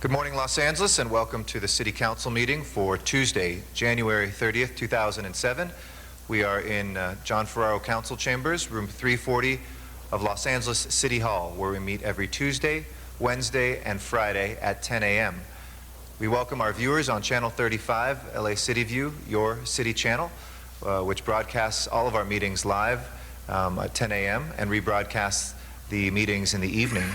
Good morning, Los Angeles, and welcome to the City Council meeting for Tuesday, January 30th, 2007. We are in John Ferraro Council Chambers, room 340 of Los Angeles City Hall, where we meet every Tuesday, Wednesday, and Friday at 10 a.m. We welcome our viewers on Channel 35, LA City View, your city channel, which broadcasts all of our meetings live at 10 a.m. and rebroadcasts the meetings in the evening.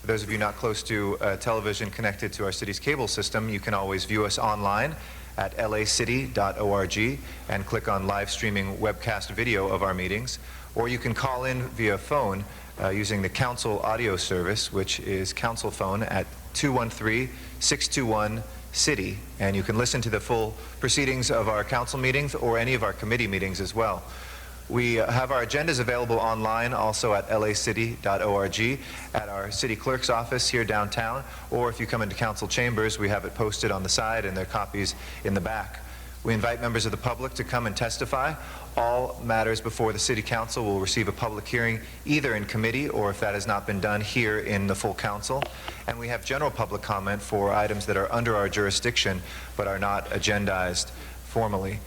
For those of you not close to television connected to our city's cable system, you can always view us online at lacity.org and click on live streaming webcast video of our meetings, or you can call in via phone using the Council audio service, which is Council phone at 213-621-CITY, and you can listen to the full proceedings of our council meetings or any of our committee meetings as well. We have our agendas available online also at lacity.org, at our city clerk's office here downtown, or if you come into council chambers, we have it posted on the side and there are copies in the back. We invite members of the public to come and testify. All matters before the City Council will receive a public hearing either in committee or, if that has not been done, here in the full council. And we have general public comment for items that are under our jurisdiction but are not agendized formally.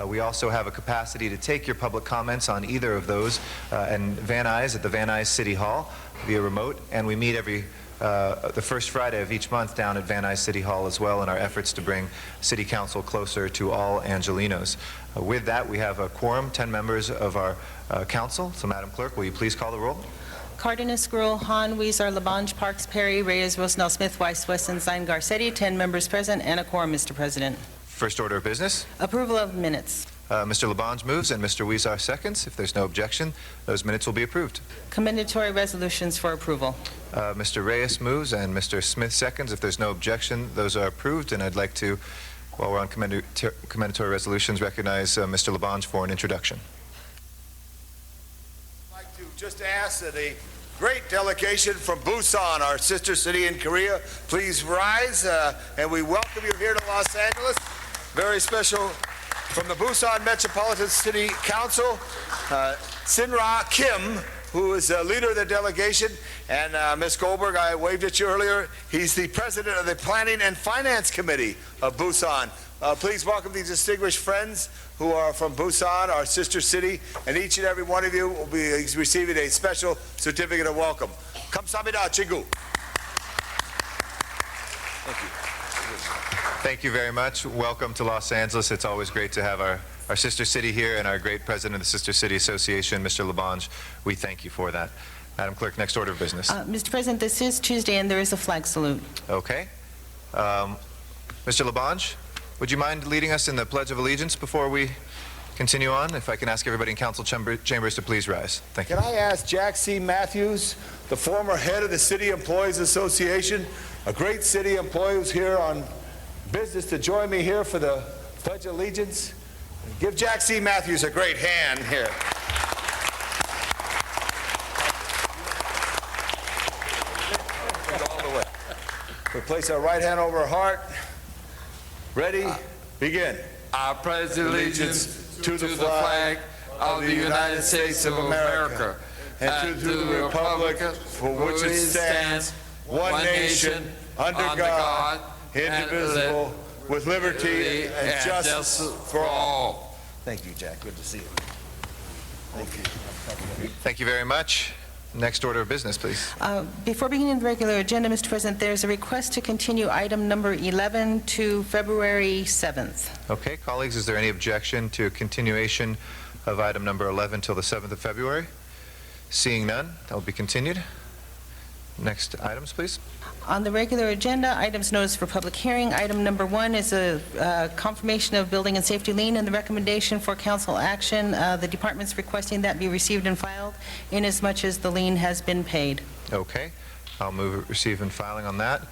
We also have a capacity to take your public comments on either of those and Van Nuys at the Van Nuys City Hall via remote, and we meet every the first Friday of each month down at Van Nuys City Hall as well in our efforts to bring City Council closer to all Angelenos. With that, we have a quorum, 10 members of our council. So, Madam Clerk, will you please call the roll? Cardenas, Gruel, Hahn, Weezer, Labange, Parks, Perry, Reyes, Wilsonell, Smith, Weiss, Weston, Zine, Garcetti. 10 members present and a quorum, Mr. President. First order of business. Approval of minutes. Mr. Labange moves and Mr. Weezer seconds. If there's no objection, those minutes will be approved. Commendatory resolutions for approval. Mr. Reyes moves and Mr. Smith seconds. If there's no objection, those are approved. And I'd like to, while we're on commendatory resolutions, recognize Mr. Labange for an introduction. I'd like to just ask that a great delegation from Busan, our sister city in Korea, please rise, and we welcome you here to Los Angeles. Very special from the Busan Metropolitan City Council, Sinra Kim, who is the leader of the delegation, and Ms. Goldberg, I waved at you earlier. He's the president of the Planning and Finance Committee of Busan. Please welcome these distinguished friends who are from Busan, our sister city, and each and every one of you will be receiving a special certificate of welcome. Kamsahamnida, Chingu. Thank you. Thank you very much. Welcome to Los Angeles. It's always great to have our sister city here and our great president of the Sister City Association, Mr. Labange. We thank you for that. Madam Clerk, next order of business. Mr. President, this is Tuesday and there is a flag salute. Okay. Mr. Labange, would you mind leading us in the Pledge of Allegiance before we continue on? If I can ask everybody in council chambers to please rise. Thank you. Can I ask Jack C. Matthews, the former head of the City Employees Association, a great city employee who's here on business, to join me here for the Pledge of Allegiance? Give Jack C. Matthews a great hand here. All the way. We place our right hand over our heart. Ready? Begin. I pledge allegiance to the flag of the United States of America and to the republic for which it stands, one nation, under God, indivisible, with liberty and justice for all. Thank you, Jack. Good to see you. Thank you. Thank you very much. Next order of business, please. Before beginning the regular agenda, Mr. President, there's a request to continue item number 11 to February 7th. Okay, colleagues, is there any objection to continuation of item number 11 till the 7th of February? Seeing none, that will be continued. Next items, please. On the regular agenda, items noticed for public hearing. Item number 1 is a confirmation of building and safety lien and the recommendation for council action. The department's requesting that be received and filed inasmuch as the lien has been paid. Okay, I'll move receive and filing on that.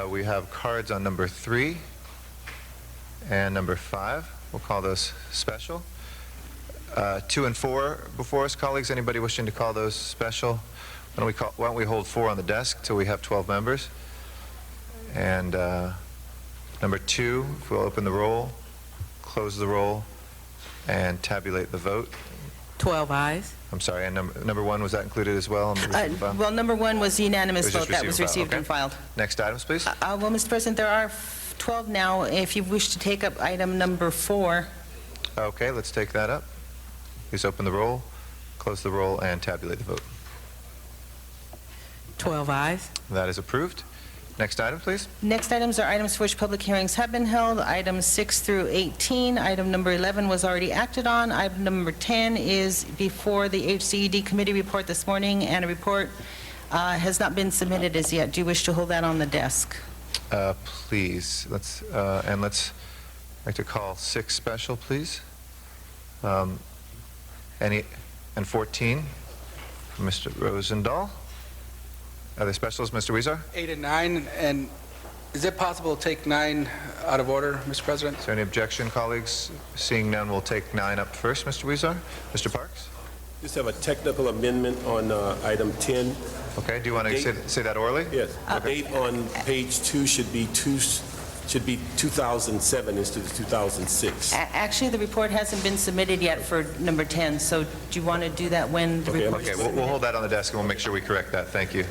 We have cards on number 3 and number 5. We'll call those special. 2 and 4 before us, colleagues. Anybody wishing to call those special? Why don't we hold 4 on the desk till we have 12 members? And number 2, if we'll open the roll, close the roll, and tabulate the vote. 12 ayes. I'm sorry, and number 1, was that included as well? Well, number 1 was unanimous It was just vote that was received received and and filed. Next items, please. Well, Mr. President, there are 12 now. If you wish to take up item number 4, Okay, let's take that up. Please open the roll, close the roll, and tabulate the vote. 12 ayes. That is approved. Next item, please. next items are items for which public hearings have been held, items 6 through 18. Item number 11 was already acted on. Item number 10 is before the HCED committee report this morning, and a report has not been submitted as yet. Do you wish to hold that on the desk? Please, let's like to call 6 special, please. And 14, Mr. Rosendahl. Other specials, Mr. Weezer? 8 and 9, and is it possible to take 9 out of order, Mr. President? Is there any objection, colleagues? Seeing none, we'll take 9 up first, Mr. Weezer. Mr. Parks? Just have a technical amendment on item 10. Okay, do you want to say that orally? Yes. The date on page 2 should be 2007 instead of 2006. Actually, the report hasn't been submitted yet for number 10, so do you want to do that when the Okay, report Okay, is we'll hold that on the desk, and we'll make sure we correct that. Thank you.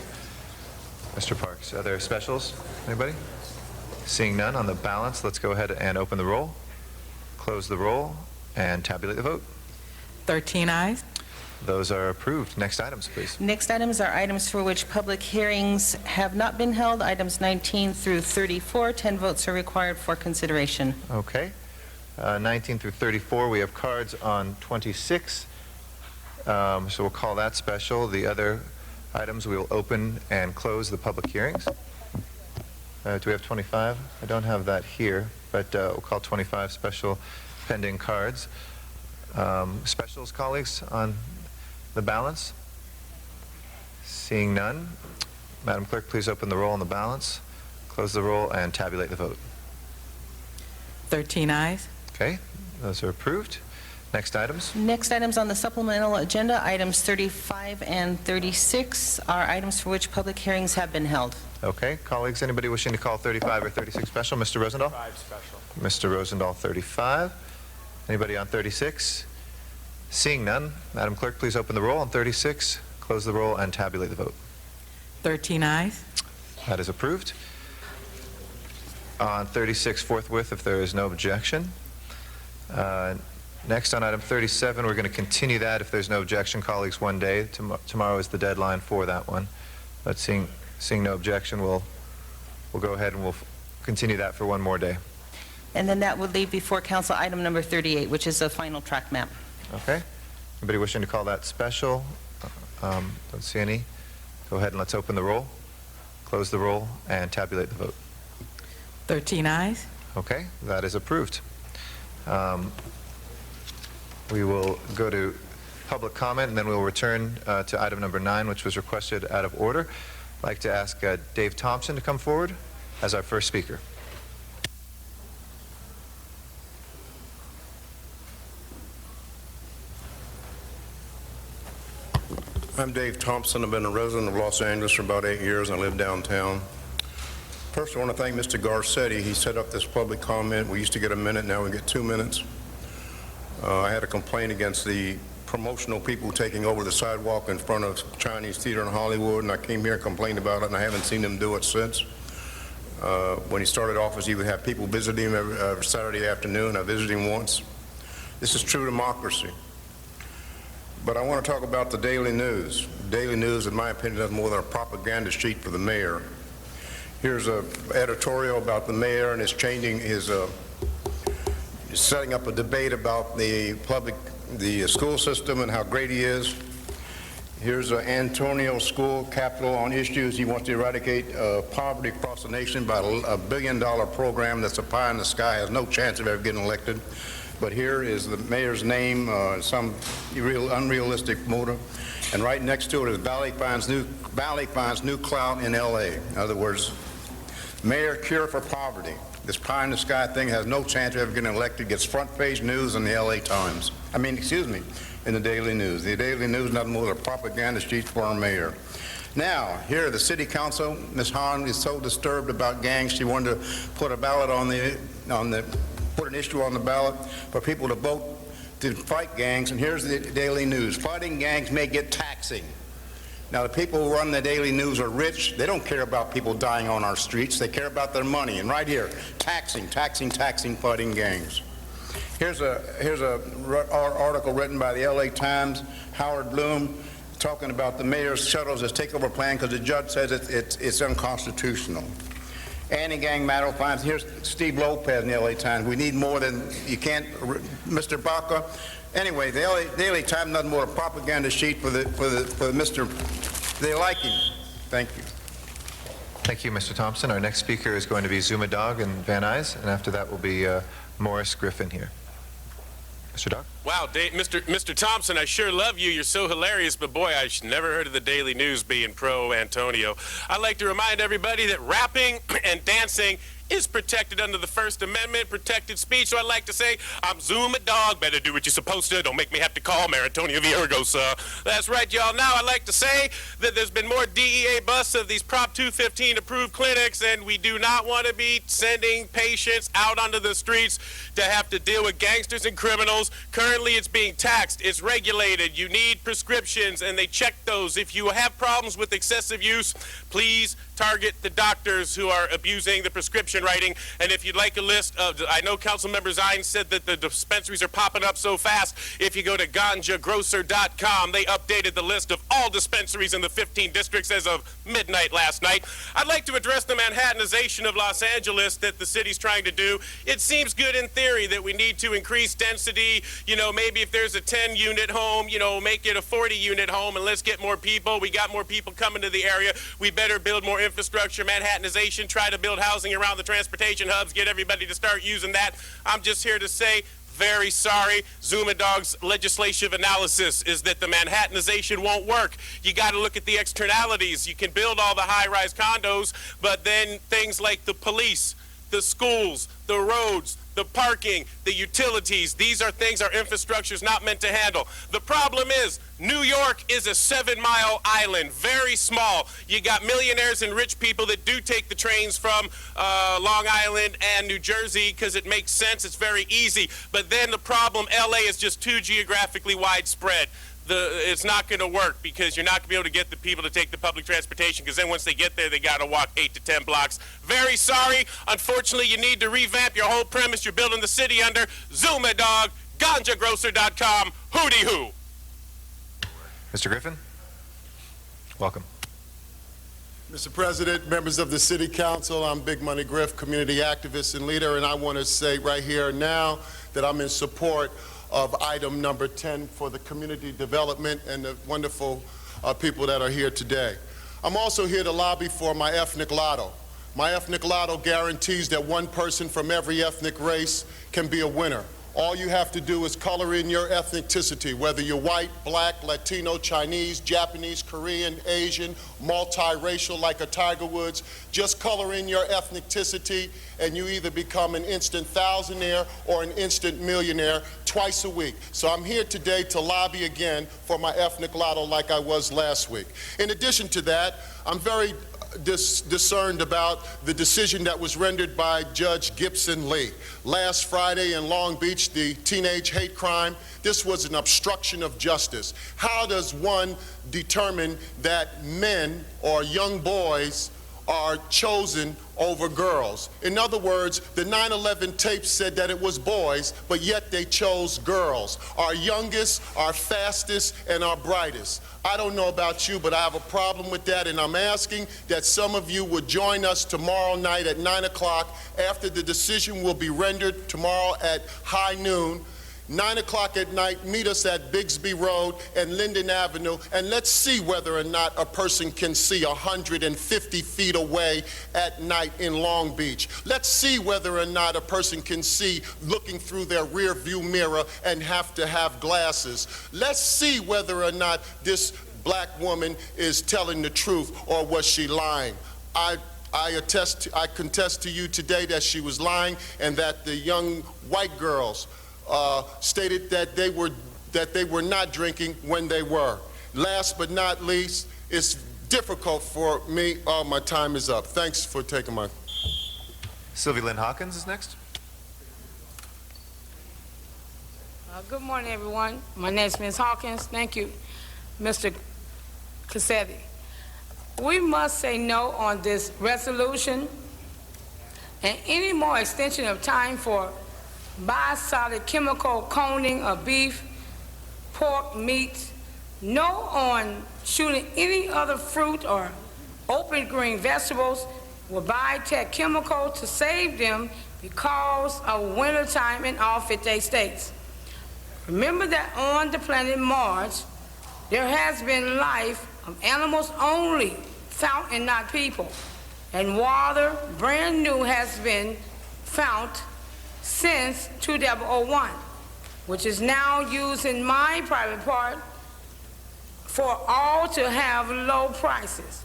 Mr. Parks, other specials? Anybody? Seeing none, on the balance, let's go ahead and open the roll, close the roll, and tabulate the vote. 13 ayes. Those are approved. Next items, please. Next items are items for which public hearings have not been held, items 19 through 34. 10 votes are required for consideration. Okay. 19 through 34, we have cards on 26, so we'll call that special. The other items, we will open and close the public hearings. Do we have 25? I don't have that here, but we'll call 25 special pending cards. Specials, colleagues, on the balance? Seeing none, Madam Clerk, please open the roll on the balance, close the roll, and tabulate the vote. 13 ayes. Okay, those are approved. Next items? Next items on the supplemental agenda, items 35 and 36, are items for which public hearings have been held. Okay, colleagues, anybody wishing to call 35 or 36 special? Mr. Rosendahl? 5 special. Mr. Rosendahl, 35. Anybody on 36? Seeing none, Madam Clerk, please open the roll on 36, close the roll, and tabulate the vote. 13 ayes. That is approved. On 36, forthwith, if there is no objection. Next, on item 37, we're going to continue that, if there's no objection, colleagues, one day. Tomorrow is the deadline for that one. But seeing no objection, we'll go ahead and we'll continue that for one more day. And then that would leave before council item number 38, which is a final track map. Okay? Anybody wishing to call that special? Don't see any. Go ahead and let's open the roll, close the roll, and tabulate the vote. 13 ayes. Okay, that is approved. We will go to public comment, and then we'll return to item number 9, which was requested out of order. I'd like to ask Dave Thompson to come forward as our first speaker. I'm Dave Thompson. I've been a resident of Los Angeles for about 8 years, and I live downtown. First, I want to thank Mr. Garcetti. He set up this public comment. We used to get a minute, now we get 2 minutes. I had a complaint against the promotional people taking over the sidewalk in front of Chinese Theater in Hollywood, and I came here and complained about it, and I haven't seen them do it since. When he started office, he would have people visit him every Saturday afternoon. I visited him once. This is true democracy. But I want to talk about the Daily News. Daily News, in my opinion, is more than a propaganda sheet for the mayor. Here's an editorial about the mayor and his changing his, setting up a debate about the school system and how great he is. Here's Antonio School Capital on issues. He wants to eradicate poverty across the nation by a $1 billion program that's a pie in the sky, has no chance of ever getting elected. But here is the mayor's name, some real unrealistic motive, and right next to it is Valley finds new clout in L.A. In other words, mayor cure for poverty. This pie in the sky thing has no chance of ever getting elected. Gets front page news in the L.A. Times. In the Daily News. The Daily News is nothing more than a propaganda sheet for our mayor. Now, here the city council, Ms. Hahn is so disturbed about gangs, she wanted to put a ballot put an issue on the ballot for people to vote to fight gangs, and here's the Daily News. Fighting gangs may get taxing. Now, the people who run the Daily News are rich. They don't care about people dying on our streets. They care about their money. And right here, taxing, fighting gangs. Here's a article written by the LA Times, Howard Bloom, talking about the mayor's shuttles as takeover plan because the judge says it's unconstitutional. Anti-gang battle finds. Here's Steve Lopez in the LA Times. We need more than you can't, Mr. Baca. Anyway, the LA Daily Times nothing more a propaganda sheet for Mr. They like him. Thank you. Thank you, Mr. Thompson. Our next speaker is going to be Zuma Dog and Van Nuys, and after that will be Morris Griffin here. Mr. Dog? Wow, Mr. Thompson, I sure love you. You're so hilarious, but boy, I never heard of the Daily News being pro-Antonio. I'd like to remind everybody that rapping and dancing is protected under the First Amendment, protected speech. So I'd like to say, I'm Zuma Dog. Better do what you're supposed to. Don't make me have to call Mayor Antonio Villaraigosa. That's right, y'all. Now I'd like to say that there's been more DEA busts of these Prop 215 approved clinics, and we do not want to be sending patients out onto the streets to have to deal with gangsters and criminals. Currently, it's being taxed. It's regulated. You need prescriptions, and they check those. If you have problems with excessive use, please target the doctors who are abusing the prescription writing. And if you'd like a list of, I know Councilmember Zine said that the dispensaries are popping up so fast. If you go to ganjagrocer.com, they updated the list of all dispensaries in the 15 districts as of midnight last night. I'd like to address the Manhattanization of Los Angeles that the city's trying to do. It seems good in theory that we need to increase density. You know, maybe if there's a 10-unit home, you know, make it a 40-unit home and let's get more people. We got more people coming to the area. We better build more infrastructure. Manhattanization, try to build housing around the transportation hubs, get everybody to start using that. I'm just here to say, very sorry. Zuma Dog's legislative analysis is that the Manhattanization won't work. You got to look at the externalities. You can build all the high-rise condos, but then things like the police, the schools, the roads, the parking, the utilities, these are things our infrastructure is not meant to handle. The problem is New York is a 7-mile island, very small. You got millionaires and rich people that do take the trains from Long Island and New Jersey because it makes sense, it's very easy. But then the problem, LA is just too geographically widespread. It's not going to work because you're not going to be able to get the people to take the public transportation because then once they get there, they got to walk 8 to 10 blocks. Very sorry. Unfortunately, you need to revamp your whole premise you're building the city under. Zuma Dog, ganjagrocer.com, hootie hoo. Mr. Griffin? Welcome. Mr. President, members of the City Council, I'm Big Money Griff, community activist and leader, and I want to say right here now that I'm in support of item number 10 for the community development and the wonderful people that are here today. I'm also here to lobby for my ethnic lotto. My ethnic lotto guarantees that one person from every ethnic race can be a winner. All you have to do is color in your ethnicity, whether you're white, black, Latino, Chinese, Japanese, Korean, Asian, multiracial like a Tiger Woods. Just color in your ethnicity and you either become an instant thousandaire or an instant millionaire twice a week. So I'm here today to lobby again for my ethnic lotto like I was last week. In addition to that, I'm very discerned about the decision that was rendered by Judge Gibson Lee. Last Friday in Long Beach, the teenage hate crime, this was an obstruction of justice. How does one determine that men or young boys are chosen over girls? In other words, the 9/11 tape said that it was boys, but yet they chose girls. Our youngest, our fastest, and our brightest. I don't know about you, but I have a problem with that, and I'm asking that some of you would join us tomorrow night at 9 o'clock after the decision will be rendered tomorrow at high noon. 9 o'clock at night, meet us at Bigsby Road and Linden Avenue, and let's see whether or not a person can see 150 feet away at night in Long Beach. Let's see whether or not a person can see looking through their rear view mirror and have to have glasses. Let's see whether or not this black woman is telling the truth or was she lying. I contest to you today that she was lying and that the young white girls stated that they were not drinking when they were. Last but not least, it's difficult for me. Oh, my time is up. Thanks for taking my... Sylvie Lynn Hawkins is next. Good morning, everyone. My name is Ms. Hawkins. Thank you, Mr. Cassetti. We must say no on this resolution and any more extension of time for bisolid chemical coating of beef, pork, meat. No on shooting any other fruit or open green vegetables with biotech chemical to save them because of wintertime in all 58 states. Remember that on the planet Mars, there has been life of animals only found and not people. And water, brand new, has been found since 2001, which is now used in my private part for all to have low prices.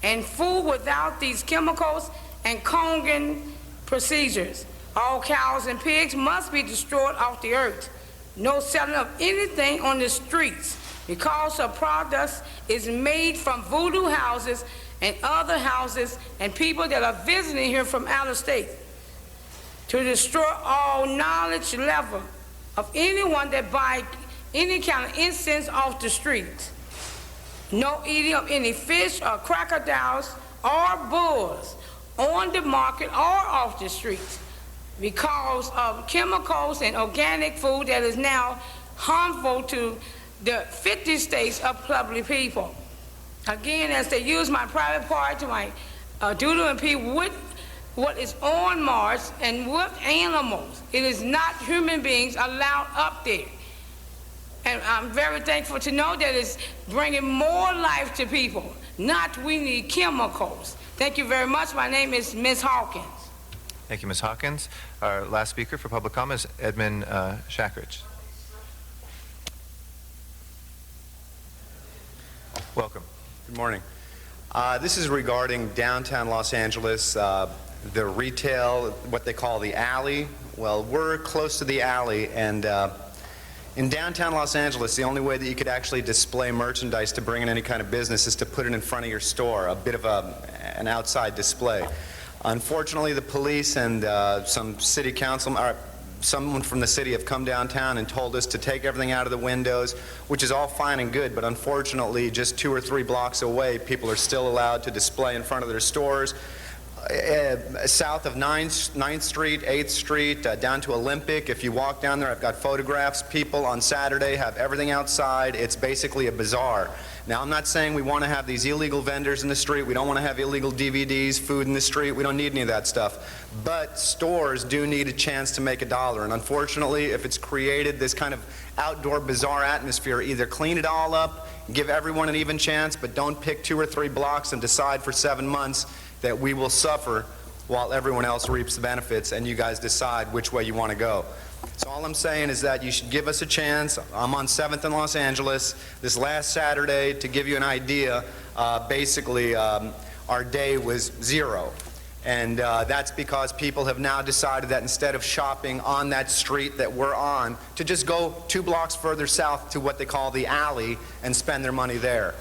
And food without these chemicals and Congan procedures. All cows and pigs must be destroyed off the earth. No selling of anything on the streets because of products is made from voodoo houses and other houses and people that are visiting here from out of state to destroy all knowledge level of anyone that buy any kind of incense off the streets. No eating of any fish or crocodiles or bulls on the market or off the streets because of chemicals and organic food that is now harmful to the 50 states of public people. Again, as they use my private part to my doodle and pee with what is on Mars and with animals. It is not human beings allowed up there. And I'm very thankful to know that it's bringing more life to people, not we need chemicals. Thank you very much. My name is Ms. Hawkins. Thank you, Ms. Hawkins. Our last speaker for public comment is Edmund Shackridge. Welcome. Good morning. This is regarding downtown Los Angeles, the retail, what they call the alley. Well, we're close to the alley, and in downtown Los Angeles, the only way that you could actually display merchandise to bring in any kind of business is to put it in front of your store, a bit of an outside display. Unfortunately, the police and some city council, or someone from the city have come downtown and told us to take everything out of the windows, which is all fine and good, but unfortunately, just 2 or 3 blocks away, people are still allowed to display in front of their stores. South of 9th Street, 8th Street, down to Olympic. If you walk down there, I've got photographs. People on Saturday have everything outside. It's basically a bazaar. Now, I'm not saying we want to have these illegal vendors in the street. We don't want to have illegal DVDs, food in the street. We don't need any of that stuff. But stores do need a chance to make a dollar. And unfortunately, if it's created this kind of outdoor bazaar atmosphere, either clean it all up, give everyone an even chance, but don't pick 2 or 3 blocks and decide for 7 months that we will suffer while everyone else reaps the benefits and you guys decide which way you want to go. So all I'm saying is that you should give us a chance. I'm on 7th in Los Angeles this last Saturday. To give you an idea, basically our day was 0. And that's because people have now decided that instead of shopping on that street that we're on, to just go 2 blocks further south to what they call the alley and spend their money there.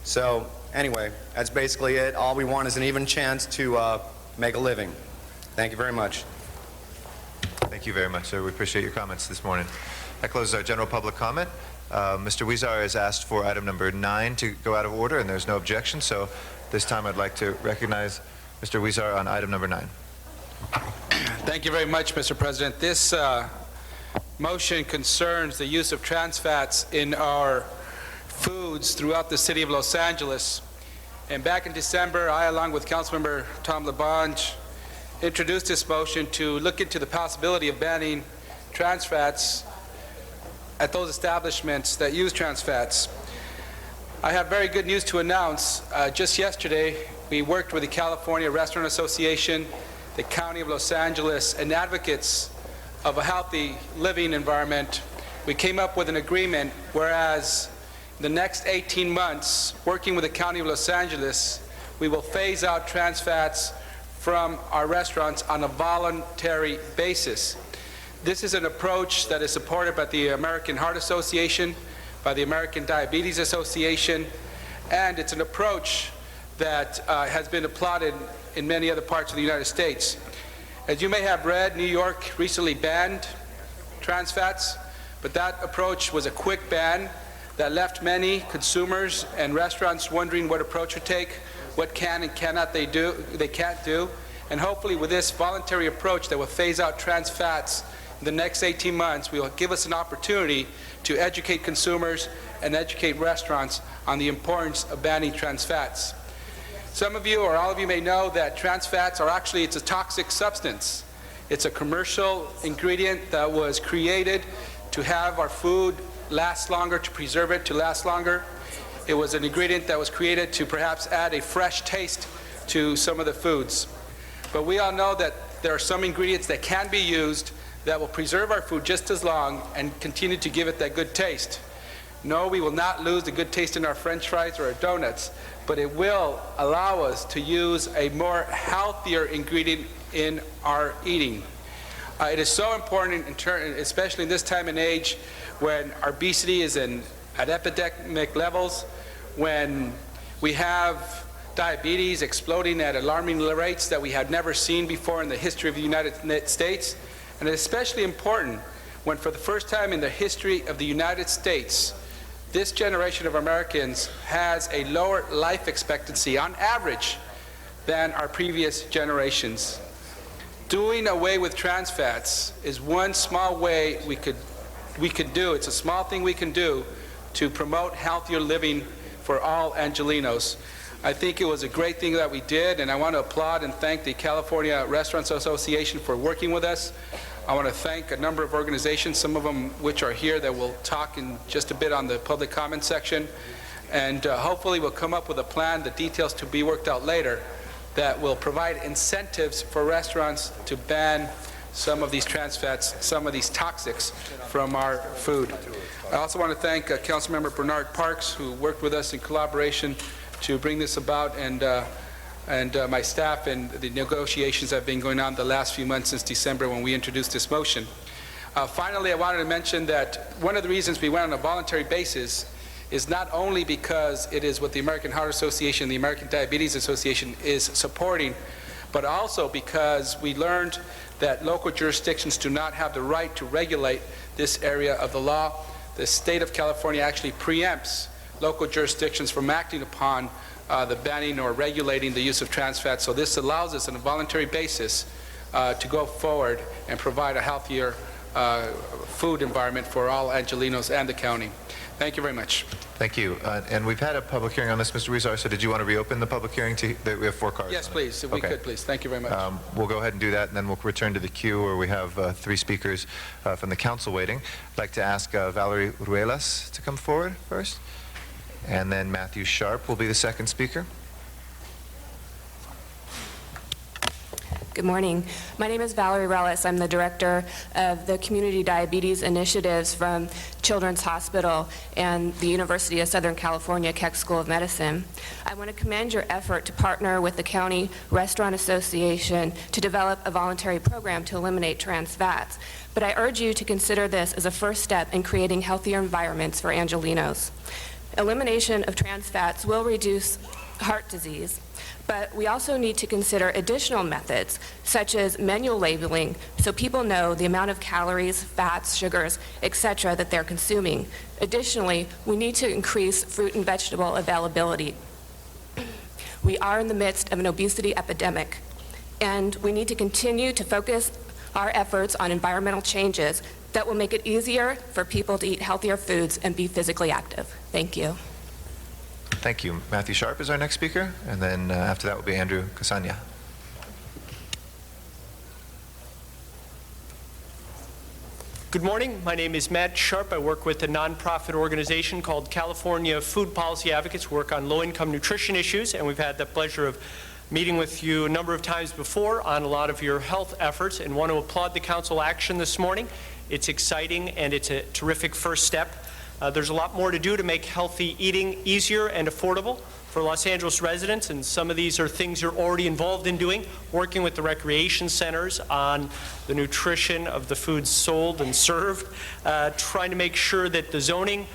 So anyway, that's basically it. All we want is an even chance to make a living. Thank you very much. Thank you very much, sir. We appreciate your comments this morning. That closes our general public comment. Mr. Huizar has asked for item number 9 to go out of order, and there's no objection. So this time I'd like to recognize Mr. Huizar on item number 9. Thank you very much, Mr. President. This motion concerns the use of trans fats in our foods throughout the city of Los Angeles. And back in December, I, along with Councilmember Tom LaBonge, introduced this motion to look into the possibility of banning trans fats at those establishments that use trans fats. I have very good news to announce. Just yesterday, we worked with the California Restaurant Association, the County of Los Angeles, and advocates of a healthy living environment. We came up with an agreement whereas in the next 18 months, working with the County of Los Angeles, we will phase out trans fats from our restaurants on a voluntary basis. This is an approach that is supported by the American Heart Association, by the American Diabetes Association, and it's an approach that has been applauded in many other parts of the United States. As you may have read, New York recently banned trans fats, but that approach was a quick ban that left many consumers and restaurants wondering what approach to take, what can and cannot they can't do. And hopefully with this voluntary approach that will phase out trans fats in the next 18 months, will give us an opportunity to educate consumers and educate restaurants on the importance of banning trans fats. Some of you or all of you may know that trans fats are actually, it's a toxic substance. It's a commercial ingredient that was created to have our food last longer, to preserve it to last longer. It was an ingredient that was created to perhaps add a fresh taste to some of the foods. But we all know that there are some ingredients that can be used that will preserve our food just as long and continue to give it that good taste. No, we will not lose the good taste in our French fries or our donuts, but it will allow us to use a more healthier ingredient in our eating. It is so important, especially in this time and age when obesity is at epidemic levels, when we have diabetes exploding at alarming rates that we have never seen before in the history of the United States. And it's especially important when for the first time in the history of the United States, this generation of Americans has a lower life expectancy on average than our previous generations. Doing away with trans fats is one small way we could do. It's a small thing we can do to promote healthier living for all Angelenos. I think it was a great thing that we did, and I want to applaud and thank the California Restaurants Association for working with us. I want to thank a number of organizations, some of them which are here, that will talk in just a bit on the public comment section. And hopefully we'll come up with a plan, the details to be worked out later, that will provide incentives for restaurants to ban some of these trans fats, some of these toxics from our food. I also want to thank Councilmember Bernard Parks, who worked with us in collaboration to bring this about, and my staff, and the negotiations have been going on the last few months since December when we introduced this motion. Finally, I wanted to mention that one of the reasons we went on a voluntary basis is not only because it is what the American Heart Association, the American Diabetes Association is supporting, but also because we learned that local jurisdictions do not have the right to regulate this area of the law. The state of California actually preempts local jurisdictions from acting upon the banning or regulating the use of trans fats. So this allows us on a voluntary basis to go forward and provide a healthier food environment for all Angelenos and the county. Thank you very much. Thank you. And we've had a public hearing on this, Mr. Rizar, so did you want to reopen the public hearing? We have 4 cards. Yes, please, if we could, please. Thank you very much. We'll go ahead and do that, and then we'll return to the queue where we have 3 speakers from the council waiting. I'd like to ask Valerie Ruelas to come forward first, and then Matthew Sharp will be the second speaker. Good morning. My name is Valerie Ruelas. I'm the director of the Community Diabetes Initiatives from Children's Hospital and the University of Southern California Keck School of Medicine. I want to commend your effort to partner with the County Restaurant Association to develop a voluntary program to eliminate trans fats. But I urge you to consider this as a first step in creating healthier environments for Angelenos. Elimination of trans fats will reduce heart disease, but we also need to consider additional methods, such as menu labeling, so people know the amount of calories, fats, sugars, etc. that they're consuming. Additionally, we need to increase fruit and vegetable availability. We are in the midst of an obesity epidemic, and we need to continue to focus our efforts on environmental changes that will make it easier for people to eat healthier foods and be physically active. Thank you. Thank you. Matthew Sharp is our next speaker, and then after that will be Andrew Casania. Good morning. My name is Matt Sharp. I work with a nonprofit organization called California Food Policy Advocates. We work on low-income nutrition issues, and we've had the pleasure of meeting with you a number of times before on a lot of your health efforts, and want to applaud the council action this morning. It's exciting, and it's a terrific first step. There's a lot more to do to make healthy eating easier and affordable for Los Angeles residents, and some of these are things you're already involved in doing, working with the recreation centers on the nutrition of the foods sold and served, trying to make sure that the zoning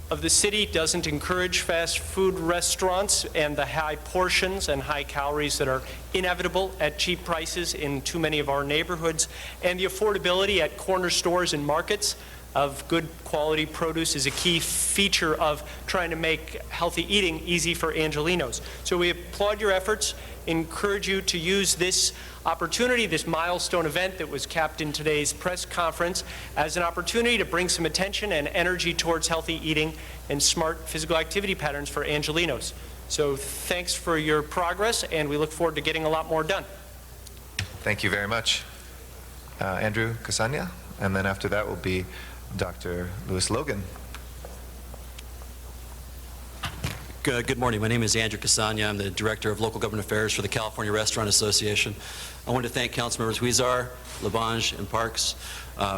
of the city doesn't encourage fast food restaurants and the high portions and high calories that are inevitable at cheap prices in too many of our neighborhoods, and the affordability at corner stores and markets of good quality produce is a key feature of trying to make healthy eating easy for Angelenos. So we applaud your efforts, encourage you to use this opportunity, this milestone event that was capped in today's press conference, as an opportunity to bring some attention and energy towards healthy eating and smart physical activity patterns for Angelenos. So thanks for your progress, and we look forward to getting a lot more done. Thank you very much. Andrew Casania, and then after that will be Dr. Louis Logan. Good morning. My name is Andrew Casania. I'm the Director of Local Government Affairs for the California Restaurant Association. I want to thank Council Members Huizar, Labange, and Parks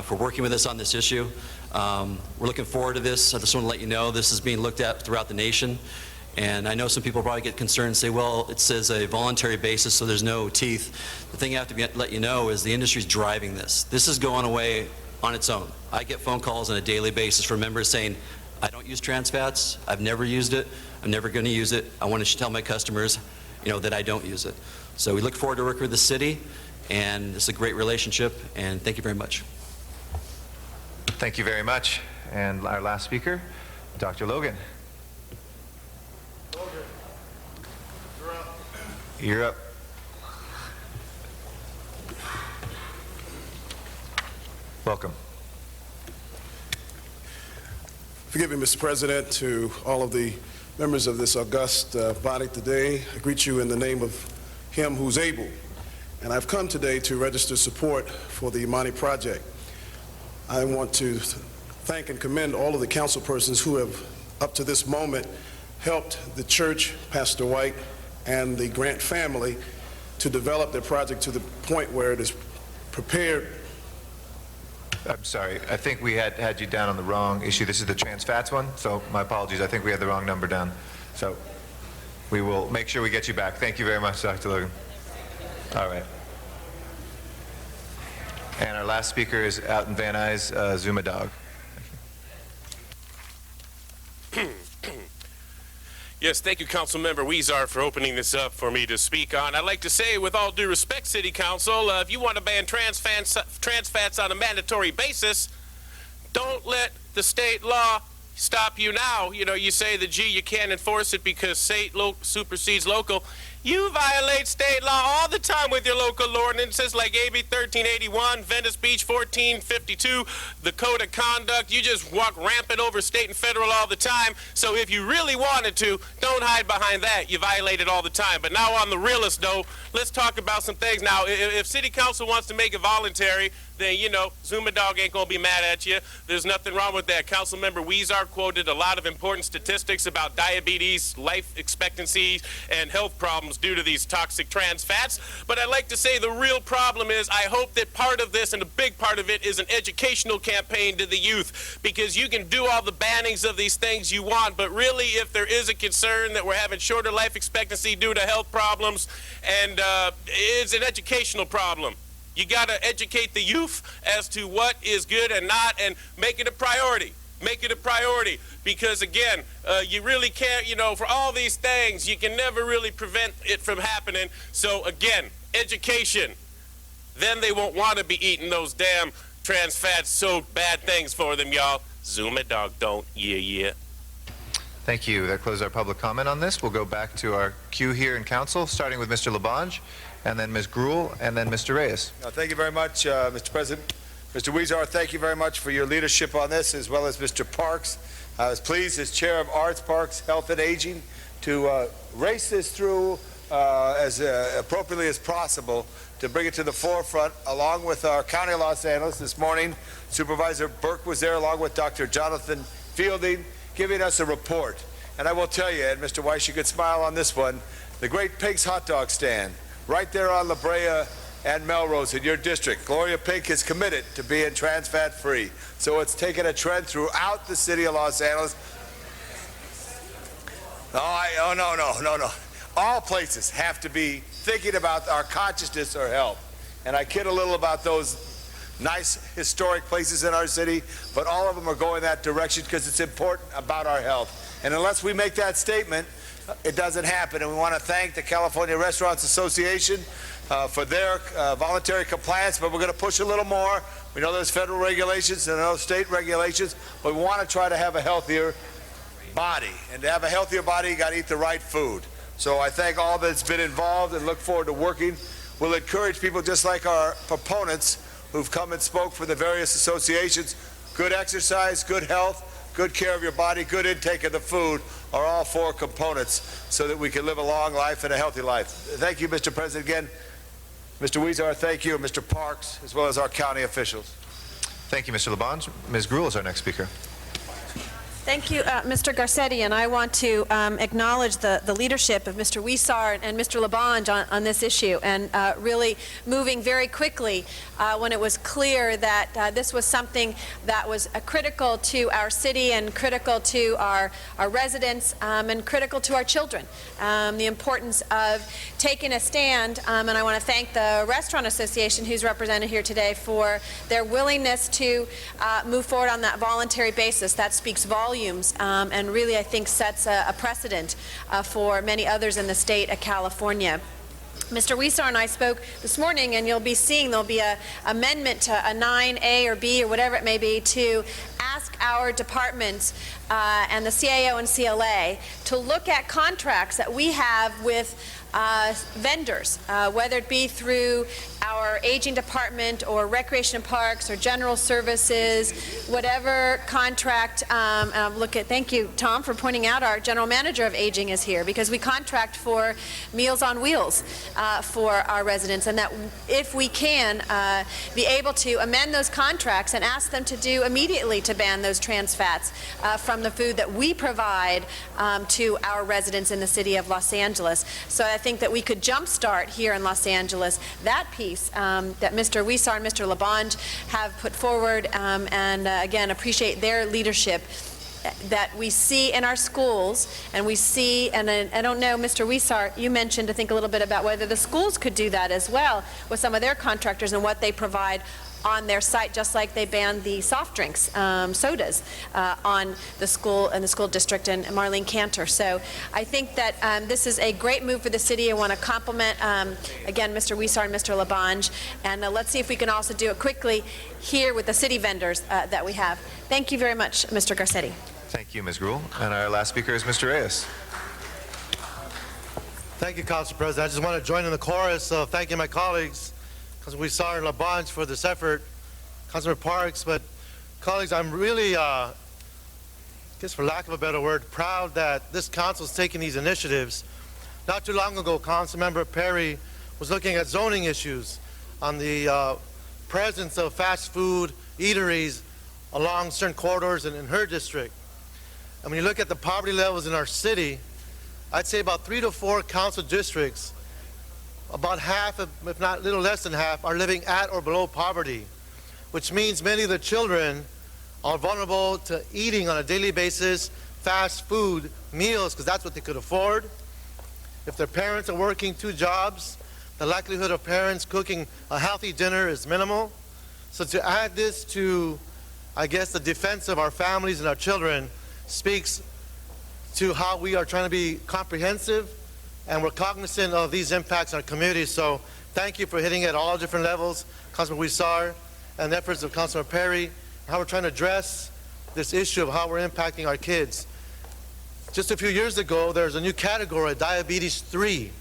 for working with us on this issue. We're looking forward to this. I just want to let you know this is being looked at throughout the nation. And I know some people probably get concerned and say, well, it says a voluntary basis, so there's no teeth. The thing I have to let you know is the industry's driving this. This is going away on its own. I get phone calls on a daily basis from members saying, I don't use trans fats, I've never used it, I'm never going to use it. I want to tell my customers, that I don't use it. So we look forward to working with the city, and this is a great relationship, and thank you very much. Thank you very much. And our last speaker, Dr. Logan. You're up. Welcome. Forgive me, Mr. President, to all of the members of this august body today. I greet you in the name of Him who's able. And I've come today to register support for the Imani project. I want to thank and commend all of the council persons who have, up to this moment, helped the church, Pastor White, and the Grant family to develop their project to the point where it is prepared. I'm sorry, I think we had you down on the wrong issue. This is the trans fats one, so my apologies. I think we had the wrong number down. So we will make sure we get you back. Thank you very much, Dr. Logan. All right. And our last speaker is out in Van Nuys, Zuma Dog. Yes, thank you, Councilmember Huizar, for opening this up for me to speak on. I'd like to say, with all due respect, City Council, if you want to ban trans fats on a mandatory basis, don't let the state law stop you now. You say that, gee, you can't enforce it because state supersedes local. You violate state law all the time with your local ordinances like AB 1381, Venice Beach 1452, the Code of Conduct. You just walk rampant over state and federal all the time. So if you really wanted to, don't hide behind that. You violate it all the time. But now on the realest note, let's talk about some things. Now, if City Council wants to make it voluntary, then, Zuma Dog ain't going to be mad at you. There's nothing wrong with that. Councilmember Huizar quoted a lot of important statistics about diabetes, life expectancy, and health problems due to these toxic trans fats. But I'd like to say the real problem is I hope that part of this, and a big part of it, is an educational campaign to the youth, because you can do all the bannings of these things you want, but really if there is a concern that we're having shorter life expectancy due to health problems, and it's an educational problem. You got to educate the youth as to what is good and not, and make it a priority. Make it a priority, because again, you really can't, for all these things, you can never really prevent it from happening. So again, education. Then they won't want to be eating those damn trans fats, so bad things for them, y'all. Zuma Dog don't, yeah. Thank you. That closes our public comment on this. We'll go back to our queue here in council, starting with Mr. Labange, and then Ms. Gruhl, and then Mr. Reyes. Thank you very much, Mr. President. Mr. Huizar, thank you very much for your leadership on this, as well as Mr. Parks. I was pleased as Chair of Arts, Parks, Health, and Aging to race this through as appropriately as possible to bring it to the forefront, along with our County of Los Angeles. This morning, Supervisor Burke was there, along with Dr. Jonathan Fielding, giving us a report. And I will tell you, and Mr. Weiss, you could smile on this one, the Great Pink's hot dog stand, right there on La Brea and Melrose in your district. Gloria Pink is committed to being trans fat free. So it's taken a trend throughout the city of Los Angeles. No. All places have to be thinking about our consciousness or health. And I kid a little about those nice historic places in our city, but all of them are going that direction because it's important about our health. And unless we make that statement, it doesn't happen. And we want to thank the California Restaurants Association, for their voluntary compliance, but we're going to push a little more. We know there's federal regulations and there's state regulations, but we want to try to have a healthier body. And to have a healthier body, you got to eat the right food. So I thank all that's been involved and look forward to working. We'll encourage people just like our proponents who've come and spoke for the various associations. Good exercise, good health, good care of your body, good intake of the food are all four components so that we can live a long life and a healthy life. Thank you, Mr. President. Again, Mr. Weezer, thank you, and Mr. Parks, as well as our county officials. Thank you, Mr. Labange. Ms. Gruhl is our next speaker. Thank you, Mr. Garcetti, and I want to acknowledge the leadership of Mr. Weezer and Mr. Labange on this issue, and really moving very quickly when it was clear that this was something that was critical to our city and critical to our residents and critical to our children. The importance of taking a stand, and I want to thank the Restaurant Association, who's represented here today, for their willingness to move forward on that voluntary basis. That speaks volumes and really, I think, sets a precedent for many others in the state of California. Mr. Weezer and I spoke this morning, and you'll be seeing there'll be an amendment to a 9A or B or whatever it may be to ask our departments and the CAO and CLA to look at contracts that we have with vendors, whether it be through our aging department or recreation and parks or general services, whatever contract. Thank you, Tom, for pointing out our general manager of aging is here, because we contract for Meals on Wheels for our residents, and that if we can be able to amend those contracts and ask them to do immediately to ban those trans fats from the food that we provide to our residents in the city of Los Angeles. So I think that we could jumpstart here in Los Angeles that piece that Mr. Weezer and Mr. Labange have put forward, and again, appreciate their leadership that we see in our schools, and we see, and I don't know, Mr. Weezer, you mentioned, I think, a little bit about whether the schools could do that as well with some of their contractors and what they provide on their site, just like they banned the soft drinks, sodas, on the school and the school district and Marlene Cantor. So I think that this is a great move for the city. I want to compliment, again, Mr. Weezer and Mr. Labange, and let's see if we can also do it quickly here with the city vendors that we have. Thank you very much, Mr. Garcetti. Thank you, Ms. Gruhl. And our last speaker is Mr. Reyes. Thank you, Council President. I just want to join in the chorus of thanking my colleagues, Councilman Weezer and Labange, for this effort, Councilman Parks. But colleagues, I'm really, I guess for lack of a better word, proud that this council is taking these initiatives. Not too long ago, Councilmember Perry was looking at zoning issues on the presence of fast food eateries along certain corridors in her district. And when you look at the poverty levels in our city, I'd say about 3 to 4 council districts, about half, if not a little less than half, are living at or below poverty, which means many of the children are vulnerable to eating on a daily basis fast food meals because that's what they could afford. If their parents are working 2 jobs, the likelihood of parents cooking a healthy dinner is minimal. So to add this to, I guess, the defense of our families and our children speaks to how we are trying to be comprehensive, and we're cognizant of these impacts on our community. So thank you for hitting at all different levels, Councilman Weezer, and the efforts of Councilman Perry, and how we're trying to address this issue of how we're impacting our kids. Just a few years ago, there's a new category, diabetes 3,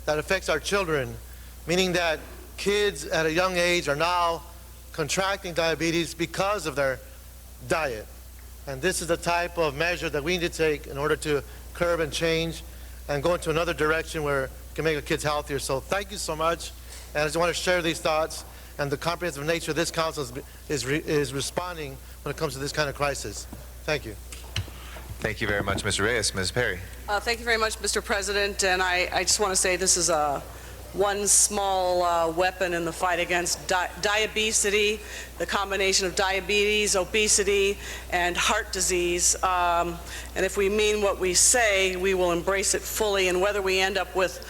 that affects our children, meaning that kids at a young age are now contracting diabetes because of their diet. And this is the type of measure that we need to take in order to curb and change and go into another direction where we can make our kids healthier. So thank you so much. And I just want to share these thoughts and the comprehensive nature of this council is responding when it comes to this kind of crisis. Thank you. Thank you very much, Mr. Reyes. Ms. Perry. Thank you very much, Mr. President. And I just want to say this is one small weapon in the fight against diabetes, the combination of diabetes, obesity, and heart disease. And if we mean what we say, we will embrace it fully. And whether we end up with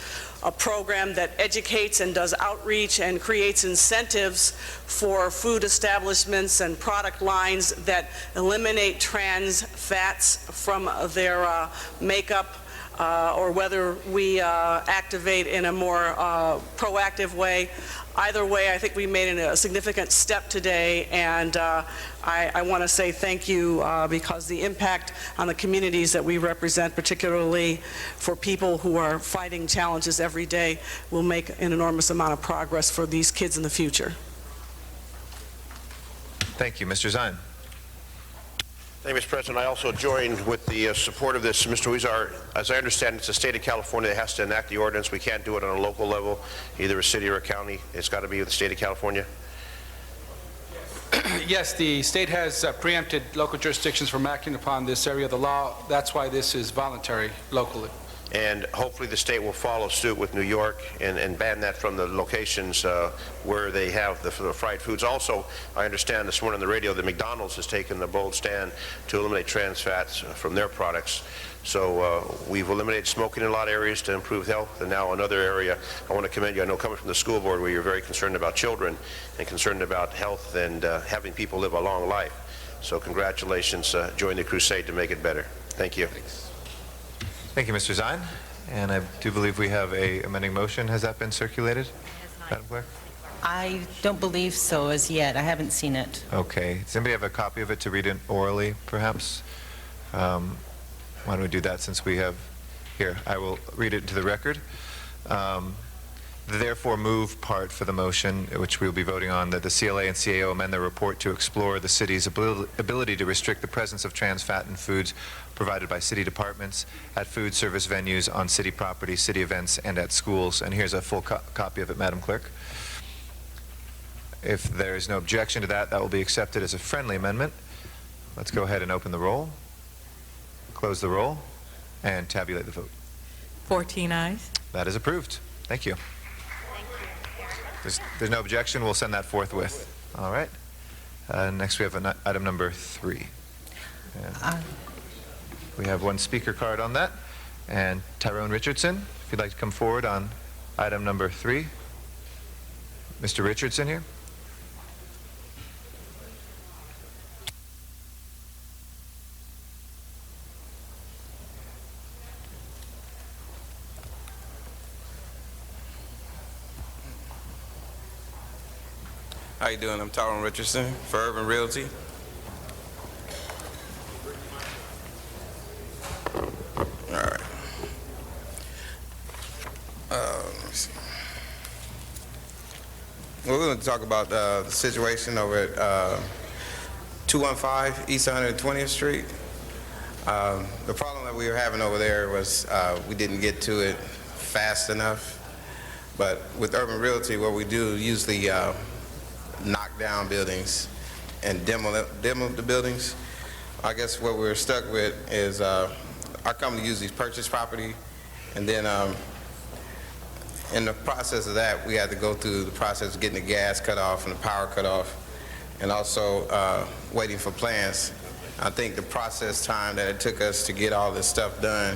a program that educates and does outreach and creates incentives for food establishments and product lines that eliminate trans fats from their makeup, or whether we activate in a more proactive way. Either way, I think we made a significant step today, and I want to say thank you because the impact on the communities that we represent, particularly for people who are fighting challenges every day, will make an enormous amount of progress for these kids in the future. Thank you. Mr. Zine. Thank you, Mr. President. I also joined with the support of this. Mr. Huizar, as I understand, it's the state of California that has to enact the ordinance. We can't do it on a local level, either a city or a county. It's got to be with the state of California. Yes, the state has preempted local jurisdictions from acting upon this area of the law. That's why this is voluntary locally. And hopefully the state will follow suit with New York and ban that from the locations where they have the fried foods. Also, I understand this morning on the radio that McDonald's has taken the bold stand to eliminate trans fats from their products. So we've eliminated smoking in a lot of areas to improve health. And now another area, I want to commend you. I know coming from the school board where you're very concerned about children and concerned about health and having people live a long life. So congratulations. Join the crusade to make it better. Thank you. Thanks. Thank you, Mr. Zine. And I do believe we have a amending motion. Has that been circulated, Madam Clerk? I don't believe so as yet. I haven't seen it. Okay. Does anybody have a copy of it to read it orally, perhaps? Why don't we do that since we have here? I will read it into the record. The therefore move part for the motion, which we will be voting on, that the CLA and CAO amend their report to explore the city's ability to restrict the presence of trans fat in foods provided by city departments at food service venues, on city property, city events, and at schools. And here's a full copy of it, Madam Clerk. If there is no objection to that, that will be accepted as a friendly amendment. Let's go ahead and open the roll, close the roll, and tabulate the vote. 14 ayes. That is approved. Thank you. There's no objection. We'll send that forthwith. All right. Next, we have item number 3. And we have one speaker card on that. And Tyrone Richardson, if you'd like to come forward on item number 3. Mr. Richardson here. How you doing? I'm Tyrone Richardson for Urban Realty. All right. Let me see. We're going to talk about the situation over at 215 East 120th Street. The problem that we were having over there was we didn't get to it fast enough. But with Urban Realty, what we do usually knock down buildings and demo the buildings. I guess what we're stuck with is our company usually purchase property, and then in the process of that, we had to go through the process of getting the gas cut off and the power cut off, and also waiting for plans. I think the process time that it took us to get all this stuff done,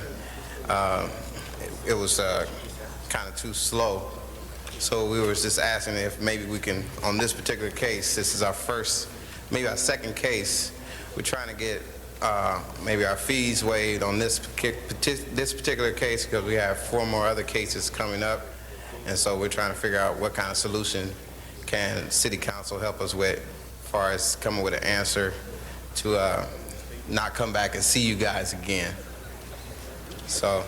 it was kind of too slow. So we were just asking if maybe we can, on this particular case, this is our first, maybe our second case, we're trying to get maybe our fees waived on this particular case because we have 4 more other cases coming up. And so we're trying to figure out what kind of solution can City Council help us with as far as coming with an answer to not come back and see you guys again. So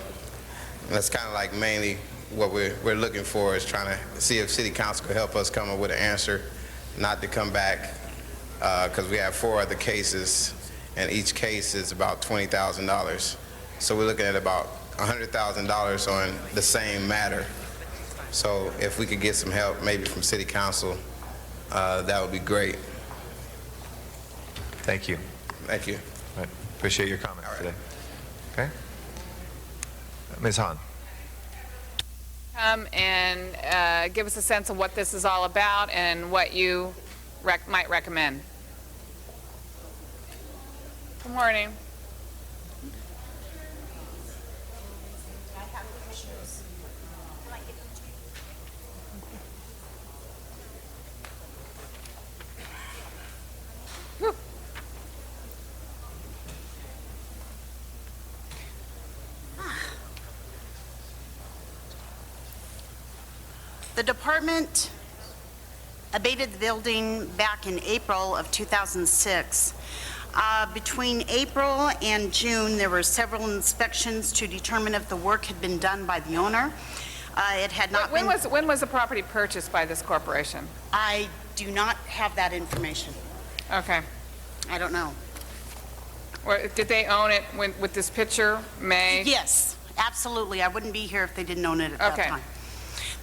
that's kind of like mainly what we're looking for, is trying to see if City Council could help us come up with an answer, not to come back, because we have 4 other cases, and each case is about $20,000. So we're looking at about $100,000 on the same matter. So if we could get some help, maybe from City Council, that would be great. Thank you. Thank you. All right. Appreciate your comments today. Okay. Ms. Hahn. Come and give us a sense of what this is all about and what you might recommend. Good morning. The department abated the building back in April of 2006. Between April and June, there were several inspections to determine if the work had been done by the owner. It had not When been... when was the property purchased by this corporation? I do not have that information. Okay. I don't know. Or did they own it with this picture, May? Yes, absolutely. I wouldn't be here if they didn't own it at that Okay. time.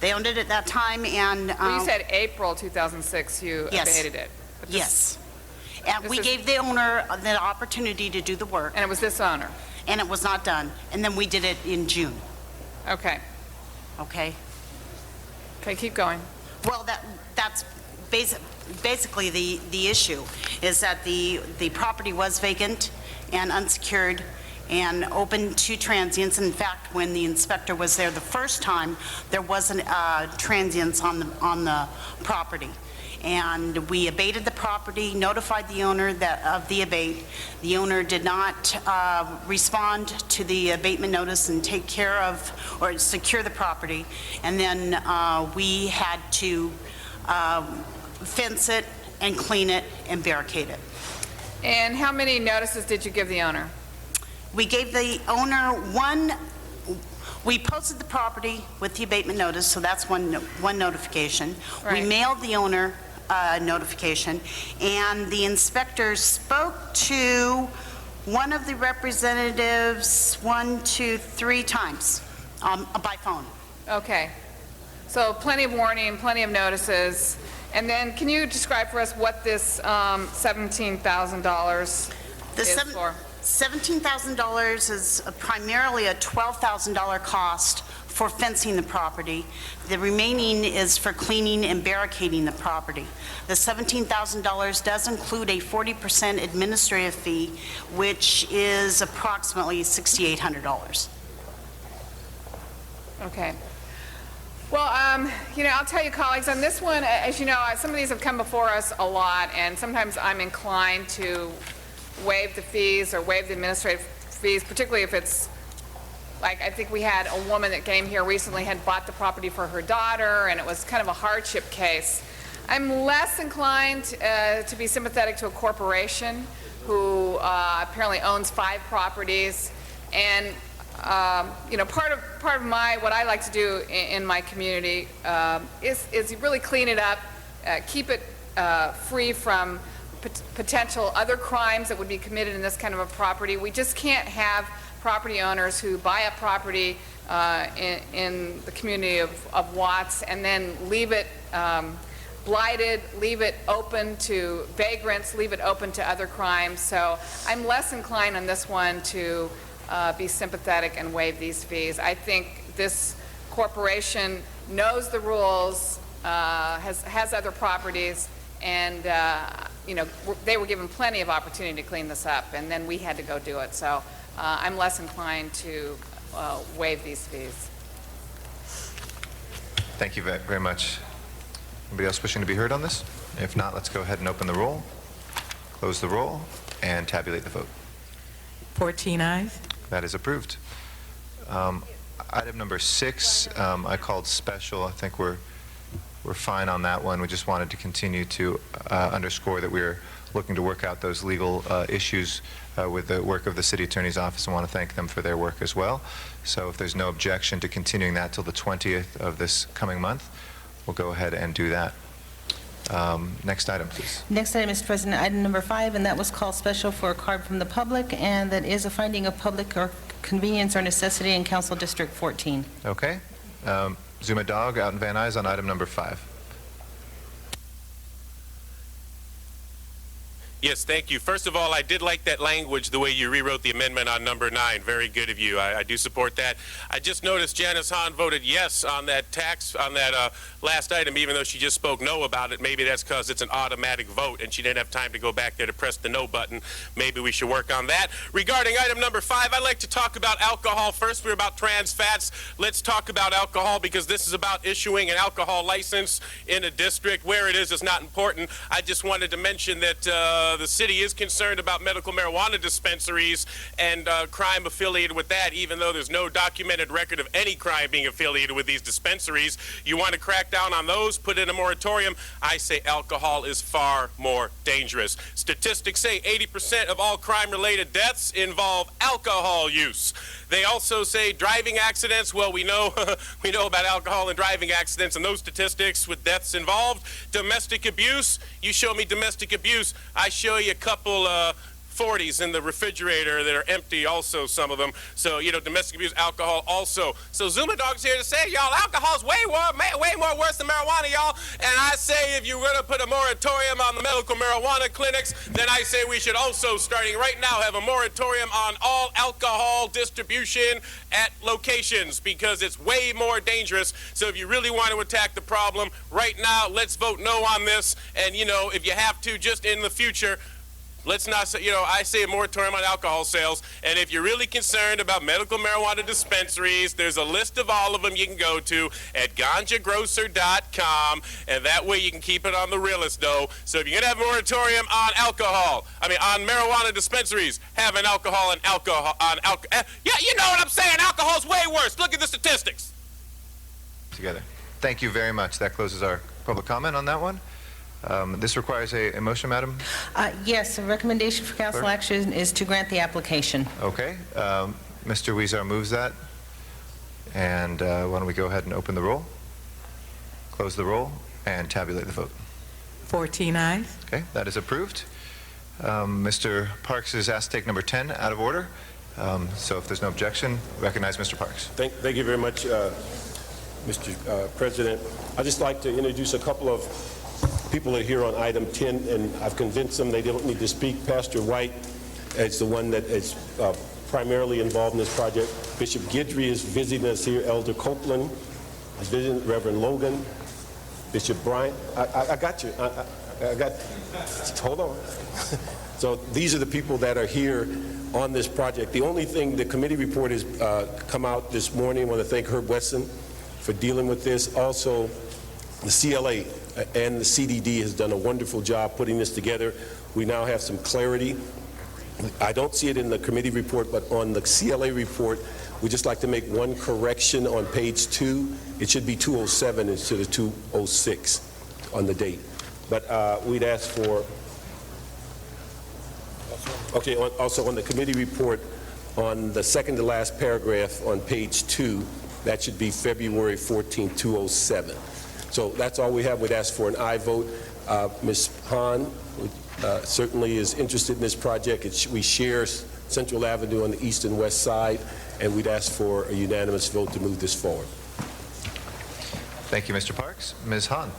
They owned it at that time, and... Well, you said April 2006 you Yes. abated it. But this- Yes. And this we is- gave the owner the opportunity to do the work. And it was this owner? And it was not done. And then we did it in June. Okay. Okay? Okay, keep going. Well, that's basically the issue, is that the property was vacant and unsecured and open to transients. In fact, when the inspector was there the first time, there wasn't transients on the property. And we abated the property, notified the owner of the abate. The owner did not respond to the abatement notice and take care of or secure the property. And then we had to fence it and clean it and barricade it. And how many notices did you give the owner? We gave the owner we posted the property with the abatement notice, so that's one notification. We Right. mailed the owner notification, and the inspector spoke to one of the representatives 1, 2, 3 times by phone. Okay. So plenty of warning, plenty of notices. And then can you describe for us what this $17,000 is for? $17,000 is primarily a $12,000 cost for fencing the property. The remaining is for cleaning and barricading the property. The $17,000 does include a 40% administrative fee, which is approximately $6,800. Okay. Well, I'll tell you, colleagues, on this one, as you know, some of these have come before us a lot, and sometimes I'm inclined to waive the fees or waive the administrative fees, particularly if it's, like, I think we had a woman that came here recently, had bought the property for her daughter, and it was kind of a hardship case. I'm less inclined to be sympathetic to a corporation who apparently owns 5 properties, and part of what I like to do in my community is really clean it up, keep it free from potential other crimes that would be committed in this kind of a property. We just can't have property owners who buy up property in the community of Watts and then leave it blighted, leave it open to vagrants, leave it open to other crimes. So I'm less inclined on this one to be sympathetic and waive these fees. I think this corporation knows the rules, has other properties, and they were given plenty of opportunity to clean this up, and then we had to go do it. So I'm less inclined to waive these fees. Thank you very much. Anybody else wishing to be heard on this? If not, let's go ahead and open the roll, close the roll, and tabulate the vote. 14 ayes. That is approved. Item number 6, I called special. I think we're fine on that one. We just wanted to continue to underscore that we're looking to work out those legal issues with the work of the City Attorney's Office, and want to thank them for their work as well. So if there's no objection to continuing that till the 20th of this coming month, we'll go ahead and do that. Next item, please. Next item, Mr. President, item number 5, and that was called special for a card from the public, and that is a finding of public or convenience or necessity in Council District 14. Okay. Zuma Dog out in Van Nuys on item number 5. Yes, thank you. First of all, I did like that language, the way you rewrote the amendment on number 9. Very good of you. I do support that. I just noticed Janice Hahn voted yes on that last item, even though she just spoke no about it. Maybe that's because it's an automatic vote and she didn't have time to go back there to press the no button. Maybe we should work on that. Regarding item number 5, I'd like to talk about alcohol. First, we're about trans fats. Let's talk about alcohol, because this is about issuing an alcohol license in a district. Where it is not important. I just wanted to mention that the city is concerned about medical marijuana dispensaries and crime affiliated with that, even though there's no documented record of any crime being affiliated with these dispensaries. You want to crack down on those, put in a moratorium. I say alcohol is far more dangerous. Statistics say 80% of all crime-related deaths involve alcohol use. They also say driving accidents. Well, we know we know about alcohol and driving accidents and those statistics with deaths involved. Domestic abuse. You show me domestic abuse, I show you a couple 40s in the refrigerator that are empty, also some of them. So, you know, domestic abuse, alcohol also. So Zuma Dog's here to say, y'all, alcohol's way more worse than marijuana, y'all. And I say if you're going to put a moratorium on the medical marijuana clinics, then I say we should also, starting right now, have a moratorium on all alcohol distribution at locations, because it's way more dangerous. So if you really want to attack the problem, right now, let's vote no on this. And, you know, if you have to, just in the future, let's not say, you know, I say a moratorium on alcohol sales. And if you're really concerned about medical marijuana dispensaries, there's a list of all of them you can go to at ganjagrocer.com. And that way you can keep it on the realist, though. So if you're going to have a moratorium on on marijuana dispensaries, have an alcohol and alcohol. Yeah, you know what I'm saying. Alcohol's way worse. Look at the statistics. Together. Thank you very much. That closes our public comment on that one. This requires a motion, Madam? Yes, the recommendation for council Clerk? action is to grant the application. Okay. Mr. Weezer moves that. And why don't we go ahead and open the roll, close the roll, and tabulate the vote. 14 ayes. Okay, that is approved. Mr. Parks is asked to take number 10 out of order. So if there's no objection, recognize Mr. Parks. Thank you very much, Mr. President. I'd just like to introduce a couple of people that are here on item 10, and I've convinced them they don't need to speak. Pastor White is the one that is primarily involved in this project. Bishop Guidry is visiting us here. Elder Copeland is visiting. Reverend Logan, Bishop Bryant. I got you. I got. Hold on. So these are the people that are here on this project. The only thing, the committee report has come out this morning. I want to thank Herb Wesson for dealing with this. Also, the CLA and the CDD has done a wonderful job putting this together. We now have some clarity. I don't see it in the committee report, but on the CLA report, we'd just like to make one correction on page 2. It should be 207 instead of 206 on the date. But we'd ask for, okay, also on the committee report, on the second to last paragraph on page 2, that should be February 14, 207. So that's all we have. We'd ask for an aye vote. Ms. Hahn certainly is interested in this project. We share Central Avenue on the east and west side, and we'd ask for a unanimous vote to move this forward. Thank you, Mr. Parks. Ms. Hahn.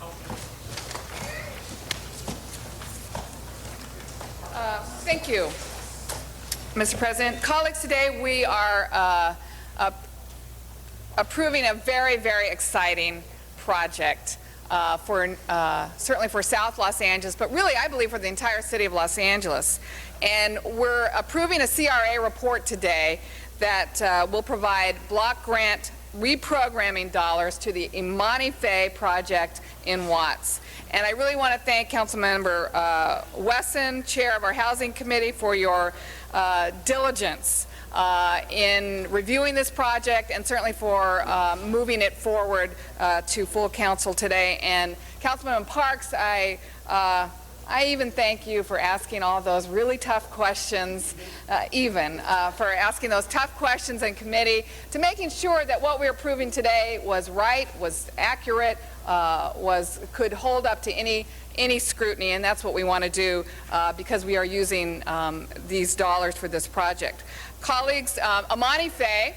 Thank you, Mr. President. Colleagues, today we are approving a very, very exciting project certainly for South Los Angeles, but really I believe for the entire city of Los Angeles. And we're approving a CRA report today that will provide block grant reprogramming dollars to the Imani Faye project in Watts. And I really want to thank Councilmember Wesson, Chair of our Housing Committee, for your diligence in reviewing this project, and certainly for moving it forward to full council today. And Councilman Parks, I even thank you for asking all those really tough questions, for asking those tough questions in committee, to making sure that what we're approving today was right, was accurate, could hold up to any scrutiny, and that's what we want to do because we are using these dollars for this project. Colleagues, Imani Faye,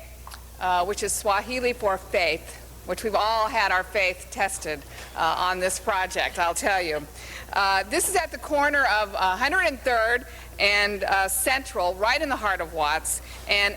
which is Swahili for faith, which we've all had our faith tested on this project, I'll tell you. This is at the corner of 103rd and Central, right in the heart of Watts. And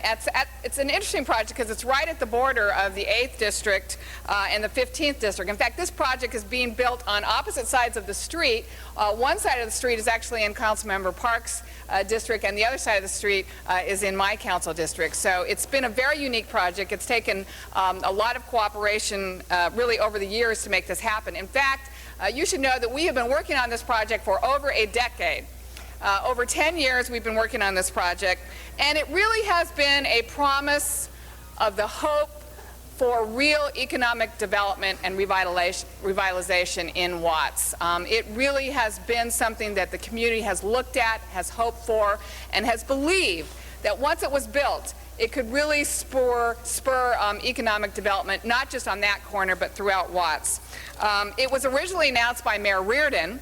it's an interesting project because it's right at the border of the 8th District and the 15th District. In fact, this project is being built on opposite sides of the street. One side of the street is actually in Councilmember Parks' district, and the other side of the street is in my council district. So it's been a very unique project. It's taken a lot of cooperation really over the years to make this happen. In fact, you should know that we have been working on this project for over a decade. Over 10 years, we've been working on this project, and it really has been a promise of the hope for real economic development and revitalization in Watts. It really has been something that the community has looked at, has hoped for, and has believed that once it was built, it could really spur economic development, not just on that corner, but throughout Watts. It was originally announced by Mayor Reardon,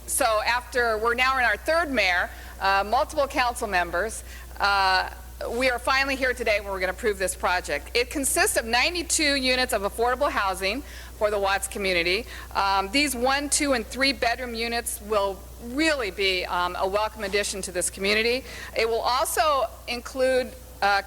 so after, we're now in our third mayor, multiple council members, we are finally here today where we're going to approve this project. It consists of 92 units of affordable housing for the Watts community. These 1, 2, and 3 bedroom units will really be a welcome addition to this community. It will also include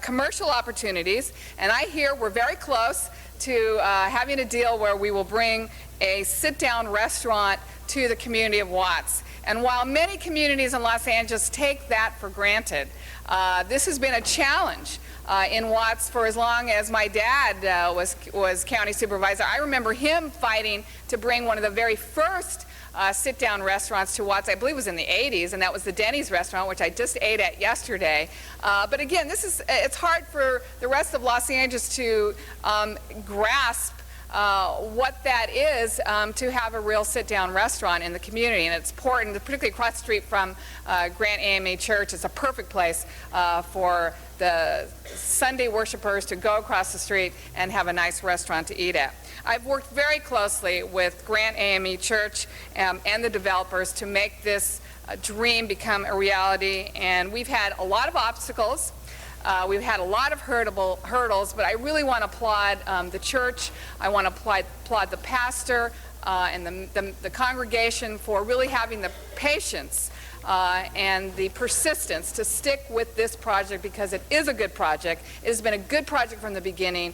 commercial opportunities, and I hear we're very close to having a deal where we will bring a sit-down restaurant to the community of Watts. And while many communities in Los Angeles take that for granted, this has been a challenge in Watts for as long as my dad was county supervisor. I remember him fighting to bring one of the very first sit-down restaurants to Watts. I believe it was in the 80s, and that was the Denny's restaurant, which I just ate at yesterday. But again, it's hard for the rest of Los Angeles to grasp what that is to have a real sit-down restaurant in the community. And it's important, particularly across the street from Grant AME Church. It's a perfect place for the Sunday worshipers to go across the street and have a nice restaurant to eat at. I've worked very closely with Grant AME Church and the developers to make this dream become a reality, and we've had a lot of obstacles. We've had a lot of hurdles, but I really want to applaud the church. I want to applaud the pastor and the congregation for really having the patience and the persistence to stick with this project, because it is a good project. It has been a good project from the beginning.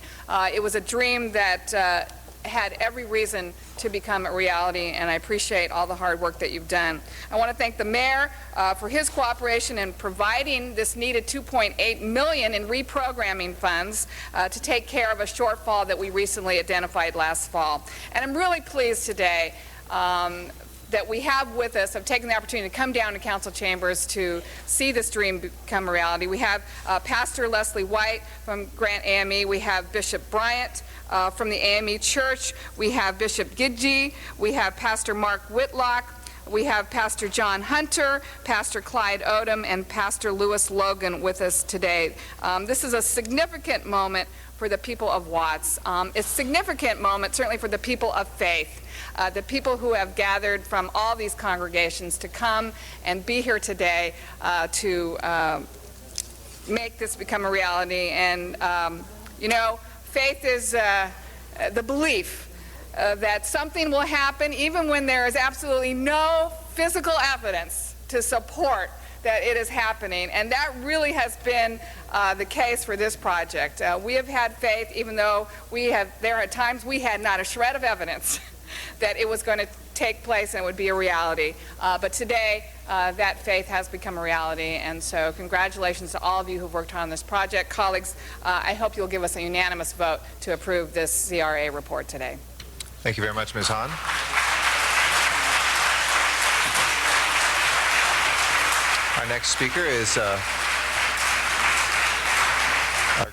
It was a dream that had every reason to become a reality, and I appreciate all the hard work that you've done. I want to thank the mayor for his cooperation in providing this needed $2.8 million in reprogramming funds to take care of a shortfall that we recently identified last fall. And I'm really pleased today that we have with us, have taken the opportunity to come down to council chambers to see this dream become a reality. We have Pastor Leslie White from Grant AME. We have Bishop Bryant from the AME Church. We have Bishop Gidgey. We have Pastor Mark Whitlock. We have Pastor John Hunter, Pastor Clyde Odom, and Pastor Louis Logan with us today. This is a significant moment for the people of Watts. It's a significant moment, certainly for the people of faith. The people who have gathered from all these congregations to come and be here today to make this become a reality. And, you know, faith is the belief that something will happen even when there is absolutely no physical evidence to support that it is happening. And that really has been the case for this project. We have had faith, even though there are times we had not a shred of evidence that it was going to take place and it would be a reality. But today, that faith has become a reality. And so congratulations to all of you who've worked on this project. Colleagues, I hope you'll give us a unanimous vote to approve this CRA report today. Thank you very much, Ms. Hahn. Our next speaker is our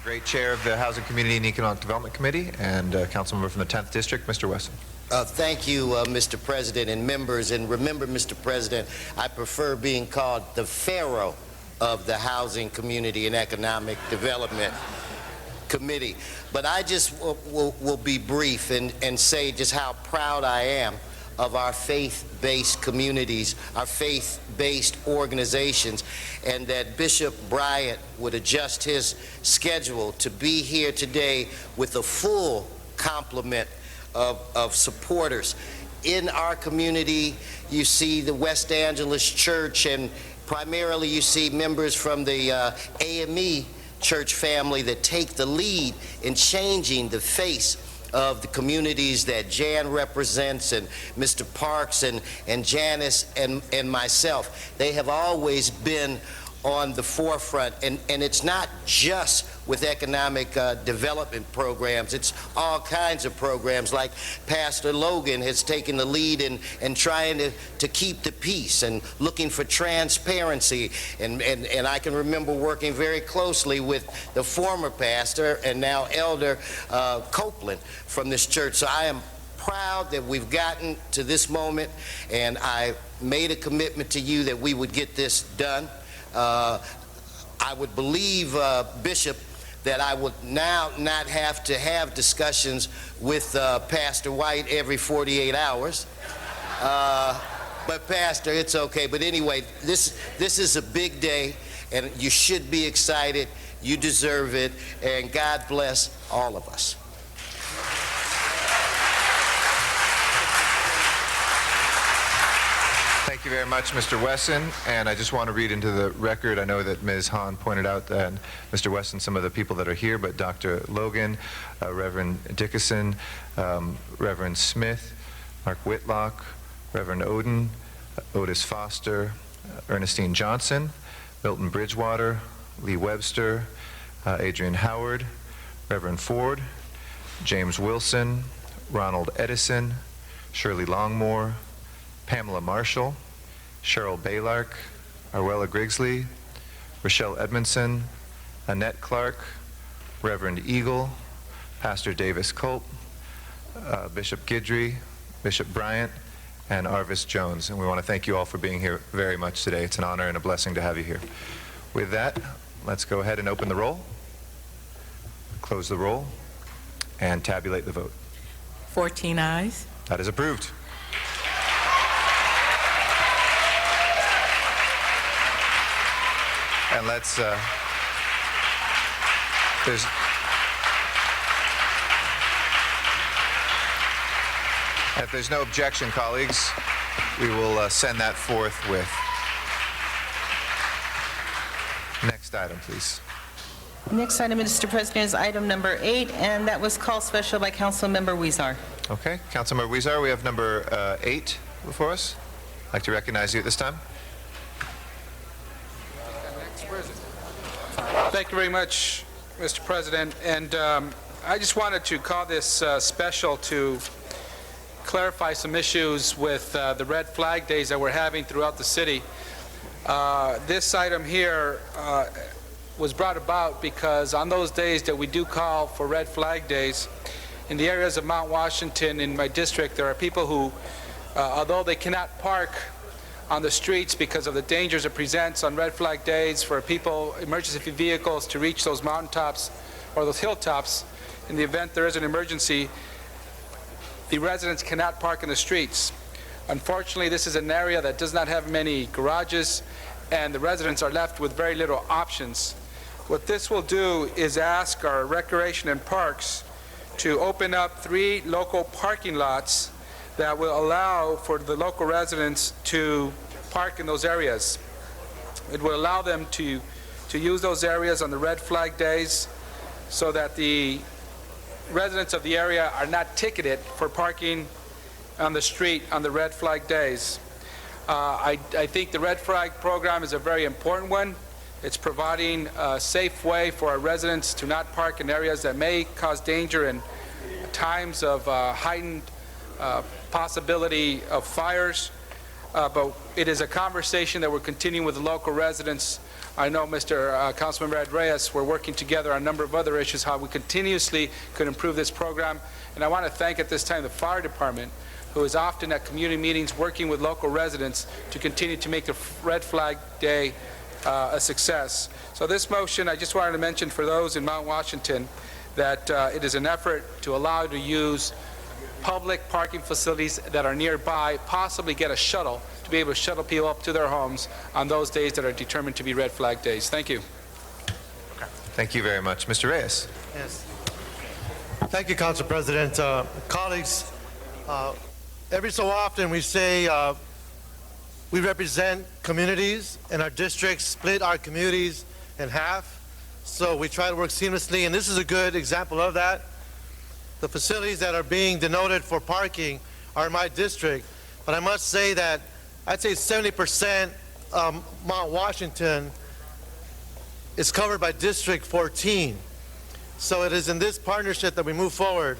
great chair of the Housing, Community, and Economic Development Committee and council member from the 10th District, Mr. Wesson. Thank you, Mr. President and members. And remember, Mr. President, I prefer being called the Pharaoh of the Housing, Community, and Economic Development Committee. But I just will be brief and say just how proud I am of our faith-based communities, our faith-based organizations, and that Bishop Bryant would adjust his schedule to be here today with a full complement of supporters. In our community, you see the West Angeles Church, and primarily you see members from the AME church family that take the lead in changing the face of the communities that Jan represents, and Mr. Parks and Janice and myself. They have always been on the forefront, and it's not just with economic development programs. It's all kinds of programs, like Pastor Logan has taken the lead in trying to keep the peace and looking for transparency. And I can remember working very closely with the former pastor and now Elder Copeland from this church. So I am proud that we've gotten to this moment, and I made a commitment to you that we would get this done. I would believe, Bishop, that I would now not have to have discussions with Pastor White every 48 hours. But Pastor, it's okay. But anyway, this is a big day, and you should be excited. You deserve it, and God bless all of us. Thank you very much, Mr. Wesson. And I just want to read into the record, I know that Ms. Hahn pointed out, and Mr. Wesson, some of the people that are here, but Dr. Logan, Reverend Dickinson, Reverend Smith, Mark Whitlock, Reverend Oden, Otis Foster, Ernestine Johnson, Milton Bridgewater, Lee Webster, Adrian Howard, Reverend Ford, James Wilson, Ronald Edison, Shirley Longmore, Pamela Marshall, Cheryl Baylark, Arwella Grigsley, Rochelle Edmondson, Annette Clark, Reverend Eagle, Pastor Davis Culp, Bishop Guidry, Bishop Bryant, and Arvis Jones. And we want to thank you all for being here very much today. It's an honor and a blessing to have you here. With that, let's go ahead and open the roll, close the roll, and tabulate the vote. 14 ayes. That is approved. And let's, if there's no objection, colleagues, we will send that forthwith. Next item, please. Next item, Mr. President, is item number 8, and that was called special by Councilmember Huizar. Okay, Councilmember Huizar, we have number 8 before us. I'd like to recognize you at this time. Thank you very much, Mr. President. And I just wanted to call this special to clarify some issues with the red flag days that we're having throughout the city. This item here was brought about because on those days that we do call for red flag days, in the areas of Mount Washington in my district, there are people who, although they cannot park on the streets because of the dangers it presents on red flag days for people, emergency vehicles to reach those mountaintops or those hilltops, in the event there is an emergency, the residents cannot park in the streets. Unfortunately, this is an area that does not have many garages, and the residents are left with very little options. What this will do is ask our Recreation and Parks to open up 3 local parking lots that will allow for the local residents to park in those areas. It will allow them to use those areas on the red flag days so that the residents of the area are not ticketed for parking on the street on the red flag days. I think the red flag program is a very important one. It's providing a safe way for our residents to not park in areas that may cause danger in times of heightened possibility of fires, but it is a conversation that we're continuing with the local residents. I know Mr. Councilmember Ed Reyes, we're working together on a number of other issues, how we continuously could improve this program. And I want to thank at this time the fire department, who is often at community meetings working with local residents to continue to make the red flag day a success. So this motion, I just wanted to mention for those in Mount Washington that it is an effort to allow you to use public parking facilities that are nearby, possibly get a shuttle to be able to shuttle people up to their homes on those days that are determined to be red flag days. Thank you. Thank you very much. Mr. Reyes. Yes. Thank you, Council President. Colleagues, every so often we say we represent communities, and our districts split our communities in half. So we try to work seamlessly, and this is a good example of that. The facilities that are being denoted for parking are in my district, but I must say that I'd say 70% of Mount Washington is covered by District 14. So it is in this partnership that we move forward.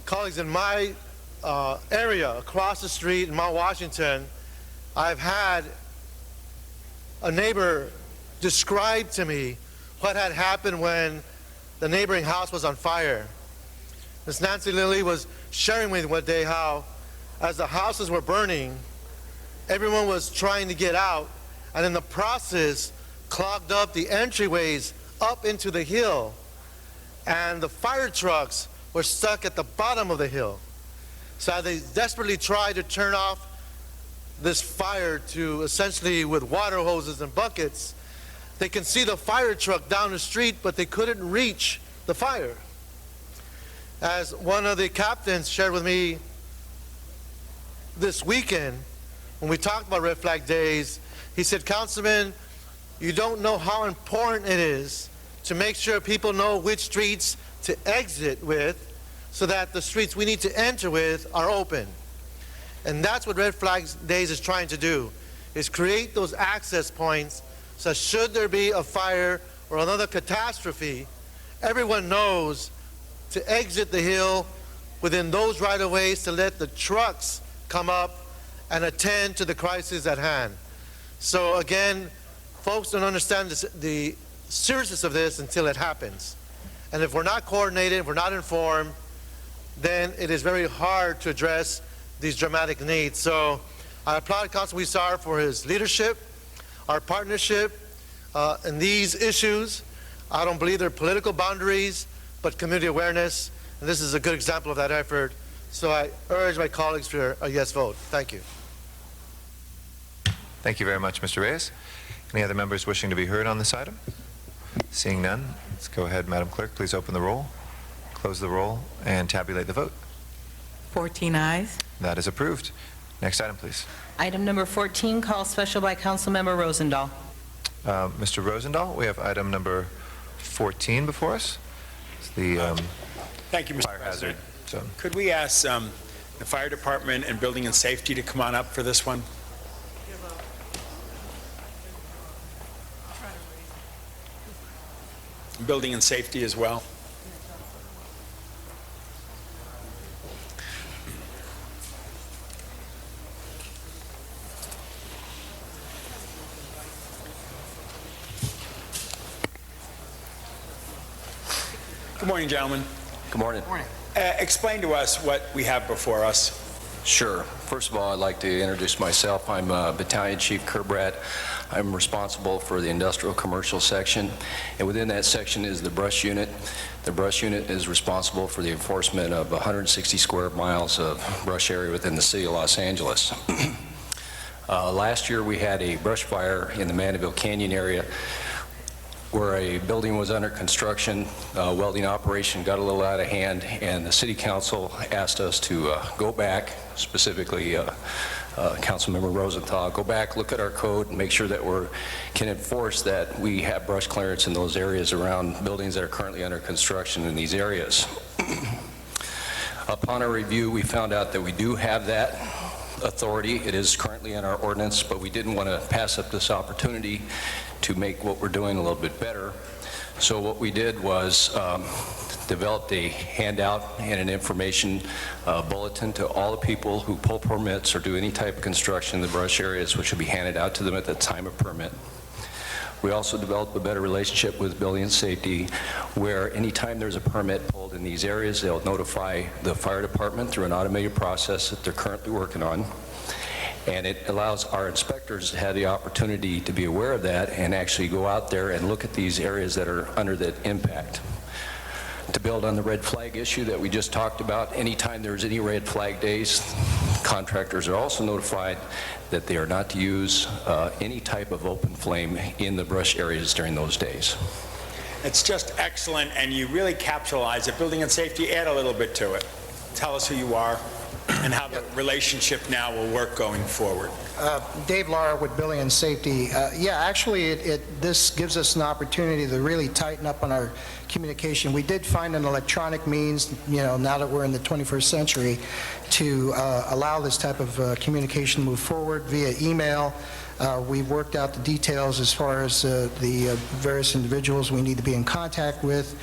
Colleagues, in my area, across the street in Mount Washington, I've had a neighbor describe to me what had happened when the neighboring house was on fire. Ms. Nancy Lilly was sharing with me one day how, as the houses were burning, everyone was trying to get out, and in the process, clogged up the entryways up into the hill, and the fire trucks were stuck at the bottom of the hill. So they desperately tried to turn off this fire to essentially with water hoses and buckets. They can see the fire truck down the street, but they couldn't reach the fire. As one of the captains shared with me this weekend, when we talked about Red Flag Days, he said, Councilman, you don't know how important it is to make sure people know which streets to exit with so that the streets we need to enter with are open. And that's what Red Flag Days is trying to do, is create those access points so should there be a fire or another catastrophe, everyone knows to exit the hill within those right-of-ways to let the trucks come up and attend to the crisis at hand. So again, folks don't understand the seriousness of this until it happens. And if we're not coordinated, if we're not informed, then it is very hard to address these dramatic needs. So I applaud Councilman Huizar for his leadership, our partnership in these issues. I don't believe they're political boundaries, but community awareness, and this is a good example of that effort. So I urge my colleagues for a yes vote. Thank you. Thank you very much, Mr. Reyes. Any other members wishing to be heard on this item? Seeing none, let's go ahead, Madam Clerk. Please open the roll, close the roll, and tabulate the vote. 14 ayes. That is approved. Next item, please. Item number 14, call special by Councilmember Rosendahl. Mr. Rosendahl, we have item number 14 before us. It's the Thank you, Mr. fire hazard President. zone. Could we ask the Fire Department and Building and Safety to come on up for this one? Building and Safety as well. Good morning, gentlemen. Good morning. Explain to us what we have before us. Sure. First of all, I'd like to introduce myself. I'm Battalion Chief Kerbrat. I'm responsible for the industrial commercial section, and within that section is the brush unit. The brush unit is responsible for the enforcement of 160 square miles of brush area within the city of Los Angeles. Last year we had a brush fire in the Mandeville Canyon area where a building was under construction. Welding operation got a little out of hand, and the city council asked us to go back, specifically Councilmember Rosenthal, go back, look at our code, and make sure that we can enforce that we have brush clearance in those areas around buildings that are currently under construction in these areas. Upon our review, we found out that we do have that authority. It is currently in our ordinance, but we didn't want to pass up this opportunity to make what we're doing a little bit better. So what we did was developed a handout and an information bulletin to all the people who pull permits or do any type of construction in the brush areas, which will be handed out to them at the time of permit. We also developed a better relationship with Building and Safety, where anytime there's a permit pulled in these areas, they'll notify the fire department through an automated process that they're currently working on. And it allows our inspectors to have the opportunity to be aware of that and actually go out there and look at these areas that are under that impact. To build on the red flag issue that we just talked about, anytime there's any red flag days, contractors are also notified that they are not to use any type of open flame in the brush areas during those days. It's just excellent, and you really capitalize it. Building and Safety, add a little bit to it. Tell us who you are and how the relationship now will work going forward. Dave Lara with Building and Safety. Yeah, actually, this gives us an opportunity to really tighten up on our communication. We did find an electronic means, now that we're in the 21st century, to allow this type of communication to move forward via email. We've worked out the details as far as the various individuals we need to be in contact with.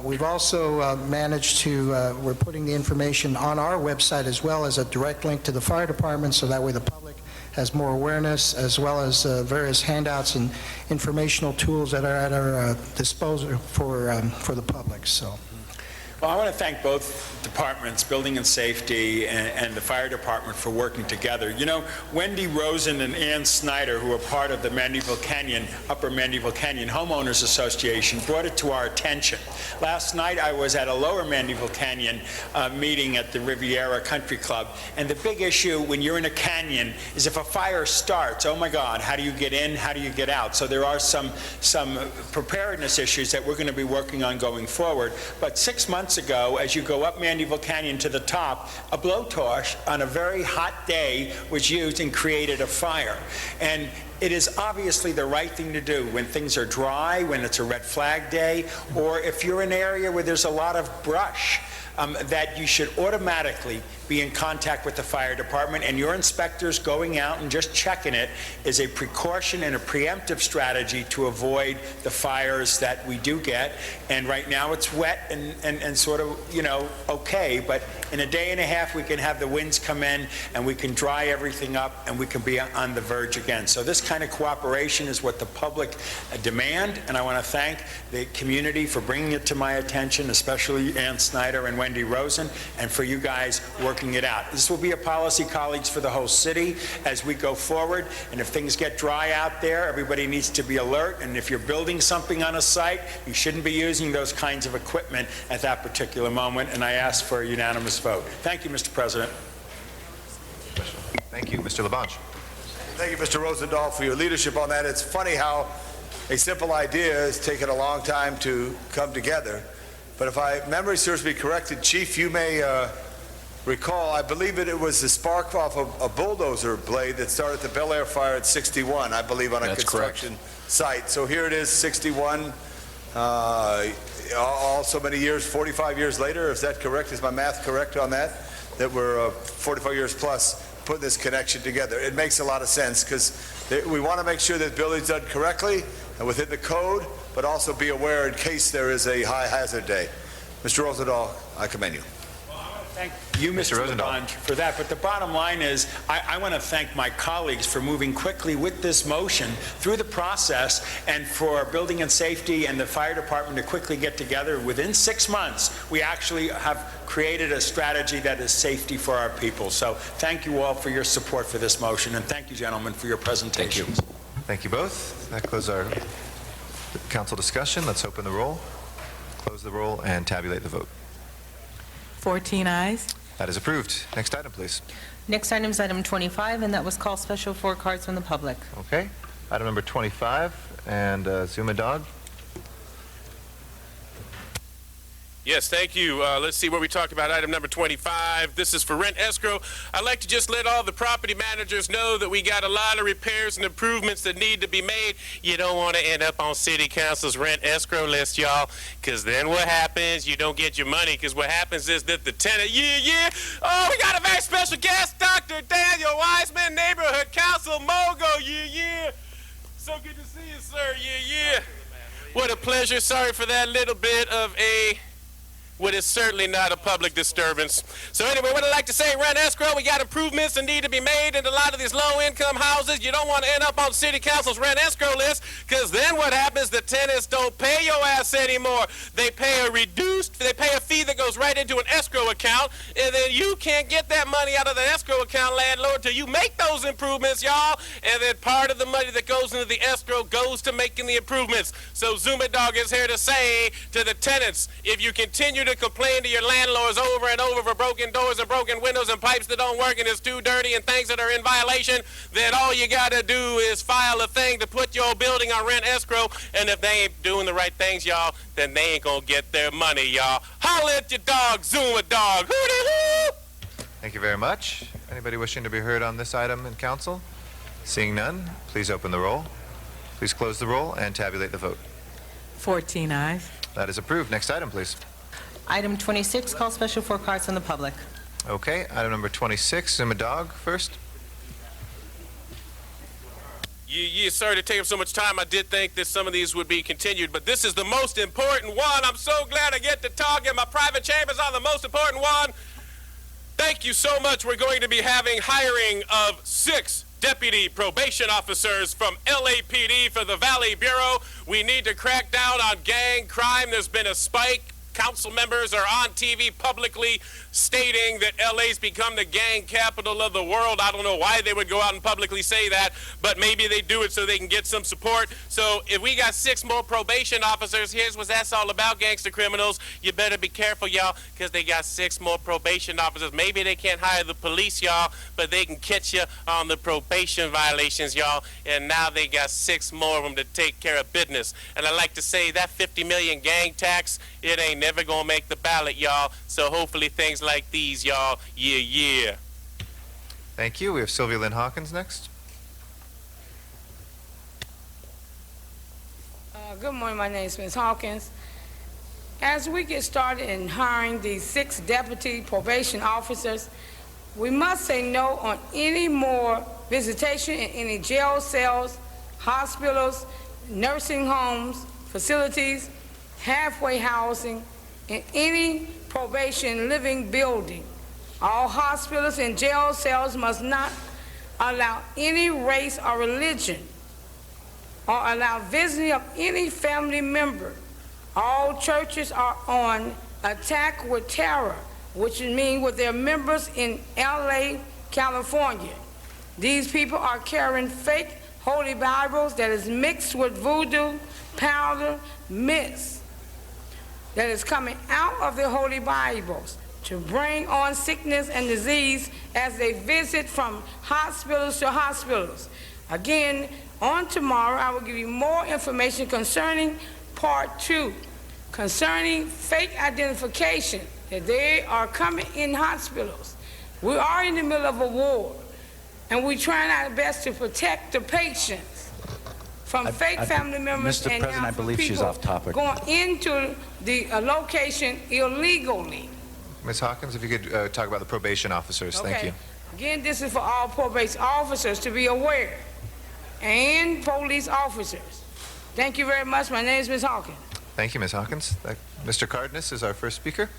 We've also managed to, we're putting the information on our website as well as a direct link to the fire department, so that way the public has more awareness, as well as various handouts and informational tools that are at our disposal for the public. So. Well, I want to thank both departments, Building and Safety and the Fire Department, for working together. You know, Wendy Rosen and Ann Snyder, who are part of the Mandeville Canyon, Upper Mandeville Canyon Homeowners Association, brought it to our attention. Last night I was at a Lower Mandeville Canyon meeting at the Riviera Country Club, and the big issue when you're in a canyon is if a fire starts, oh my God, how do you get in, how do you get out? So there are some preparedness issues that we're going to be working on going forward. But 6 months ago, as you go up Mandeville Canyon to the top, a blowtorch on a very hot day was used and created a fire. And it is obviously the right thing to do when things are dry, when it's a red flag day, or if you're in an area where there's a lot of brush, that you should automatically be in contact with the fire department, and your inspectors going out and just checking it is a precaution and a preemptive strategy to avoid the fires that we do get. And right now it's wet and sort of, you know, okay, but in a day and a half we can have the winds come in and we can dry everything up and we can be on the verge again. So this kind of cooperation is what the public demand, and I want to thank the community for bringing it to my attention, especially Ann Snyder and Wendy Rosen, and for you guys working it out. This will be a policy, colleagues, for the whole city as we go forward, and if things get dry out there, everybody needs to be alert, and if you're building something on a site, you shouldn't be using those kinds of equipment at that particular moment, and I ask for a unanimous vote. Thank you, Mr. President. Thank you. Mr. Labange. Thank you, Mr. Rosendahl, for your leadership on that. It's funny how a simple idea has taken a long time to come together. But if my memory serves me corrected, Chief, you may recall, I believe it was the spark off of a bulldozer blade that started the Bel Air fire at 61, I believe, on a construction site. So here it is, 61, all so many years, 45 years later. Is that correct? Is my math correct on that? That we're 45 years plus putting this connection together. It makes a lot of sense because we want to make sure that building's done correctly and within the code, but also be aware in case there is a high hazard day. Mr. Rosendahl, I commend you. Thank you, Mr. Labange, for that. But the bottom line is, I want to thank my colleagues for moving quickly with this motion through the process, and for Building and Safety and the Fire Department to quickly get together. Within 6 months, we actually have created a strategy that is safety for our people. So thank you all for your support for this motion, and thank you, gentlemen, for your presentations. Thank you both. That closes our council discussion. Let's open the roll, close the roll, and tabulate the vote. 14 ayes. That is approved. Next item, please. Next item is item 25, and that was called special for cards from the public. Okay. Item number 25, and Zuma Dog. Yes, thank you. Let's see what we talked about. Item number 25. This is for rent escrow. I'd like to just let all the property managers know that we got a lot of repairs and improvements that need to be made. You don't want to end up on city council's rent escrow list, y'all, because then what happens? You don't get your money, because what happens is that the tenant, oh, we got a very special guest, Dr. Daniel Wiseman, Neighborhood Council Mogo, So good to see you, sir, What a pleasure. Sorry for that little bit of what is certainly not a public disturbance. So anyway, what I'd like to say, rent escrow, we got improvements that need to be made in a lot of these low-income houses. You don't want to end up on city council's rent escrow list, because then what happens, the tenants don't pay your ass anymore. They pay a fee that goes right into an escrow account, and then you can't get that money out of the escrow account, landlord, till you make those improvements, y'all. And then part of the money that goes into the escrow goes to making the improvements. So Zuma Dog is here to say to the tenants, if you continue to complain to your landlords over and over for broken doors and broken windows and pipes that don't work and it's too dirty and things that are in violation, then all you got to do is file a thing to put your building on rent escrow. And if they ain't doing the right things, y'all, then they ain't gonna get their money, y'all. Holla at your dog, Zuma Dog. Hooty-hoo! Thank you very much. Anybody wishing to be heard on this item in council? Seeing none, please open the roll. Please close the roll and tabulate the vote. 14 ayes. That is approved. Next item, please. Item 26, called special for cards from the public. Okay, item number 26, Zuma Dog first. Sorry to take up so much time. I did think that some of these would be continued, but this is the most important one. I'm so glad I get to talk in my private chambers on the most important one. Thank you so much. We're going to be having hiring of 6 deputy probation officers from LAPD for the Valley Bureau. We need to crack down on gang crime. There's been a spike. Council members are on TV publicly stating that LA's become the gang capital of the world. I don't know why they would go out and publicly say that, but maybe they do it so they can get some support. So if we got 6 more probation officers, here's what that's all about, gangster criminals. You better be careful, y'all, because they got 6 more probation officers. Maybe they can't hire the police, y'all, but they can catch you on the probation violations, y'all. And now they got 6 more of them to take care of business. And I like to say that 50 million gang tax, it ain't never gonna make the ballot, y'all. So hopefully things like these, y'all, yeah. Thank you. We have Sylvia Lynn Hawkins next. Good morning. My name is Ms. Hawkins. As we get started in hiring these 6 deputy probation officers, we must say no on any more visitation in any jail cells, hospitals, nursing homes, facilities, halfway housing, in any probation living building. All hospitals and jail cells must not allow any race or religion or allow visiting of any family member. All churches are on attack with terror, which means with their members in LA, California. These people are carrying fake holy Bibles that is mixed with voodoo, powder, mist that is coming out of the holy Bibles to bring on sickness and disease as they visit from hospitals to hospitals. Again, on tomorrow, I will give you more information concerning part 2, concerning fake identification, that they are coming in hospitals. We are in the middle of a war, and we're trying our best to protect the patients from fake family members Mr. and President, now I from believe she's people off topic. going into the location illegally. Ms. Hawkins, if you could talk about the probation officers. Thank Okay. you. Again, this is for all probation officers to be aware, and police officers. Thank you very much. My name is Ms. Hawkins. Thank you, Ms. Hawkins. Mr. Cardenas is our first speaker.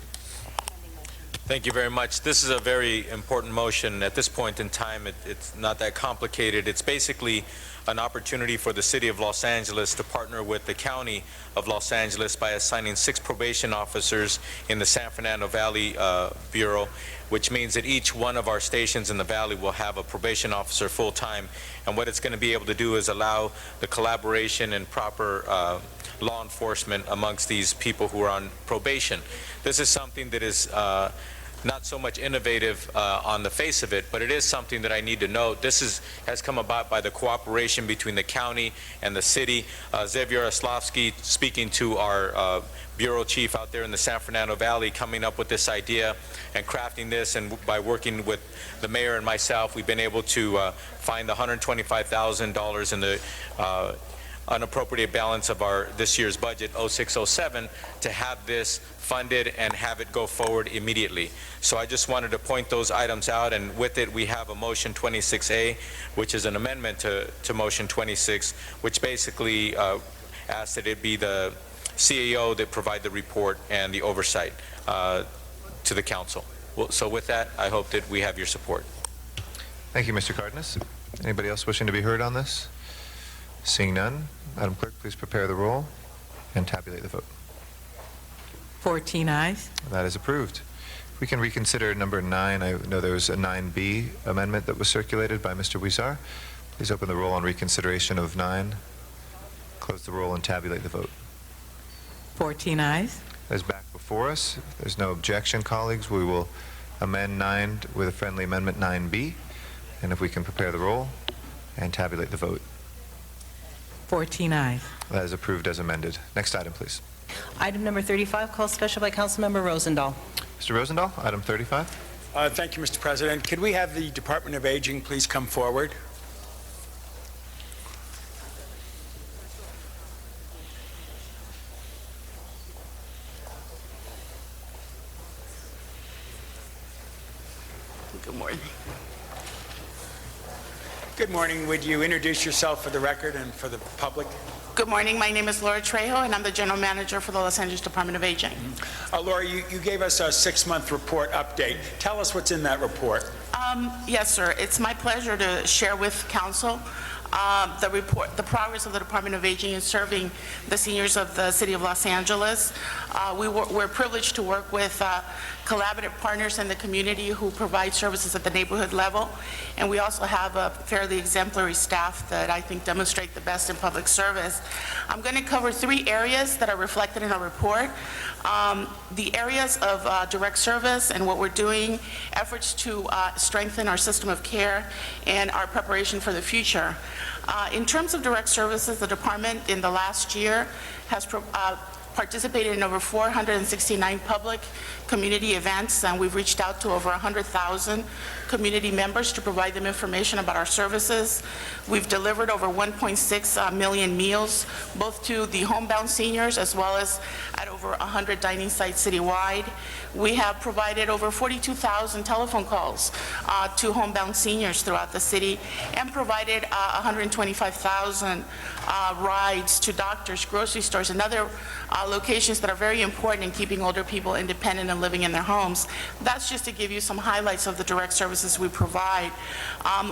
Thank you very much. This is a very important motion. At this point in time, it's not that complicated. It's basically an opportunity for the City of Los Angeles to partner with the County of Los Angeles by assigning 6 probation officers in the San Fernando Valley Bureau, which means that each one of our stations in the Valley will have a probation officer full-time. And what it's going to be able to do is allow the collaboration and proper law enforcement amongst these people who are on probation. This is something that is not so much innovative on the face of it, but it is something that I need to note. This has come about by the cooperation between the county and the city. Xavier Oslovsky, speaking to our bureau chief out there in the San Fernando Valley, coming up with this idea and crafting this, and by working with the mayor and myself, we've been able to find the $125,000 in the unappropriated balance of our this year's budget 0607 to have this funded and have it go forward immediately. So I just wanted to point those items out, and with it we have a motion 26A, which is an amendment to motion 26, which basically asks that it be the CAO that provide the report and the oversight to the council. Well, so with that, I hope that we have your support. Thank you, Mr. Cardenas. Anybody else wishing to be heard on this? Seeing none, Madam Clerk, please prepare the roll and tabulate the vote. 14 ayes. That is approved. If we can reconsider number 9, I know there was a 9B amendment that was circulated by Mr. Huizar. Please open the roll on reconsideration of 9, close the roll, and tabulate the vote. 14 ayes. That is back before us. If there's no objection, colleagues, we will amend 9 with a friendly amendment 9B. And if we can prepare the roll and tabulate the vote. 14 ayes. That is approved as amended. Next item, please. Item number 35, called special by Councilmember Rosendahl. Mr. Rosendahl, item 35. Thank you, Mr. President. Could we have the Department of Aging please come forward? Good morning. Good morning. Would you introduce yourself for the record and for the public? Good morning. My name is Laura Trejo, and I'm the General Manager for the Los Angeles Department of Aging. Laura, you gave us a 6-month report update. Tell us what's in that report. Yes, sir. It's my pleasure to share with Council the progress of the Department of Aging in serving the seniors of the City of Los Angeles. We're privileged to work with collaborative partners in the community who provide services at the neighborhood level, and we also have a fairly exemplary staff that I think demonstrate the best in public service. I'm going to cover 3 areas that are reflected in our report. The areas of direct service and what we're doing, efforts to strengthen our system of care, and our preparation for the future. In terms of direct services, the department in the last year has participated in over 469 public community events, and we've reached out to over 100,000 community members to provide them information about our services. We've delivered over 1.6 million meals, both to the homebound seniors as well as at over 100 dining sites citywide. We have provided over 42,000 telephone calls to homebound seniors throughout the city, and provided 125,000 rides to doctors, grocery stores, and other locations that are very important in keeping older people independent and living in their homes. That's just to give you some highlights of the direct services we provide.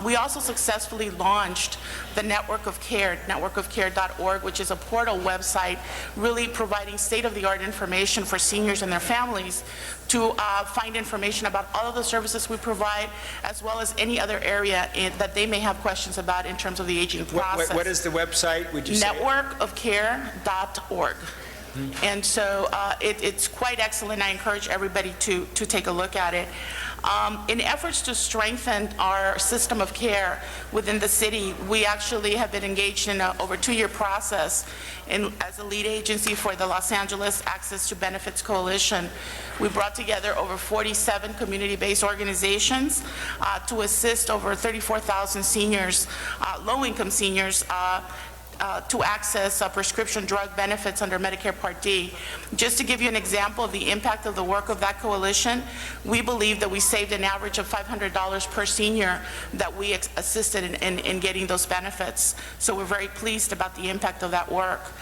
We also successfully launched the Network of Care, networkofcare.org, which is a portal website really providing state-of-the-art information for seniors and their families to find information about all of the services we provide, as well as any other area that they may have questions about in terms of the aging process. What is the website? Would you say? Networkofcare.org. And so it's quite excellent. I encourage everybody to take a look at it. In efforts to strengthen our system of care within the city, we actually have been engaged in an over 2-year process as a lead agency for the Los Angeles Access to Benefits Coalition. We brought together over 47 community-based organizations to assist over 34,000 seniors, low-income seniors, to access prescription drug benefits under Medicare Part D. Just to give you an example of the impact of the work of that coalition, we believe that we saved an average of $500 per senior that we assisted in getting those benefits. So we're very pleased about the impact of that work.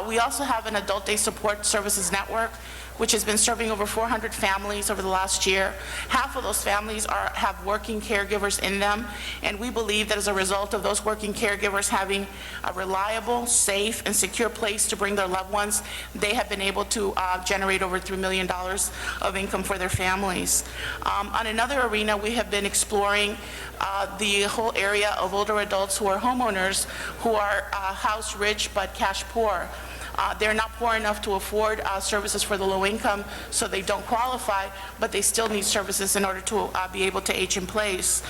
We also have an Adult Day Support Services Network, which has been serving over 400 families over the last year. Half of those families have working caregivers in them, and we believe that as a result of those working caregivers having a reliable, safe, and secure place to bring their loved ones, they have been able to generate over $3 million of income for their families. On another arena, we have been exploring the whole area of older adults who are homeowners who are house rich but cash poor. They're not poor enough to afford services for the low income, so they don't qualify, but they still need services in order to be able to age in place.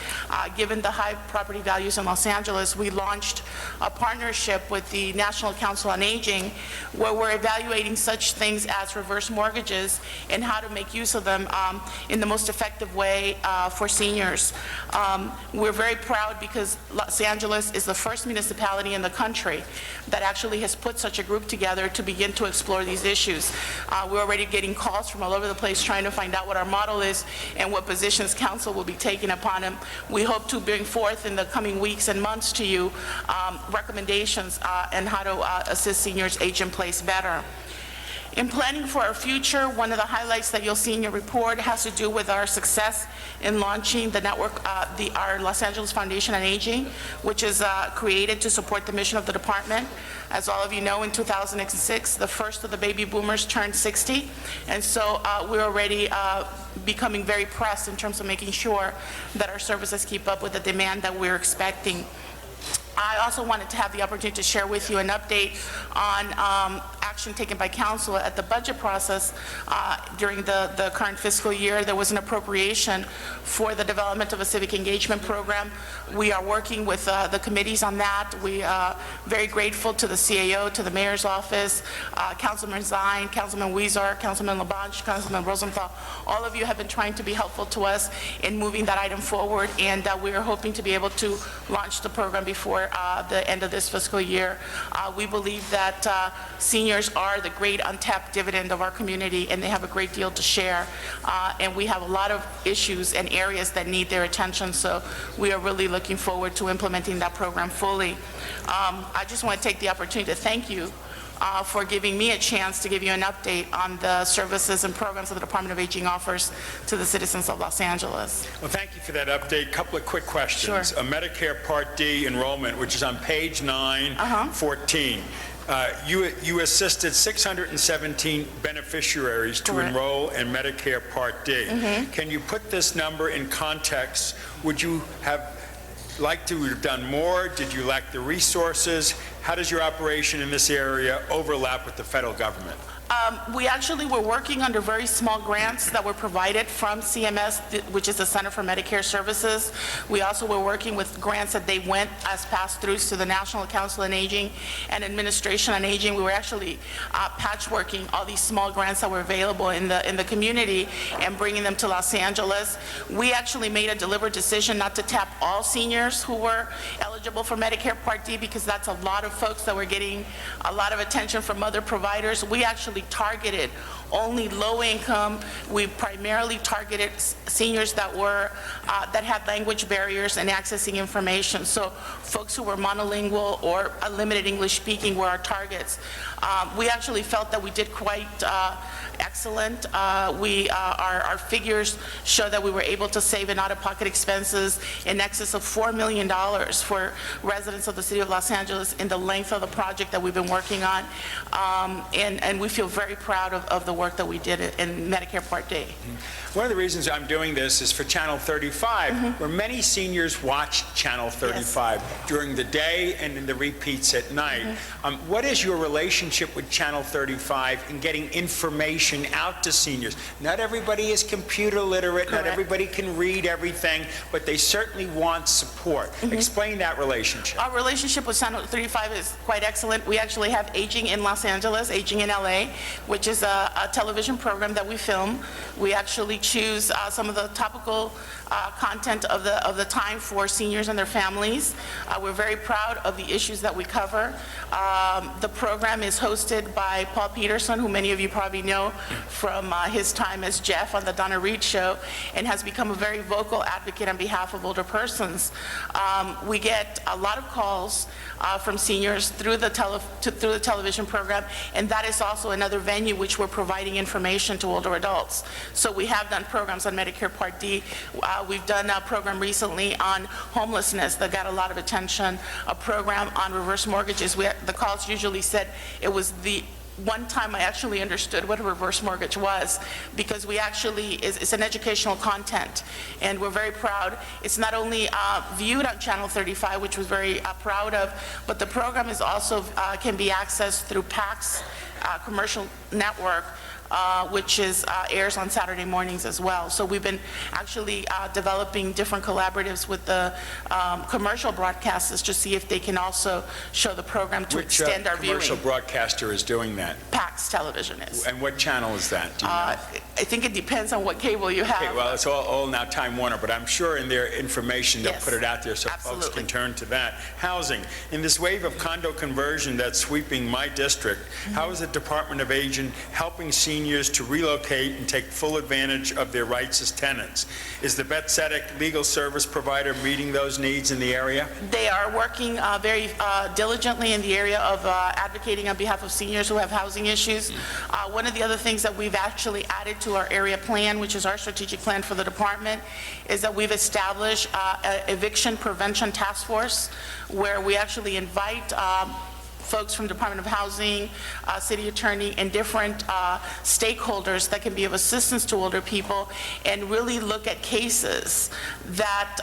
Given the high property values in Los Angeles, we launched a partnership with the National Council on Aging, where we're evaluating such things as reverse mortgages and how to make use of them in the most effective way for seniors. We're very proud because Los Angeles is the first municipality in the country that actually has put such a group together to begin to explore these issues. We're already getting calls from all over the place trying to find out what our model is and what positions council will be taking upon them. We hope to bring forth in the coming weeks and months to you recommendations on how to assist seniors age in place better. In planning for our future, one of the highlights that you'll see in your report has to do with our success in launching the network, our Los Angeles Foundation on Aging, which is created to support the mission of the department. As all of you know, in 2006, the first of the baby boomers turned 60, and so we're already becoming very pressed in terms of making sure that our services keep up with the demand that we're expecting. I also wanted to have the opportunity to share with you an update on action taken by council at the budget process during the current fiscal year. There was an appropriation for the development of a civic engagement program. We are working with the committees on that. We are very grateful to the CAO, to the mayor's office, Councilman Zine, Councilman Huizar, Councilman Labange, Councilman Rosenthal. All of you have been trying to be helpful to us in moving that item forward, and we are hoping to be able to launch the program before the end of this fiscal year. We believe that seniors seniors are the great untapped dividend of our community, and they have a great deal to share. And we have a lot of issues and areas that need their attention, so we are really looking forward to implementing that program fully. I just want to take the opportunity to thank you for giving me a chance to give you an update on the services and programs that the Department of Aging offers to the citizens of Los Angeles. Well, thank you for that update. Couple of quick questions. Sure. A Medicare Part D enrollment, which is on page 914. You assisted 617 beneficiaries to Correct. enroll in Medicare Part D. Can you put this number in context? Would you have liked to have done more? Did you lack the resources? How does your operation in this area overlap with the federal government? We actually were working under very small grants that were provided from CMS, which is the Center for Medicare Services. We also were working with grants that they went as pass-throughs to the National Council on Aging and Administration on Aging. We were actually patchworking all these small grants that were available in the community and bringing them to Los Angeles. We actually made a deliberate decision not to tap all seniors who were eligible for Medicare Part D, because that's a lot of folks that were getting a lot of attention from other providers. We actually targeted only low income. We primarily targeted seniors that were that had language barriers and accessing information. So folks who were monolingual or limited English speaking were our targets. We actually felt that we did quite excellent. Our figures show that we were able to save in out-of-pocket expenses in excess of $4 million for residents of the city of Los Angeles in the length of the project that we've been working on. And we feel very proud of the work that we did in Medicare Part D. One of the reasons I'm doing this is for Channel 35, where many seniors watch Channel 35 during the day and in the repeats at night. What is your relationship with Channel 35 in getting information out to seniors? Not everybody is computer literate, not everybody can read everything, but they certainly want support. Explain that relationship. Our relationship with Channel 35 is quite excellent. We actually have Aging in Los Angeles, Aging in LA, which is a television program that we film. We actually choose some of the topical content of the time for seniors and their families. We're very proud of the issues that we cover. The program is hosted by Paul Peterson, who many of you probably know from his time as Jeff on the Donna Reed Show, and has become a very vocal advocate on behalf of older persons. We get a lot of calls from seniors through the television program, and that is also another venue which we're providing information to older adults. So we have done programs on Medicare Part D. We've done a program recently on homelessness that got a lot of attention, a program on reverse mortgages. The calls usually said it was the one time I actually understood what a reverse mortgage was, because we actually, it's an educational content, and we're very proud. It's not only viewed on Channel 35, which we're very proud of, but the program is also can be accessed through PACS commercial network, which airs on Saturday mornings as well. So we've been actually developing different collaboratives with the commercial broadcasters to see if they can also show the program to extend our viewing. Which commercial broadcaster is doing that? PACS Television is. And what channel is that? Do you know? I think it depends on what cable you have. Okay, well, it's all now Time Warner, but I'm sure in their information they'll put it out there so folks can turn to that. Housing. In this wave of condo conversion that's sweeping my district, how is the Department of Aging helping seniors to relocate and take full advantage of their rights as tenants? Is the Beth Tzedek legal service provider meeting those needs in the area? They are working very diligently in the area of advocating on behalf of seniors who have housing issues. One of the other things that we've actually added to our area plan, which is our strategic plan for the department, is that we've established an eviction prevention task force, where we actually invite folks from Department of Housing, city attorney, and different stakeholders that can be of assistance to older people, and really look at cases that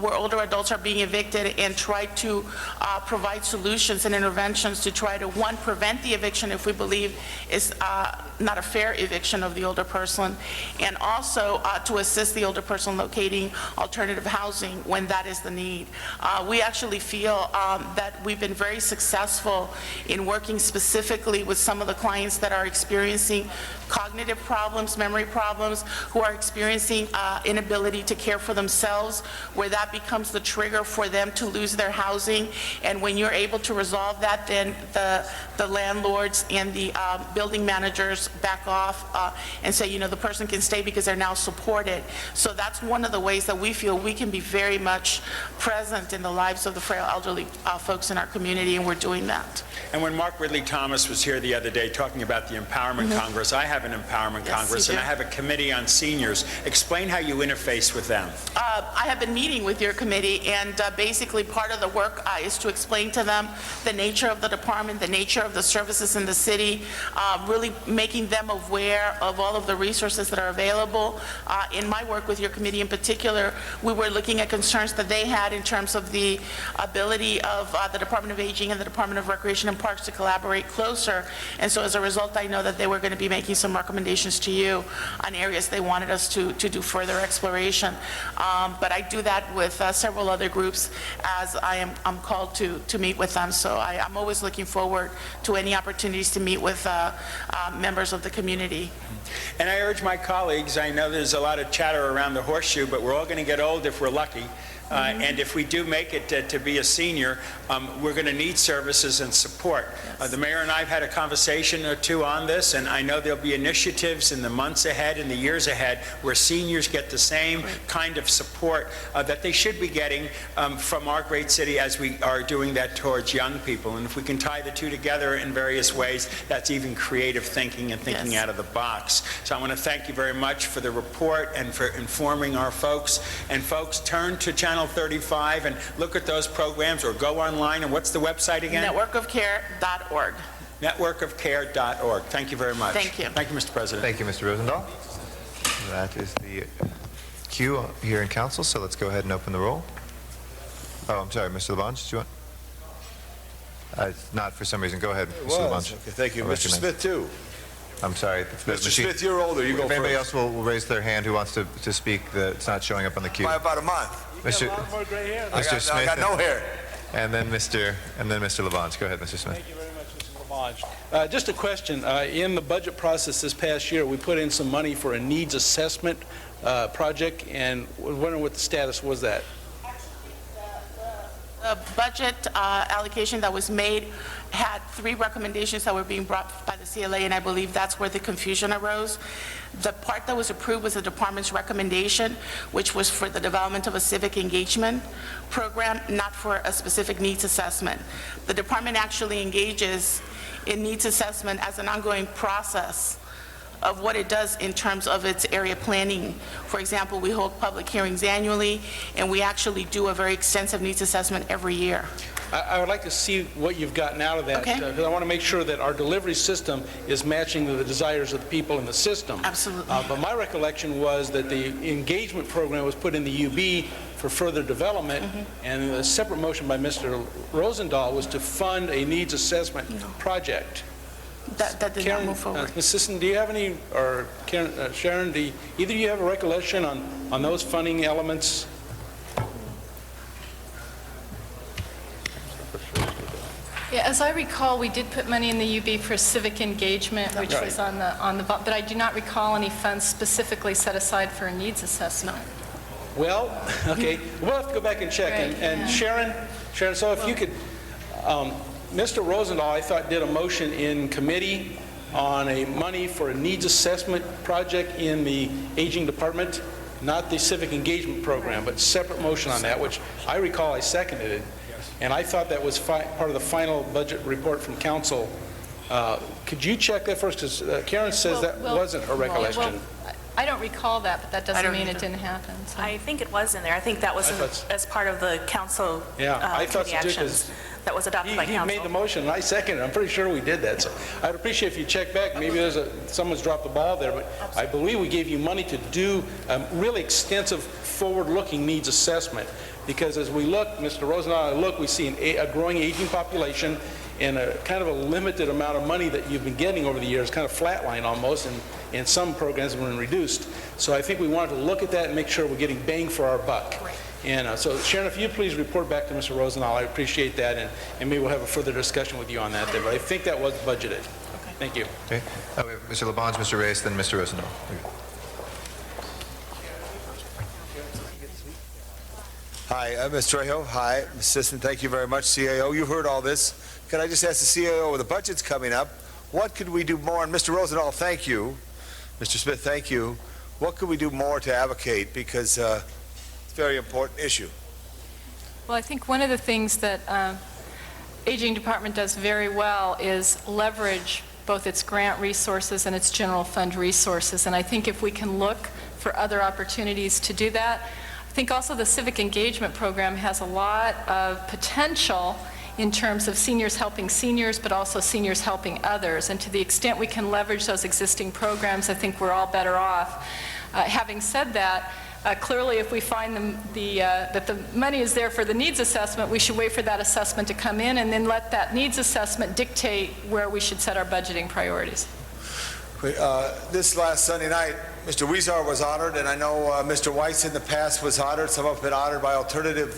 where older adults are being evicted, and try to provide solutions and interventions to try to, one, prevent the eviction if we believe is not a fair eviction of the older person, and also to assist the older person locating alternative housing when that is the need. We actually feel that we've been very successful instrumental in working specifically with some of the clients that are experiencing cognitive problems, memory problems, who are experiencing inability to care for themselves, where that becomes the trigger for them to lose their housing. And when you're able to resolve that, then the landlords and the building managers back off and say, you know, the person can stay because they're now supported. So that's one of the ways that we feel we can be very much present in the lives of the frail elderly folks in our community, and we're doing that. And when Mark Ridley Thomas was here the other day talking about the Empowerment Congress, I have an Empowerment Congress, and I have a committee on seniors. Explain how you interface with them. I have been meeting with your committee, and basically part of the work is to explain to them the nature of the department, the nature of the services in the city, really making them aware of all of the resources that are available. In my work with your committee in particular, we were looking at concerns that they had in terms of the ability of the Department of Aging and the Department of Recreation and Parks to collaborate closer. And so as a result, I know that they were going to be making some recommendations to you on areas they wanted us to do further exploration. But I do that with several other groups as I'm called to meet with them. So I'm always looking forward to any opportunities to meet with members of the community. And I urge my colleagues, I know there's a lot of chatter around the horseshoe, but we're all going to get old if we're lucky. And if we do make it to be a senior, we're going to need services and support. The mayor and I have had a conversation or two on this, and I know there'll be initiatives in the months ahead and the years ahead where seniors get the same kind of support that they should be getting from our great city as we are doing that towards young people. And if we can tie the two together in various ways, that's even creative thinking and thinking out of the box. So I want to thank you very much for the report and for informing our folks. And folks, turn to Channel 35 and look at those programs, or go online. And what's the website again? Networkofcare.org. Networkofcare.org. Thank you very much. Thank you. Thank you, Mr. President. Thank you, Mr. Rosendahl. That is the queue here in council, so let's go ahead and open the roll. Oh, I'm sorry, Mr. Labange, do you want? Not for some reason. Go ahead, Mr. Labange. Okay, thank you. I'll Mr. recognize. Smith, too. I'm sorry. Mr. Smith, you're older. You go If anybody first. else will raise their hand who wants to speak, it's not showing up on the queue. By about a month. Mr. I Smith. got no hair. And then Mr. Labange. Go ahead, Mr. Smith. Thank you very much, Mr. Labange. Just a question. In the budget process this past year, we put in some money for a needs assessment project, and we're wondering what the status was that. The budget allocation that was made had 3 recommendations that were being brought by the CLA, and I believe that's where the confusion arose. The part that was approved was the department's recommendation, which was for the development of a civic engagement program, not for a specific needs assessment. The department actually engages in needs assessment as an ongoing process of what it does in terms of its area planning. For example, we hold public hearings annually, and we actually do a very extensive needs assessment every year. I would like to see what you've gotten out of that. Okay. Because I want to make sure that our delivery system is matching the desires of the people in the system. Absolutely. But my recollection was that the engagement program was put in the UB for further development, and a separate motion by Mr. Rosendahl was to fund a needs assessment project. That did not move forward. Ms. Sisson, do you have any, or Karen, Sharon, do either of you have a recollection on those funding elements? Yeah, as I recall, we did put money in the UB for civic engagement, which Right. was on the, but I do not recall any funds specifically set aside for a needs assessment. Well, okay, we'll have to go back and check. Right, And Sharon, so if you could, Mr. Rosendahl, I thought, did a motion in committee on a money for a needs assessment project in the aging department, not the civic engagement program, but separate motion on that, which I recall I seconded it. And I thought that was part of the final budget report from council. Could you check that first? Because Karen says that wasn't her recollection. I don't recall that, but that I doesn't don't mean it either. didn't happen. So. I think it was in there. I think that was as part of the council I thought committee so too, 'cause actions that was adopted by He council. made the motion, and I seconded it. I'm pretty sure we did that. So I'd appreciate if you check back. Maybe someone's dropped the ball there, but I believe we gave you money to do a really extensive forward-looking needs assessment. Because as we look, Mr. Rosendahl, we see a growing aging population and a kind of a limited amount of money that you've been getting over the years, kind of flatline almost, and some programs have been reduced. So I think we wanted to look at that and make sure we're getting bang for our buck. And so Sharon, if you please report back to Mr. Rosendahl, I appreciate that, and maybe we'll have a further discussion with you on that then, but I think that was budgeted. Thank you. Okay. We have Mr. Labange, Mr. Reyes, then Mr. Rosendahl. Hi, Mr. Trejo. Hi, Assistant. Thank you very much, CAO. You heard all this. Can I just ask the CAO, the budget's coming up, what could we do more? And Mr. Rosendahl, thank you. Mr. Smith, thank you. What could we do more to advocate? Because it's a very important issue. Well, I think one of the things that Aging Department does very well is leverage both its grant resources and its general fund resources. And I think if we can look for other opportunities to do that, I think also the Civic Engagement Program has a lot of potential in terms of seniors helping seniors, but also seniors helping others. And to the extent we can leverage those existing programs, I think we're all better off. Having said that, clearly if we find that the money is there for the needs assessment, we should wait for that assessment to come in and then let that needs assessment dictate where we should set our budgeting priorities. This last Sunday night, Mr. Weezer was honored, and I know Mr. Weiss in the past was honored. Some have been honored by Alternative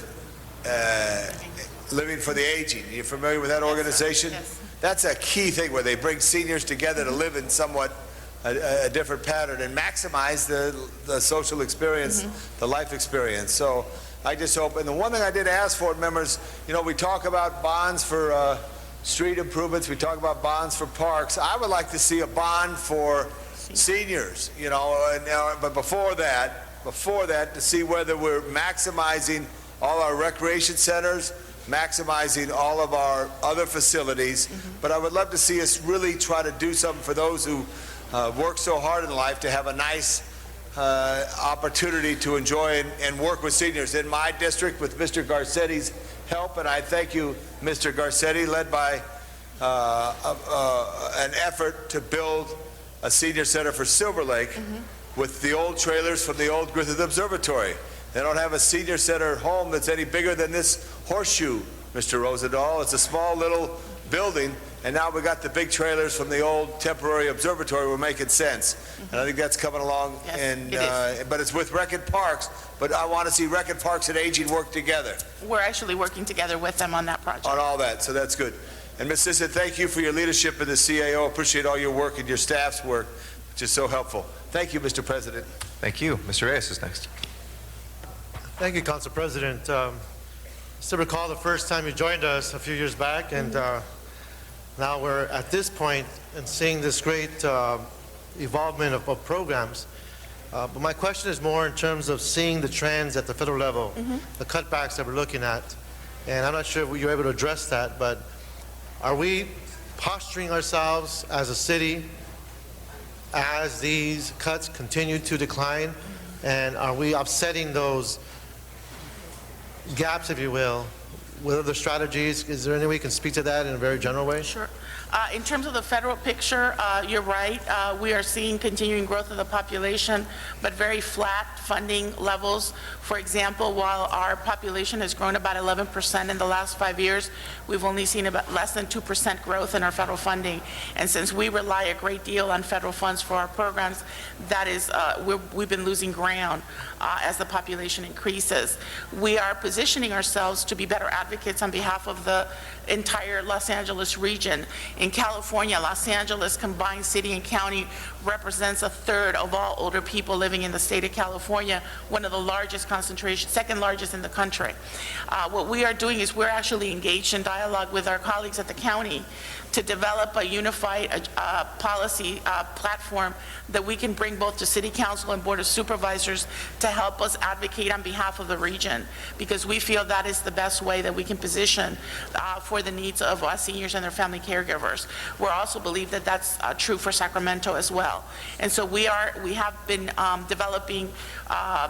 Living for the Aging. Are you familiar with that organization? Yes. That's a key thing where they bring seniors together to live in somewhat a different pattern and maximize the social experience, the life experience. So I just hope, and the one thing I did ask for, members, you know, we talk about bonds for street improvements, we talk about bonds for parks. I would like to see a bond for seniors, you know, but before that, to see whether we're maximizing all our recreation centers, maximizing all of our other facilities. But I would love to see us really try to do something for those who work so hard in life to have a nice opportunity to enjoy and work with seniors. In my district, with Mr. Garcetti's help, and I thank you, Mr. Garcetti, led by an effort to build a senior center for Silver Lake with the old trailers from the old Griffith Observatory. They don't have a senior center home that's any bigger than this horseshoe, Mr. Rosendahl. It's a small little building, and now we got the big trailers from the old temporary observatory. We're making sense. And I think that's coming along. Yes, and it is. But it's with Rec and Parks, but I want to see Rec and Parks and Aging work together. We're actually working together with them on that project. On all that, so that's good. And Ms. Sisson, thank you for your leadership in the CAO. Appreciate all your work and your staff's work, which is so helpful. Thank you, Mr. President. Thank you. Mr. Reyes is next. Thank you, Council President. I still recall the first time you joined us a few years back, and now we're at this point and seeing this great evolvement of programs. But my question is more in terms of seeing the trends at the federal level, the cutbacks that we're looking at. And I'm not sure if you're able to address that, but are we posturing ourselves as a city as these cuts continue to decline? And are we offsetting those gaps, if you will, with other strategies? Is there any way you can speak to that in a very general way? Sure. In terms of the federal picture, you're right. We are seeing continuing growth of the population, but very flat funding levels. For example, while our population has grown about 11% in the last 5 years, we've only seen about less than 2% growth in our federal funding. And since we rely a great deal on federal funds for our programs, that is, we've been losing ground as the population increases. We are positioning ourselves to be better advocates on behalf of the entire Los Angeles region. In California, Los Angeles combined city and county represents a third of all older people living in the state of California, one of the largest concentrations, second largest in the country. What we are doing is we're actually engaged in dialogue with our colleagues at the county to develop a unified policy platform that we can bring both to City Council and Board of Supervisors to help us advocate on behalf of the region, because we feel that is the best way that we can position for the needs of our seniors and their family caregivers. We also believe that that's true for Sacramento as well. And so we have been developing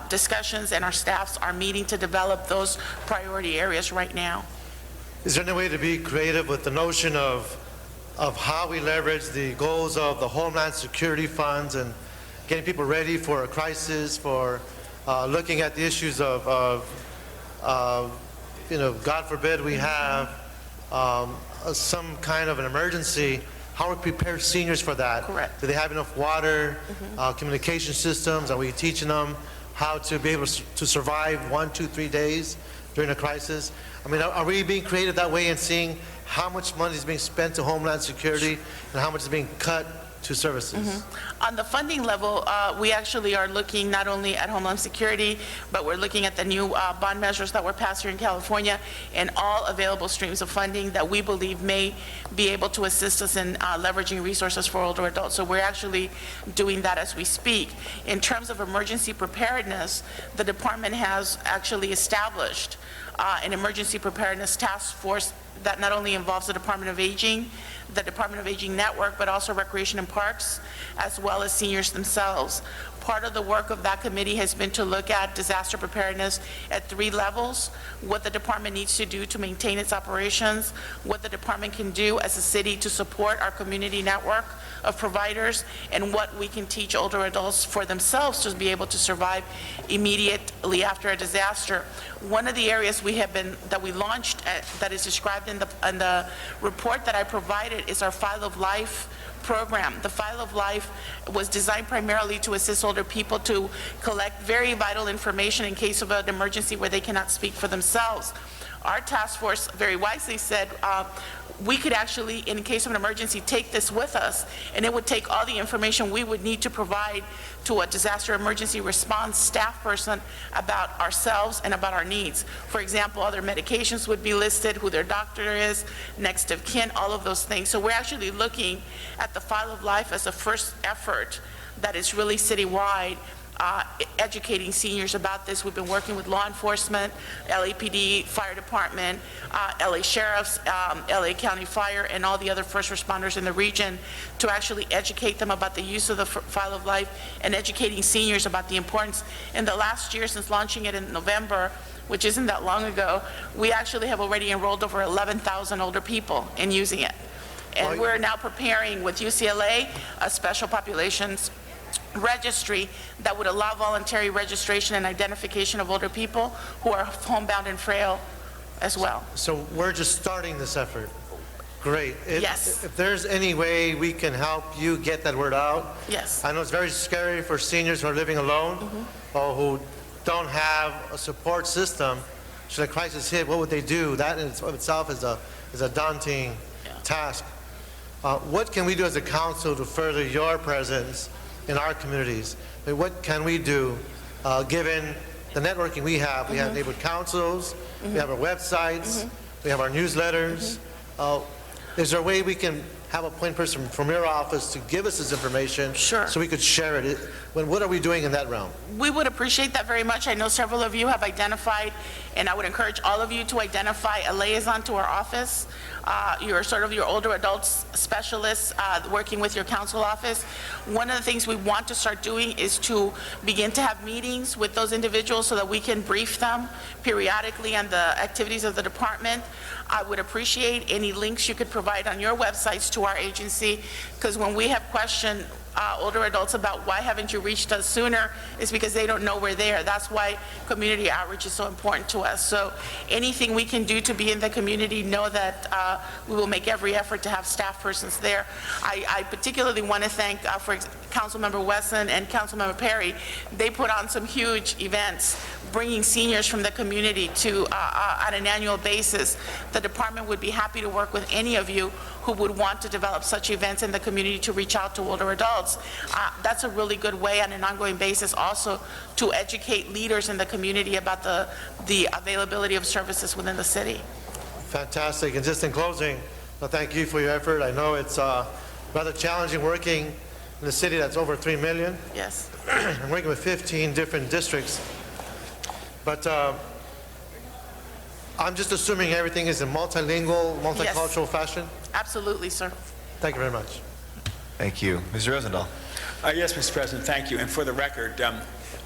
discussions, and our staffs are meeting to develop those priority areas right now. Is there any way to be creative with the notion of how we leverage the goals of the Homeland Security funds and getting people ready for a crisis, for looking at the issues of God forbid we have some kind of an emergency, how we prepare seniors for that? Correct. Do they have enough water, communication systems? Are we teaching them how to be able to survive 1, 2, 3 days during a crisis? I mean, are we being creative that way and seeing how much money is being spent to Homeland Security and how much is being cut to services? On the funding level, we actually are looking not only at Homeland Security, but we're looking at the new bond measures that were passed here in California and all available streams of funding that we believe may be able to assist us in leveraging resources for older adults. So we're actually doing that as we speak. In terms of emergency preparedness, the department has actually established an emergency preparedness task force that not only involves the Department of Aging, the Department of Aging Network, but also Recreation and Parks, as well as seniors themselves. Part of the work of that committee has been to look at disaster preparedness at 3 levels, what the department needs to do to maintain its operations, what the department can do as a city to support our community network of providers, and what we can teach older adults for themselves to be able to survive immediately after a disaster. One of the areas that we launched that is described in the report that I provided is our File of Life program. The File of Life was designed primarily to assist older people to collect very vital information in case of an emergency where they cannot speak for themselves. Our task force very wisely said, we could actually, in case of an emergency, take this with us, and it would take all the information we would need to provide to a disaster emergency response staff person about ourselves and about our needs. For example, other medications would be listed, who their doctor is, next of kin, all of those things. So we're actually looking at the File of Life as a first effort that is really citywide, educating seniors about this. We've been working with law enforcement, LAPD, fire department, LA sheriffs, LA County Fire, and all the other first responders in the region to actually educate them about the use of the File of Life and educating seniors about the importance. In the last year, since launching it in November, which isn't that long ago, we actually have already enrolled over 11,000 older people in using it. And we're now preparing with UCLA a special populations registry that would allow voluntary registration and identification of older people who are homebound and frail as well. So we're just starting this effort. Great. Yes. If there's any way we can help you get that word out. Yes. I know it's very scary for seniors who are living alone or who don't have a support system. Should a crisis hit, what would they do? That in itself is a daunting task. What can we do as a council to further your presence in our communities? I mean, what can we do, given the networking we have? We have neighborhood councils, we have our websites, we have our newsletters. Is there a way we can have a point person from your office to give us this information so we could share it? What are we doing in that realm? We would appreciate that very much. I know several of you have identified, and I would encourage all of you to identify a liaison to our office. You're sort of your older adults specialists working with your council office. One of the things we want to start doing is to begin to have meetings with those individuals so that we can brief them periodically on the activities of the department. I would appreciate any links you could provide on your websites to our agency, because when we have questioned older adults about why haven't you reached us sooner, is because they don't know we're there. That's why community outreach is so important to us. So anything we can do to be in the community, know that we will make every effort to have staff persons there. I particularly want to thank, for Councilmember Wesson and Councilmember Perry. They put on some huge events, bringing seniors from the community to on an annual basis. The department would be happy to work with any of you who would want to develop such events in the community to reach out to older adults. That's a really good way on an ongoing basis also to educate leaders in the community about the availability of services within the city. Fantastic. And just in closing, well, thank you for your effort. I know it's rather challenging working in a city that's over 3 million. Yes. I'm working with 15 different districts. But I'm just assuming everything is in multilingual, multicultural fashion? Absolutely, sir. Thank you very much. Thank you. Mr. Rosendahl. Yes, Mr. President, thank you. And for the record,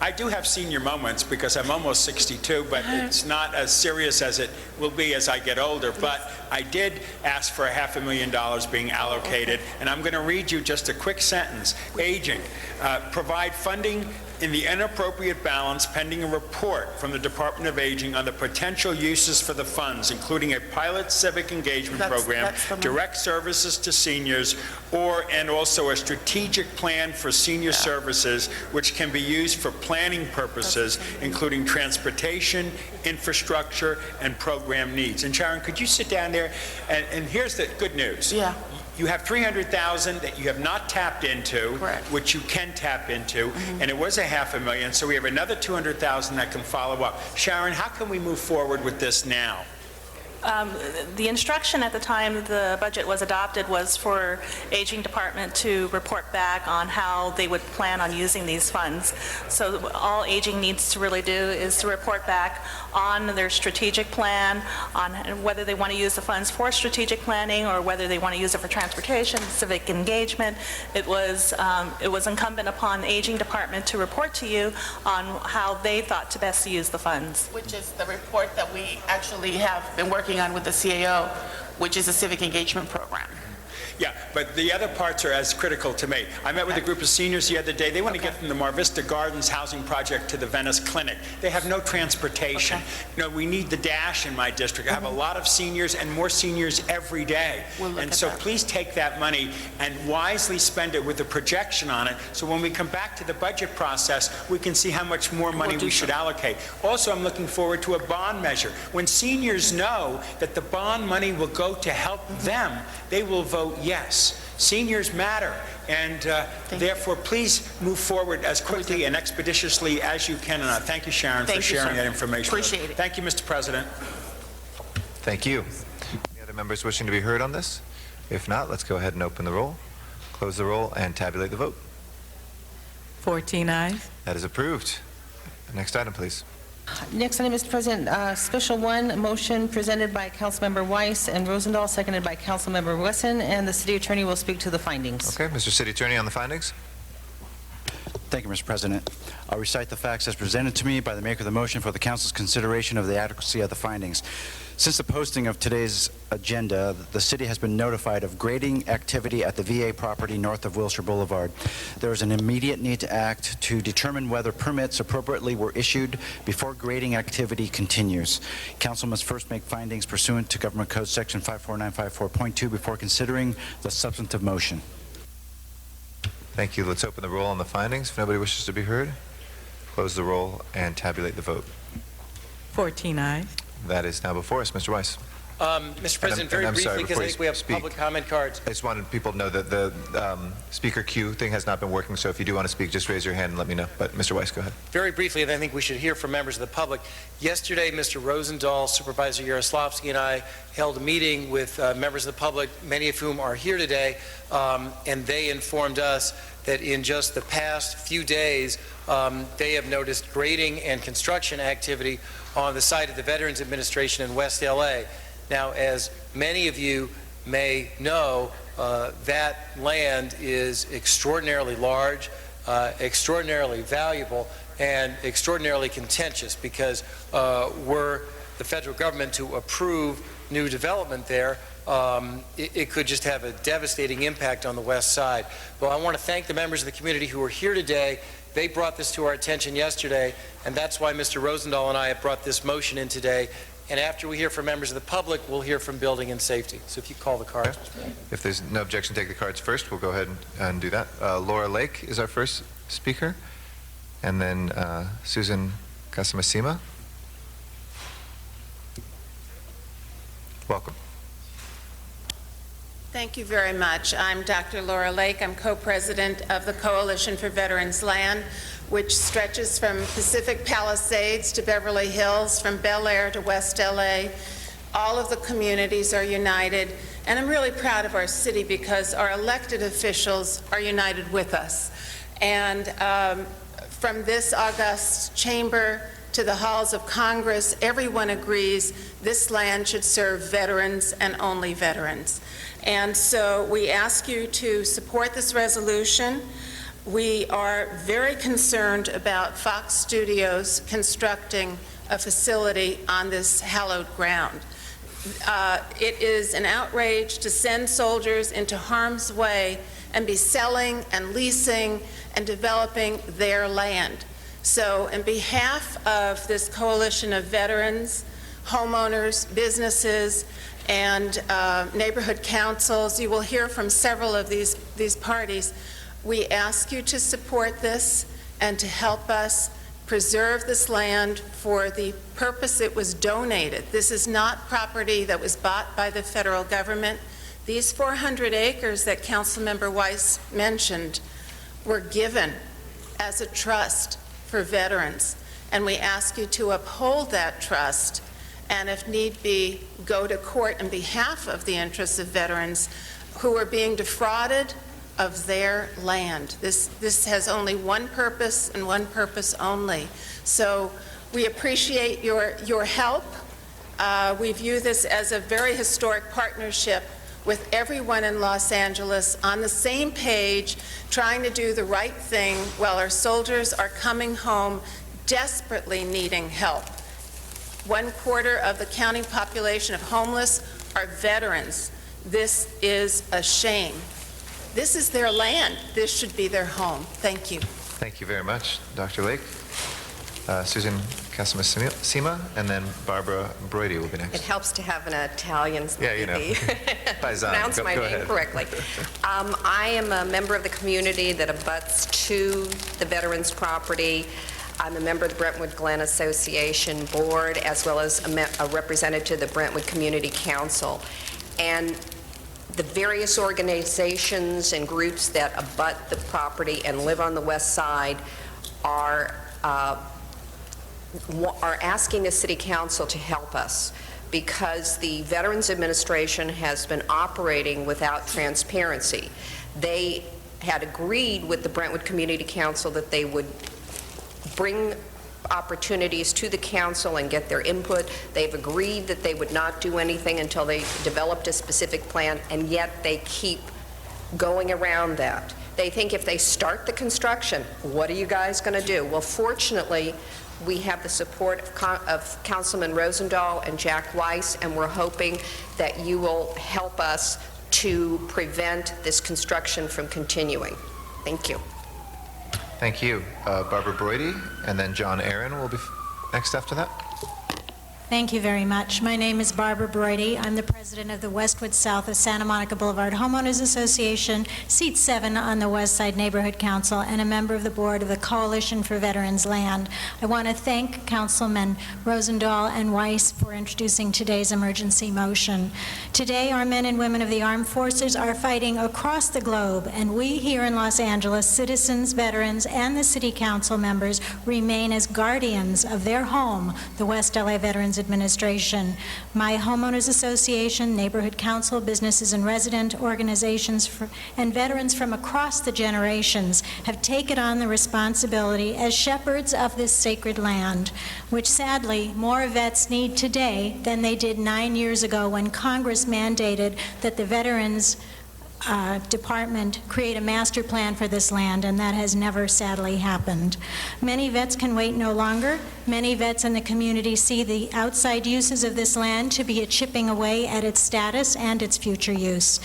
I do have senior moments because I'm almost 62, but it's not as serious as it will be as I get older. But I did ask for $500,000 being allocated, and I'm going to read you just a quick sentence. Aging, provide funding in the inappropriate balance pending a report from the Department of Aging on the potential uses for the funds, including a pilot civic engagement program, that's the one. direct services to seniors, and also a strategic plan for senior services, which can be used for planning purposes, including transportation, infrastructure, and program needs. And Sharon, could you sit down there? And here's the good news. Yeah. You have $300,000 that you have not tapped into, Correct. which you can tap into, and it was $500,000, so we have another $200,000 that can follow up. Sharon, how can we move forward with this now? The instruction at the time the budget was adopted was for Aging Department to report back on how they would plan on using these funds. So all Aging needs to really do is to report back on their strategic plan, on whether they want to use the funds for strategic planning or whether they want to use it for transportation, civic engagement. It was incumbent upon the Aging Department to report to you on how they thought to best use the funds. Which is the report that we actually have been working on with the CAO, which is a civic engagement program. Yeah, but the other parts are as critical to me. I met with a group of seniors the other day. They want to get from the Mar Vista Gardens housing project to the Venice Clinic. They have no transportation. You know, we need the Dash in my district. I have a lot of seniors and more seniors every day. And so please take that money and wisely spend it with a projection on it, so when we come back to the budget process, we can see how much more money we should allocate. Also, I'm looking forward to a bond measure. When seniors know that the bond money will go to help them, they will vote yes. Seniors matter, and therefore, please move forward as quickly and expeditiously as you can. And I thank you, Sharon, for sharing that information. Appreciate it. Thank you, Mr. President. Thank you. Any other members wishing to be heard on this? If not, let's go ahead and open the roll, close the roll, and tabulate the vote. 14 ayes. That is approved. Next item, please. Next item, Mr. President, Special 1, motion presented by Councilmember Weiss and Rosendahl, seconded by Councilmember Wesson, and the city attorney will speak to the findings. Okay, Mr. City Attorney on the findings. Thank you, Mr. President. I'll recite the facts as presented to me by the maker of the motion for the council's consideration of the adequacy of the findings. Since the posting of today's agenda, the city has been notified of grading activity at the VA property north of Wilshire Boulevard. There is an immediate need to act to determine whether permits appropriately were issued before grading activity continues. Council must first make findings pursuant to Government Code Section 54954.2 before considering the substantive motion. Thank you. Let's open the roll on the findings. If nobody wishes to be heard, close the roll and tabulate the vote. 14 ayes. That is now before us. Mr. Weiss. Mr. President, very briefly, because I think we have public comment cards. I just wanted people to know that the speaker queue thing has not been working, so if you do want to speak, just raise your hand and let me know. But Mr. Weiss, go ahead. Very briefly, and I think we should hear from members of the public. Yesterday, Mr. Rosendahl, Supervisor Yaroslavsky, and I held a meeting with members of the public, many of whom are here today, and they informed us that in just the past few days, they have noticed grading and construction activity on the site of the Veterans Administration in West LA. Now, as many of you may know, that land is extraordinarily large, extraordinarily valuable, and extraordinarily contentious because were the federal government to approve new development there, it could just have a devastating impact on the west side. Well, I want to thank the members of the community who are here today. They brought this to our attention yesterday, and that's why Mr. Rosendahl and I have brought this motion in today. And after we hear from members of the public, we'll hear from Building and Safety. So if you call the cards. If there's no objection, take the cards first. We'll go ahead and do that. Laura Lake is our first speaker, and then Susan Kasamasima. Welcome. Thank you very much. I'm Dr. Laura Lake. I'm co-president of the Coalition for Veterans Land, which stretches from Pacific Palisades to Beverly Hills, from Bel Air to West LA. All of the communities are united, and I'm really proud of our city because our elected officials are united with us. And from this august chamber to the halls of Congress, everyone agrees this land should serve veterans and only veterans. And so we ask you to support this resolution. We are very concerned about Fox Studios constructing a facility on this hallowed ground. It is an outrage to send soldiers into harm's way and be selling and leasing and developing their land. So in behalf of this coalition of veterans, homeowners, businesses, and neighborhood councils, you will hear from several of these parties. We ask you to support this and to help us preserve this land for the purpose it was donated. This is not property that was bought by the federal government. These 400 acres that Councilmember Weiss mentioned were given as a trust for veterans, and we ask you to uphold that trust and, if need be, go to court in behalf of the interests of veterans who are being defrauded of their land. This has only one purpose and one purpose only. So we appreciate your help. We view this as a very historic partnership with everyone in Los Angeles on the same page, trying to do the right thing while our soldiers are coming home desperately needing help. 1/4 of the county population of homeless are veterans. This is a shame. This is their land. This should be their home. Thank you. Thank you very much, Dr. Lake. Susan Casamasima, and then Barbara Broidy will be next. It helps to have an Italian pronounce my name ahead. correctly. I am a member of the community that abuts to the veterans' property. I'm a member of the Brentwood Glen Association Board, as well as a representative to the Brentwood Community Council. And the various organizations and groups that abut the property and live on the west side are asking the City Council to help us, because the Veterans Administration has been operating without transparency. They had agreed with the Brentwood Community Council that they would bring opportunities to the council and get their input. They've agreed that they would not do anything until they developed a specific plan, and yet they keep going around that. They think if they start the construction, what are you guys going to do? Well, fortunately, we have the support of Councilman Rosendahl and Jack Weiss, and we're hoping that you will help us to prevent this construction from continuing. Thank you. Thank you. Barbara Broidy, and then John Aaron will be next after that. Thank you very much. My name is Barbara Broidy. I'm the president of the Westwood South of Santa Monica Boulevard Homeowners Association, seat 7 on the West Side Neighborhood Council, and a member of the board of the Coalition for Veterans Land. I want to thank Councilman Rosendahl and Weiss for introducing today's emergency motion. Today, our men and women of the armed forces are fighting across the globe, and we here in Los Angeles, citizens, veterans, and the city council members remain as guardians of their home, the West LA Veterans Administration. My homeowners association, neighborhood council, businesses and resident organizations, and veterans from across the generations have taken on the responsibility as shepherds of this sacred land, which sadly more vets need today than they did 9 years ago when Congress mandated that the Veterans Department create a master plan for this land, and that has never sadly happened. Many vets can wait no longer. Many vets in the community see the outside uses of this land to be a chipping away at its status and its future use.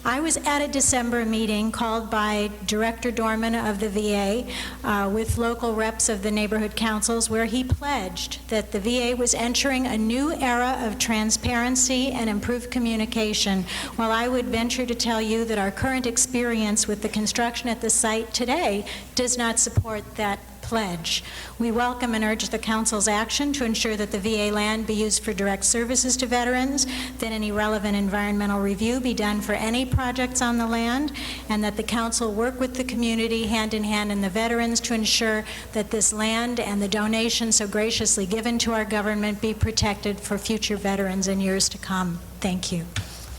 I was at a December meeting called by Director Dorman of the VA with local reps of the neighborhood councils, where he pledged that the VA was entering a new era of transparency and improved communication. While I would venture to tell you that our current experience with the construction at the site today does not support that pledge. We welcome and urge the council's action to ensure that the VA land be used for direct services to veterans, that any relevant environmental review be done for any projects on the land, and that the council work with the community hand in hand and the veterans to ensure that this land and the donation so graciously given to our government be protected for future veterans in years to come. Thank you.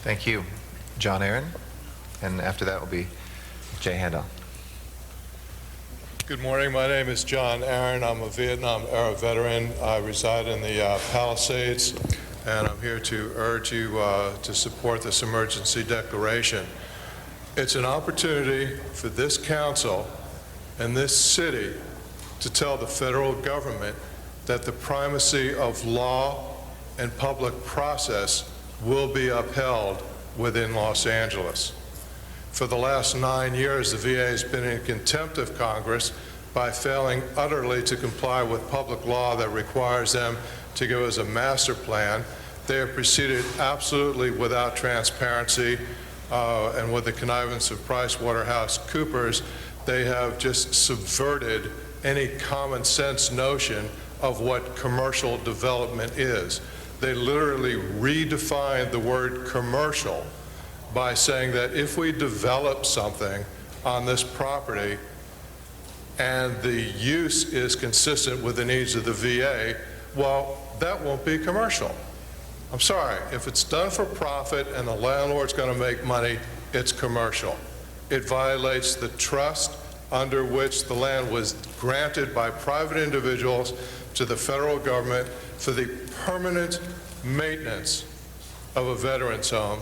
Thank you. John Aaron, and after that will be Jay Handel. Good morning. My name is John Aaron. I'm a Vietnam-era veteran. I reside in the Palisades, and I'm here to urge you to support this emergency declaration. It's an opportunity for this council and this city to tell the federal government that the primacy of law and public process will be upheld within Los Angeles. For the last 9 years, the VA has been in contempt of Congress by failing utterly to comply with public law that requires them to give us a master plan. They have proceeded absolutely without transparency, and with the connivance of PricewaterhouseCoopers, they have just subverted any common sense notion of what commercial development is. They literally redefined the word commercial by saying that if we develop something on this property and the use is consistent with the needs of the VA, well, that won't be commercial. I'm sorry, if it's done for profit and the landlord's going to make money, it's commercial. It violates the trust under which the land was granted by private individuals to the federal government for the permanent maintenance of a veterans home.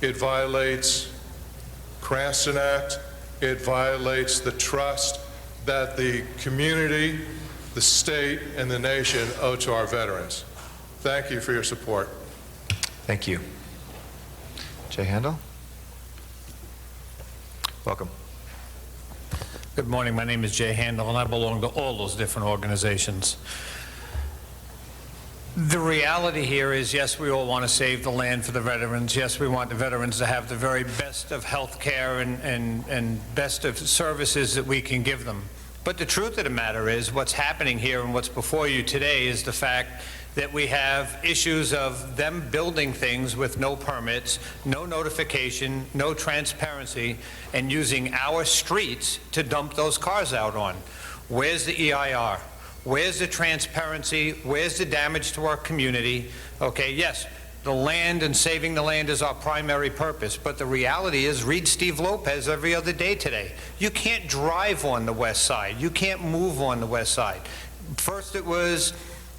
It violates Cranston Act. It violates the trust that the community, the state, and the nation owe to our veterans. Thank you for your support. Thank you. Jay Handel? Welcome. Good morning. My name is Jay Handel, and I belong to all those different organizations. The reality here is, yes, we all want to save the land for the veterans. Yes, we want the veterans to have the very best of health care and best of services that we can give them. But the truth of the matter is, what's happening here and what's before you today is the fact that we have issues of them building things with no permits, no notification, no transparency, and using our streets to dump those cars out on. Where's the EIR? Where's the transparency? Where's the damage to our community? Okay, yes, the land and saving the land is our primary purpose, but the reality is, read Steve Lopez every other day today. You can't drive on the west side. You can't move on the west side. First it was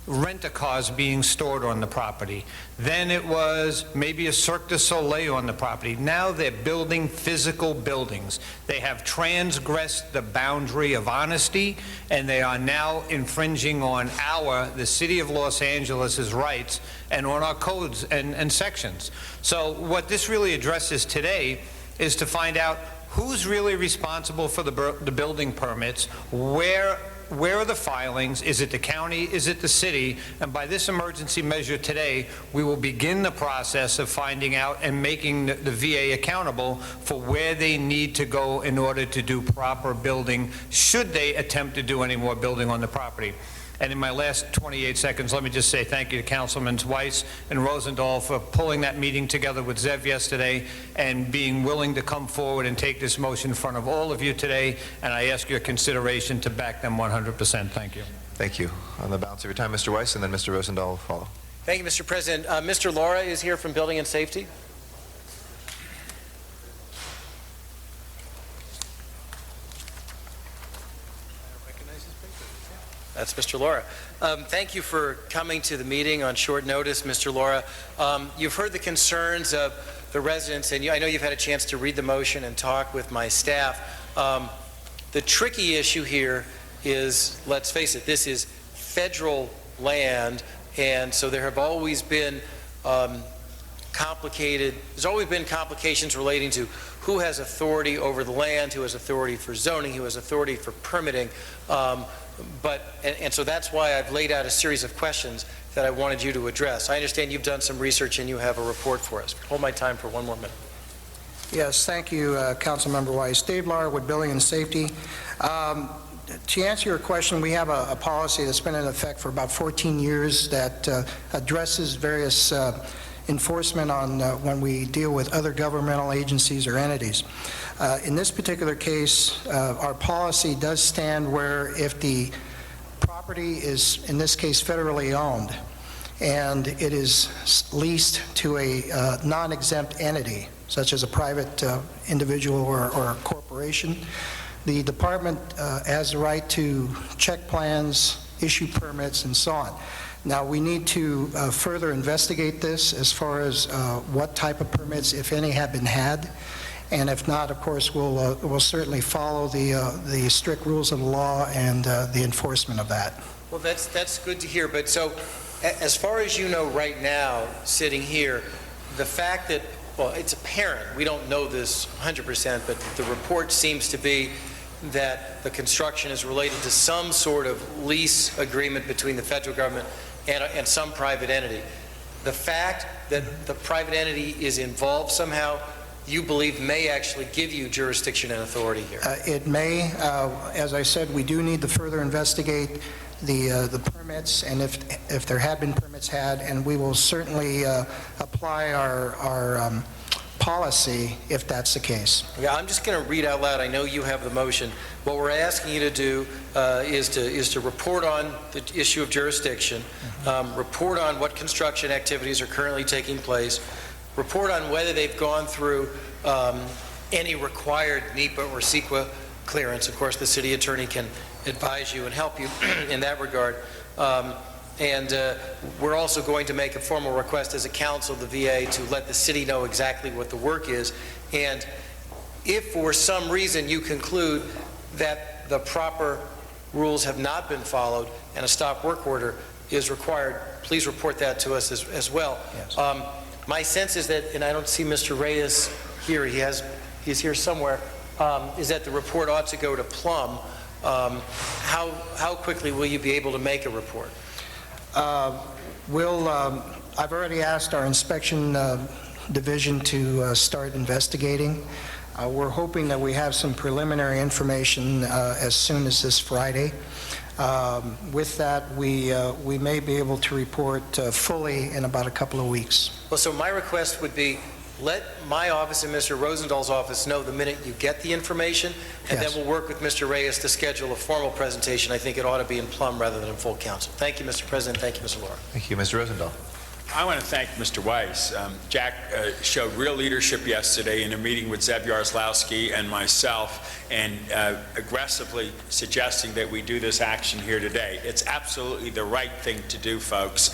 rent-a-cars being stored on the property. Then it was maybe a Cirque du Soleil on the property. Now they're building physical buildings. They have transgressed the boundary of honesty, and they are now infringing on the City of Los Angeles' rights and on our codes and sections. So what this really addresses today is to find out who's really responsible for the building permits, where are the filings? Is it the county? Is it the city? And by this emergency measure today, we will begin the process of finding out and making the VA accountable for where they need to go in order to do proper building, should they attempt to do any more building on the property. And in my last 28 seconds, let me just say thank you to Councilmen Weiss and Rosendahl for pulling that meeting together with Zev yesterday and being willing to come forward and take this motion in front of all of you today. And I ask your consideration to back them 100%. Thank you. Thank you. On the balance of your time, Mr. Weiss, and then Mr. Rosendahl will follow. Thank you, Mr. President. Mr. Laura is here from Building and Safety. That's Mr. Laura. Thank you for coming to the meeting on short notice, Mr. Laura. You've heard the concerns of the residents, and I know you've had a chance to read the motion and talk with my staff. The tricky issue here is, let's face it, this is federal land, and so there have always been there's always been complications relating to who has authority over the land, who has authority for zoning, who has authority for permitting. And so that's why I've laid out a series of questions that I wanted you to address. I understand you've done some research and you have a report for us. Hold my time for one more minute. Yes, thank you, Councilmember Weiss. Dave Lar with Building and Safety. To answer your question, we have a policy that's been in effect for about 14 years that addresses various enforcement on when we deal with other governmental agencies or entities. In this particular case, our policy does stand where if the property is, in this case, federally owned, and it is leased to a non-exempt entity, such as a private individual or a corporation, the department has the right to check plans, issue permits, and so on. Now, we need to further investigate this as far as what type of permits, if any, have been had. And if not, of course, we'll certainly follow the strict rules of the law and the enforcement of that. Well, that's good to hear. But so, as far as you know right now, sitting here, the fact that, well, it's apparent, we don't know this 100%, but the report seems to be that the construction is related to some sort of lease agreement between the federal government and some private entity. The fact that the private entity is involved somehow, you believe may actually give you jurisdiction and authority here? It may. As I said, we do need to further investigate the permits, and if there had been permits had, and we will certainly apply our policy if that's the case. Yeah, I'm just going to read out loud. I know you have the motion. What we're asking you to do is to report on the issue of jurisdiction, report on what construction activities are currently taking place, report on whether they've gone through any required NEPA or CEQA clearance. Of course, the city attorney can advise you and help you in that regard. We're also going to make a formal request as a council of the VA to let the city know exactly what the work is. And if for some reason you conclude that the proper rules have not been followed and a stop work order is required, please report that to us as well. Yes. My sense is that, and I don't see Mr. Reyes here, he's here somewhere, is that the report ought to go to Plum. How quickly will you be able to make a report? I've already asked our inspection division to start investigating. We're hoping that we have some preliminary information as soon as this Friday. With that, we may be able to report fully in about a couple of weeks. Well, so my request would be, let my office and Mr. Rosenthal's office know the minute you get the information, and Yes. then we'll work with Mr. Reyes to schedule a formal presentation. I think it ought to be in Plum rather than in full council. Thank you, Mr. President. Thank you, Mr. Laura. Thank you, Mr. Rosendahl. I want to thank Mr. Weiss. Jack showed real leadership yesterday in a meeting with Zev Yaroslawski and myself, and aggressively suggesting that we do this action here today. It's absolutely the right thing to do, folks.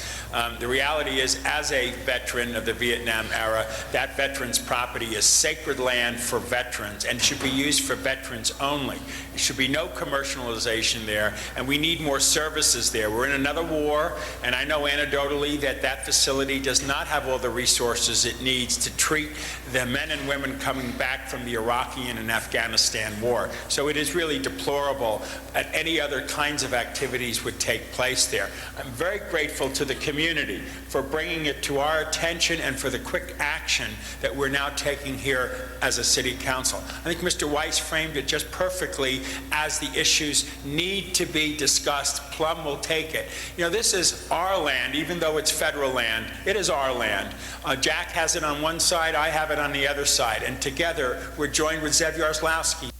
The reality is, as a veteran of the Vietnam era, that veteran's property is sacred land for veterans and should be used for veterans only. There should be no commercialization there, and we need more services there. We're in another war, and I know anecdotally that facility does not have all the resources it needs to treat the men and women coming back from the Iraqi and Afghanistan war. So it is really deplorable that any other kinds of activities would take place there. I'm very grateful to the community for bringing it to our attention and for the quick action that we're now taking here as a city council. I think Mr. Weiss framed it just perfectly as the issues need to be discussed. Plum will take it. You know, this is our land, even though it's federal land. It is our land. Jack has it on one side, I have it on the other side, and together we're joined with Zev Yaroslawski.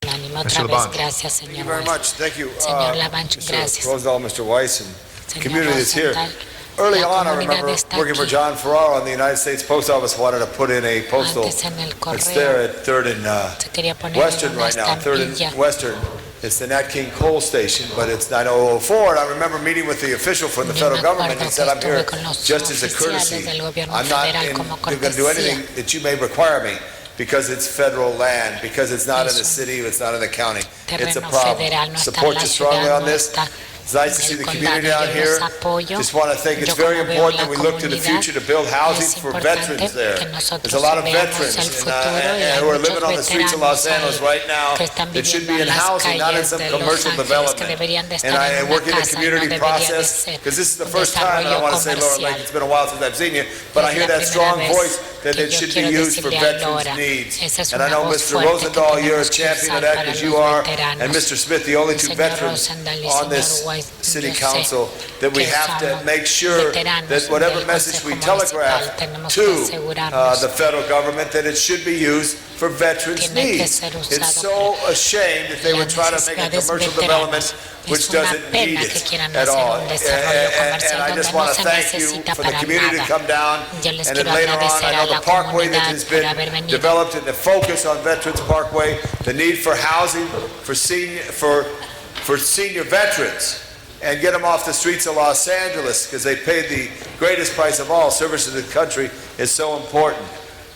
Mr. Labange. Thank you very much. Thank you, Señor Labange, Mr. gracias. Rosendahl, Mr. Weiss, and the Señor community that's here. Rosendahl, Early la on, I comunidad remember está working for aquí. John Ferraro on the United States Post Office, wanted to put in a postal. Antes en el It's correo there at 3rd se quería and poner Western una right now, 3rd estampilla. and Western. It's the Nat King Cole Station, but it's 9004, and I remember meeting with the official from the Yo federal me government. acuerdo He said, que I'm here estuve con los just as a oficiales courtesy. del gobierno I'm not federal como going to do cortesía. anything that you may require me, because it's federal land, because it's not in the Es un city, it's not in the county. It's a terreno problem. federal, no está en Support la you strongly ciudad, on no this. está It's nice to en see el the condado. community out Yo here. los apoyo. Just want to think it's Yo very como veo important la that we look to the comunidad, future to build housing es for importante veterans there. que nosotros There's a lot of veamos veterans el and, futuro y hay who are muchos living on the streets of Los veteranos Angeles ahí right now que están that should viviendo be in en las housing, not in calles some de Los commercial Ángeles, que development. deberían de And estar I en una work in the casa y no community debería de process, ser because this is the un first time, and I desarrollo want to say, Laura, like, comercial. it's been a while since I've seen you, but I Es hear la that strong primera voice vez that que it yo should be quiero used for decirle a veterans' Laura, needs. esa es And I una know, voz Mr. fuerte que Rosendahl, you're a tenemos que champion of usar that, para because los you are, veteranos. and Mr. Smith, the only two Señor veterans Rosendahl y on señor this Weiss, city yo sé council, that we que have to somos make sure veteranos that whatever del message we Consejo telegraph Municipal, tenemos que to asegurarnos the federal government, that it should be used for veterans' Tiene que needs. ser It's usado so a shame that they would try to make a necesidades commercial veteranos. development which Es una doesn't need pena que it quieran at hacer all. un desarrollo comercial And I donde just no want to se thank you necesita for the para community to nada. come down, Yo les and then quiero later on, agradecer I a know la the parkway that comunidad has por been haber venido. developed and the focus on Veterans Parkway, the need for housing for senior veterans, and get them off the streets of Los Angeles, because they paid the greatest price of all. Service to the country is so important.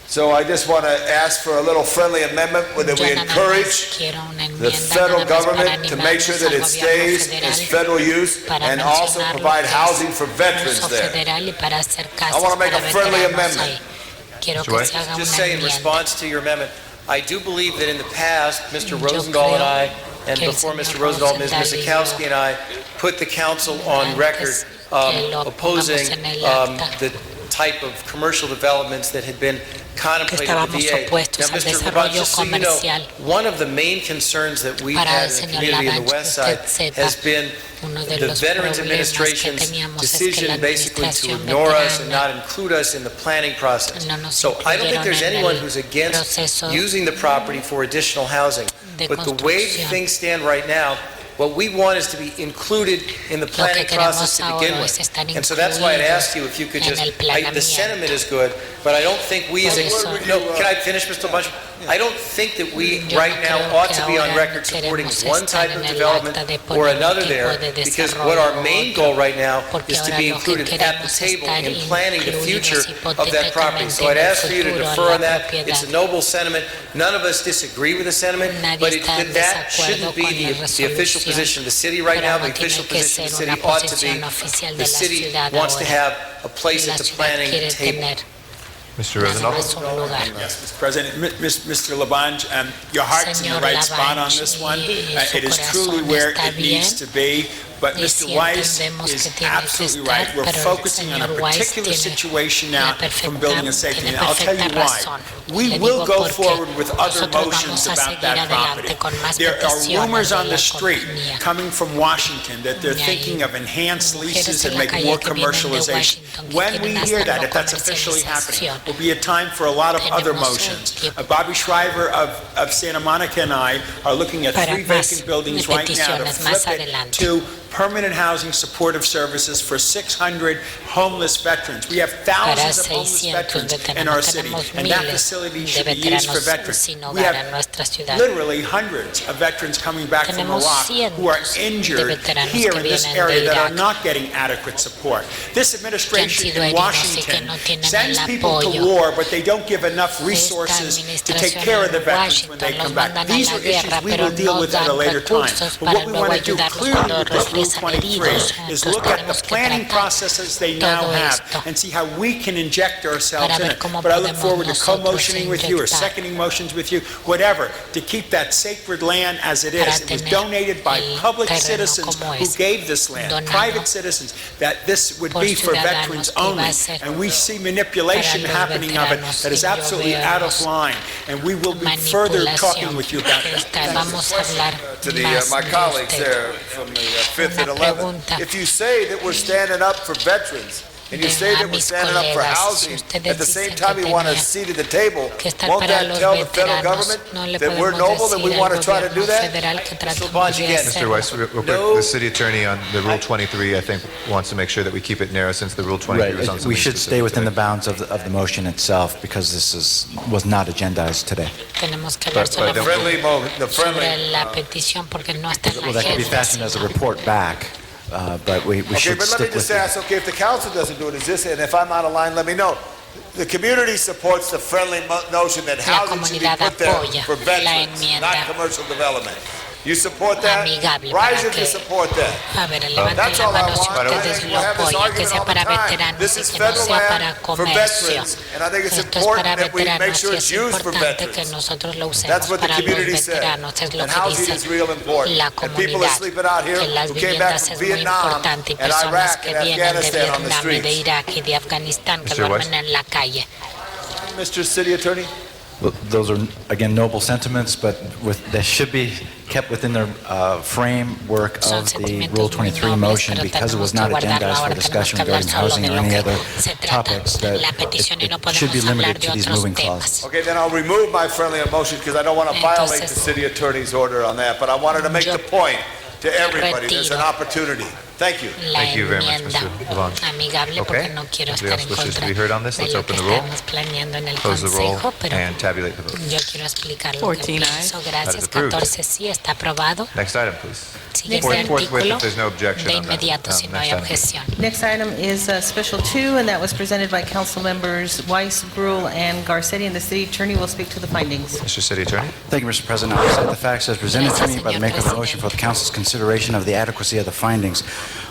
So I just want to ask for a little friendly amendment where that we Yo nada más encourage quiero una the enmienda federal nada más para government to make sure that it animarnos al gobierno stays as federal federal use para and also mencionar lo provide que es housing for veterans uso there. federal y para hacer I casas want to make para a friendly veteranos amendment. ahí. Quiero Joy? que se haga Just una say in enmienda. response to your amendment, I do believe that in the past, Mr. Rosendahl and I, and before Mr. Rosendahl, Ms. Misikowski and I, put the council on record opposing the type of commercial developments that had been contemplated at the VA. Now, Mr. Labange, just so you know, one of the main concerns that we've had in the community in the West Side has been the Veterans Administration's decision basically to ignore us and not include us in the planning process. So I don't think there's anyone who's against using the property for additional housing. But the way things stand right now, what we want is to be included in the planning process to begin with. And so that's why I'd ask you if you could just, the sentiment is good, but I don't think we as a, no, can I finish, Mr. Labange? I don't think that we right now ought to be on record supporting one type of development or another there, because what our main goal right now is to be included at the table in planning the future of that property. So I'd ask for you to defer on that. It's a noble sentiment. None of us disagree with the sentiment, but that shouldn't be the official position of the city right now. The official position of the city ought to be the city wants to have a place at the planning table. Mr. Rosendahl? Yes, Mr. President. Mr. Labange, your heart's in the right spot on this one. It is truly where it needs to be. But Mr. Weiss is absolutely right. We're focusing on a particular situation now from building and safety. And I'll tell you why. We will go forward with other motions about that property. There are rumors on the street coming from Washington that they're thinking of enhanced leases and make more commercialization. When we hear that, if that's officially happening, will be a time for a lot of other motions. Bobby Shriver of Santa Monica and I are looking at 3 vacant buildings right now to flip it to permanent housing supportive services for 600 homeless veterans. We have thousands of homeless veterans in our city, and that facility should be used for veterans. We have literally hundreds of veterans coming back from Iraq who are injured here in this area that are not getting adequate support. This administration in Washington sends people to war, but they don't give enough resources to take care of the veterans when they come back. These are issues we will deal with at a later time. But what we want to do clearly with this Rule 23 is look at the planning processes they now have and see how we can inject ourselves in it. But I look forward to co-motioning with you or seconding motions with you, whatever, to keep that sacred land as it is. It was donated by public citizens who gave this land, private citizens, that this would be for veterans only. And we see manipulation happening of it that is absolutely out of line. And we will be further talking with you about that. To my colleagues there from the 5th and 11th, if you say that we're standing up for veterans, and you say that we're standing up for housing, at the same time you want a seat at the table, won't that tell the federal government that we're noble and we want to try to do that? Mr. Labange again. Mr. Weiss, real quick, the city attorney on the Rule 23, I think, wants to make sure that we keep it narrow since the Rule 23 was on something We should stay within the specific bounds of the motion itself because this was not agendized today. The friendly moment, the friendly. Well, that could be fashioned as a report back, but we Okay, should but let me stick just with it. ask, okay, if the council doesn't do it, is this, and if I'm out of line, let me know. The community supports the friendly notion that housing should be put there for veterans, not commercial development. You support that? Rise if you support that. That's all I want. I think we'll have this argument all the time. This is federal land for veterans, and I think it's important that we make sure it's used for veterans. That's what the community said. And housing is real important. And people are sleeping out here who came back from Vietnam and Iraq and Afghanistan on the streets. Mr. Weiss? Mr. City Attorney? Well, those are, again, noble sentiments, but they should be kept within the framework of the Rule 23 motion because it was not agendized for discussion regarding housing or any other topics, that it should be limited to these moving clauses. Okay, then I'll remove my friendly motion because I don't want to violate the city attorney's order on that, but I wanted to make the point to everybody. There's an opportunity. Thank you. Thank you very much, Mr. Labange. Okay, anybody else wishes to be heard on this? Let's open the roll, close the roll, and tabulate the votes. 14 ayes. That is approved. Next item, please. Forthwith, if there's no objection on that. Next item. Next item is Special 2, and that was presented by council members Weiss, Gruhl, and Garcetti, and the city attorney will speak to the findings. Mr. City Attorney? Thank you, Mr. President. I'll cite the facts as presented to me by the maker of the motion for the council's consideration of the adequacy of the findings.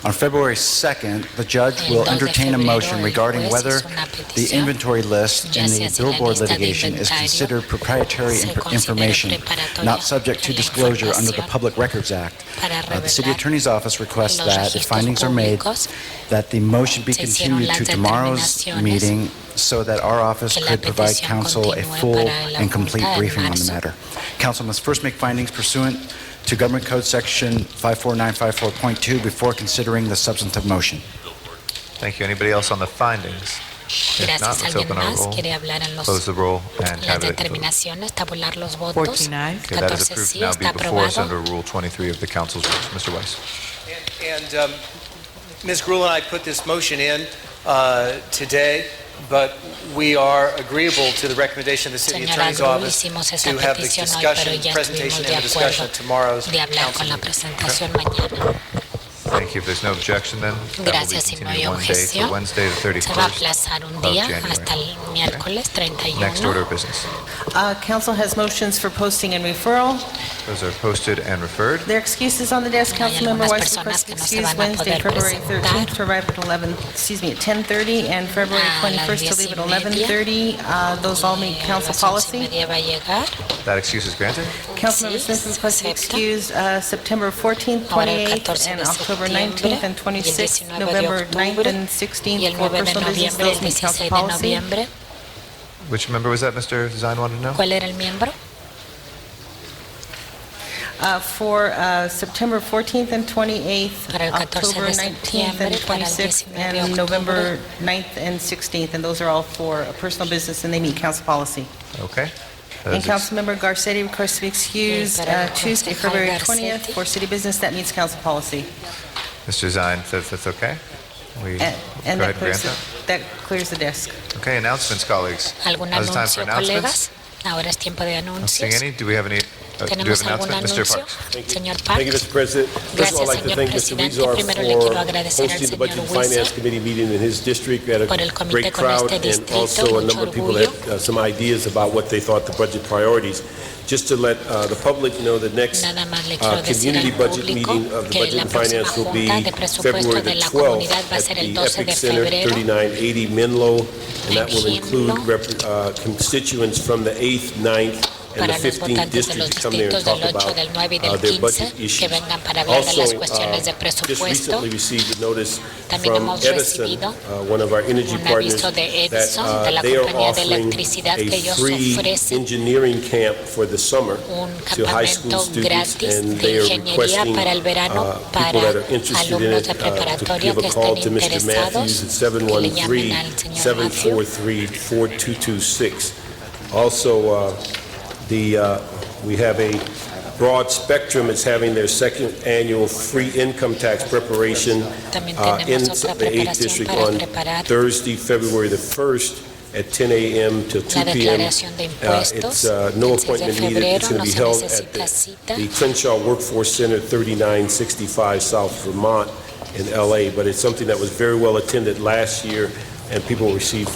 On February 2nd, the judge El will 2 de entertain a febrero, motion el regarding juez whether hizo una the petición, inventory list ya in sea the si la billboard lista de litigation is inventario considered proprietary se considera information, preparatoria not subject to de la disclosure under the información Public Records Act. para The City revelar Attorney's Office requests los that, if registros findings are made, públicos, that the motion be se hicieron continued las to tomorrow's determinaciones meeting so that our office que la could provide petición council a continúe full para la and complete Junta en briefing on the marzo. matter. Council must first make findings pursuant to Government Code Section 54954.2 before considering the substantive motion. Thank you. Anybody else on the findings? If not, Gracias. let's ¿Alguien open our más roll, quiere hablar en close the roll, and las have it. determinaciones, tabular los votos? 14 ayes. Okay, that is 14 approved sí, now está be before us aprobado. under Rule 23 of the council's rules. Mr. Weiss. And Ms. Gruen and I put this motion in today, but we are agreeable to the recommendation of the City Señora Attorney's Gruen, Office hicimos esa to have the petición hoy, pero discussion, ya presentation, estuvimos de and the discussion acuerdo at tomorrow's de hablar council con la meeting. presentación mañana. Thank you. If there's no objection, then that will be Gracias. Si no hay continued one day to objeción, Wednesday, the se va a 31st aplazar un of día January. hasta el miércoles Next 31. order of business. Council has motions for posting and referral. Those are posted and referred. There are excuses on the desk. Hay Councilmember algunas Weiss personas requests que no se excuse van a Wednesday, poder February presentar. 13th to arrive at 10:30, and February A las 21st to leave at 10:30. 11:30. Those all meet A council las 11:30 policy. va a llegar. That excuse is granted. Councilmember Sí, Smith requests se acepta. excused September 14th, Ahora el 28th, 14 and de October septiembre 19th and y el 26th, 19 de November 9th octubre and y 16th el for 9 de personal business. noviembre y el Those meet 16 council de policy. noviembre. Which member was that, Mr. Zine wanted to know? ¿Cuál era el miembro? For September 14th and 28th, Para el 14 October de 19th and septiembre, para el 26th, 19 de and octubre. November 9th and 16th, and those are all for personal business, and they meet council policy. Okay. And Those ex- Councilmember Garcetti requests to be excused Para el Tuesday, concejal February Garcetti. 20th, for city business that meets council policy. Mr. Zine says that's okay. We go And ahead that and grant that. clears the desk. Okay, announcements, colleagues. ¿Algún Now it's time for anuncio, announcements. colegas? Ahora es tiempo de Not seeing anuncios. any. Do we have any? Do we have ¿Tenemos an algún announcement? Mr. anuncio? Parks. Señor Thank you, Parks. Mr. President. First of all, Gracias, I'd like to señor thank Mr. presidente. Rizar Primero le quiero for agradecer al hosting the señor Budget and Finance Rizar Committee meeting in his district. We had por el a comité great con crowd este and distrito, also a mucho number of people orgullo. had some ideas about what they thought the budget priorities. Just to let the public know, the next Nada más le quiero decir community al budget público meeting of the que Budget la and próxima Finance will be junta de presupuesto February de the la 12th comunidad va a at ser el the 12 Epic de Center, febrero 3980 Menlo, and that will en include Menlo. constituents from the 8th, 9th, and the para los 15th votantes de los district to come there and distritos del talk 8, about del 9 y del their 15 budget que issues. vengan para hablar de las Also, cuestiones de just presupuesto. recently received a notice También from hemos Edison, recibido one of our energy un partners, aviso de that Edison, de la they are compañía de offering electricidad, que a ellos free ofrecen engineering camp for the summer un to high school campamento students, gratis and de they are ingeniería requesting para el verano people that para are interested in alumnos it de to preparatoria give que a call estén to Mr. Matthews interesados, at que le llamen al señor Matthews. 713-4226. Also, we have a Broad Spectrum is having their second annual free income tax preparation También in tenemos otra the 8th preparación District para on preparar Thursday, February the 1st at 10 a.m. till 2 la p.m. declaración de impuestos. It's no El 6 de appointment needed. It's febrero going no to be se held at necesita cita. the Crenshaw Workforce Center, 3965 South Vermont in L.A., but it's something that was very well attended last year, and people receive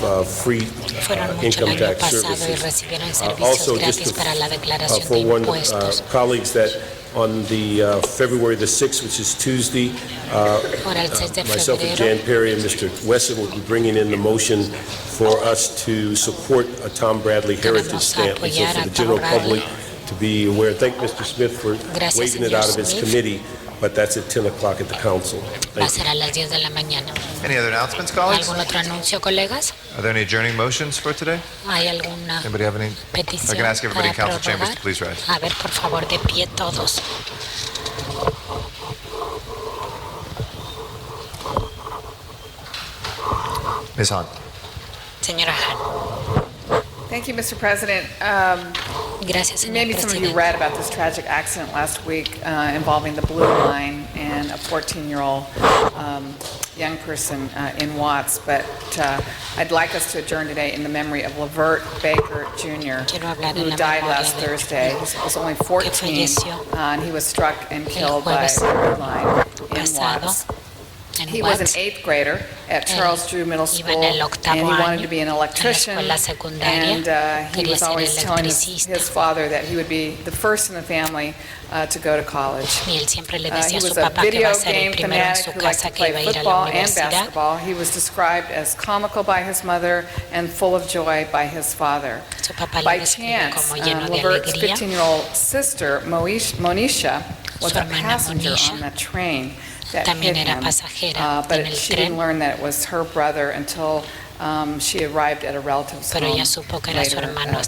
free Fueron mucho el income año tax pasado y services. recibieron Also, servicios just gratis para la declaración de forewarn impuestos. colleagues that on the February the 6th, which is Tuesday, Ahora el 6 de myself and febrero Jan Perry and Mr. Wesson will be bringing in the motion for us to support a Tom Bradley Heritage Stamp. And so apoyar for a the Tom general Bradley. public to be aware, thank Mr. Smith for Gracias, waving it señor out of his Smith. committee, but that's at 10 o'clock at the council. va a Thank you. ser a las 10 de la mañana. Any other announcements, colleagues? ¿Algún otro anuncio, colegas? Are there any adjourning motions for today? ¿Hay alguna Anybody have any? petición I can ask everybody in para council chambers prorrogar? to please rise. A ver, por favor, de pie todos. Ms. Hahn. Señora Han. Thank you, Mr. President. Gracias, señor Maybe some of you presidente. read about this tragic accident last week involving the Blue Line and a 14-year-old young person in Watts, but I'd like us to adjourn today in the memory of Lavert Baker Jr., hablar en who la died memoria last de- Thursday. He was only 14, falleció and he was struck and killed by jueves a Blue Line in pasado. Watts. He was an 8th grader at Charles Drew Middle School, and he wanted to be an electrician, and he was always telling his father that he would be the first in the family to go to college. He was a video game fanatic who liked to play football and basketball. He was described as comical by his mother and full of joy by his father. By chance, Levert's 15-year-old sister, Monisha, was a passenger on the train that hit him, but she didn't learn that it was her brother until she arrived at a relative's home later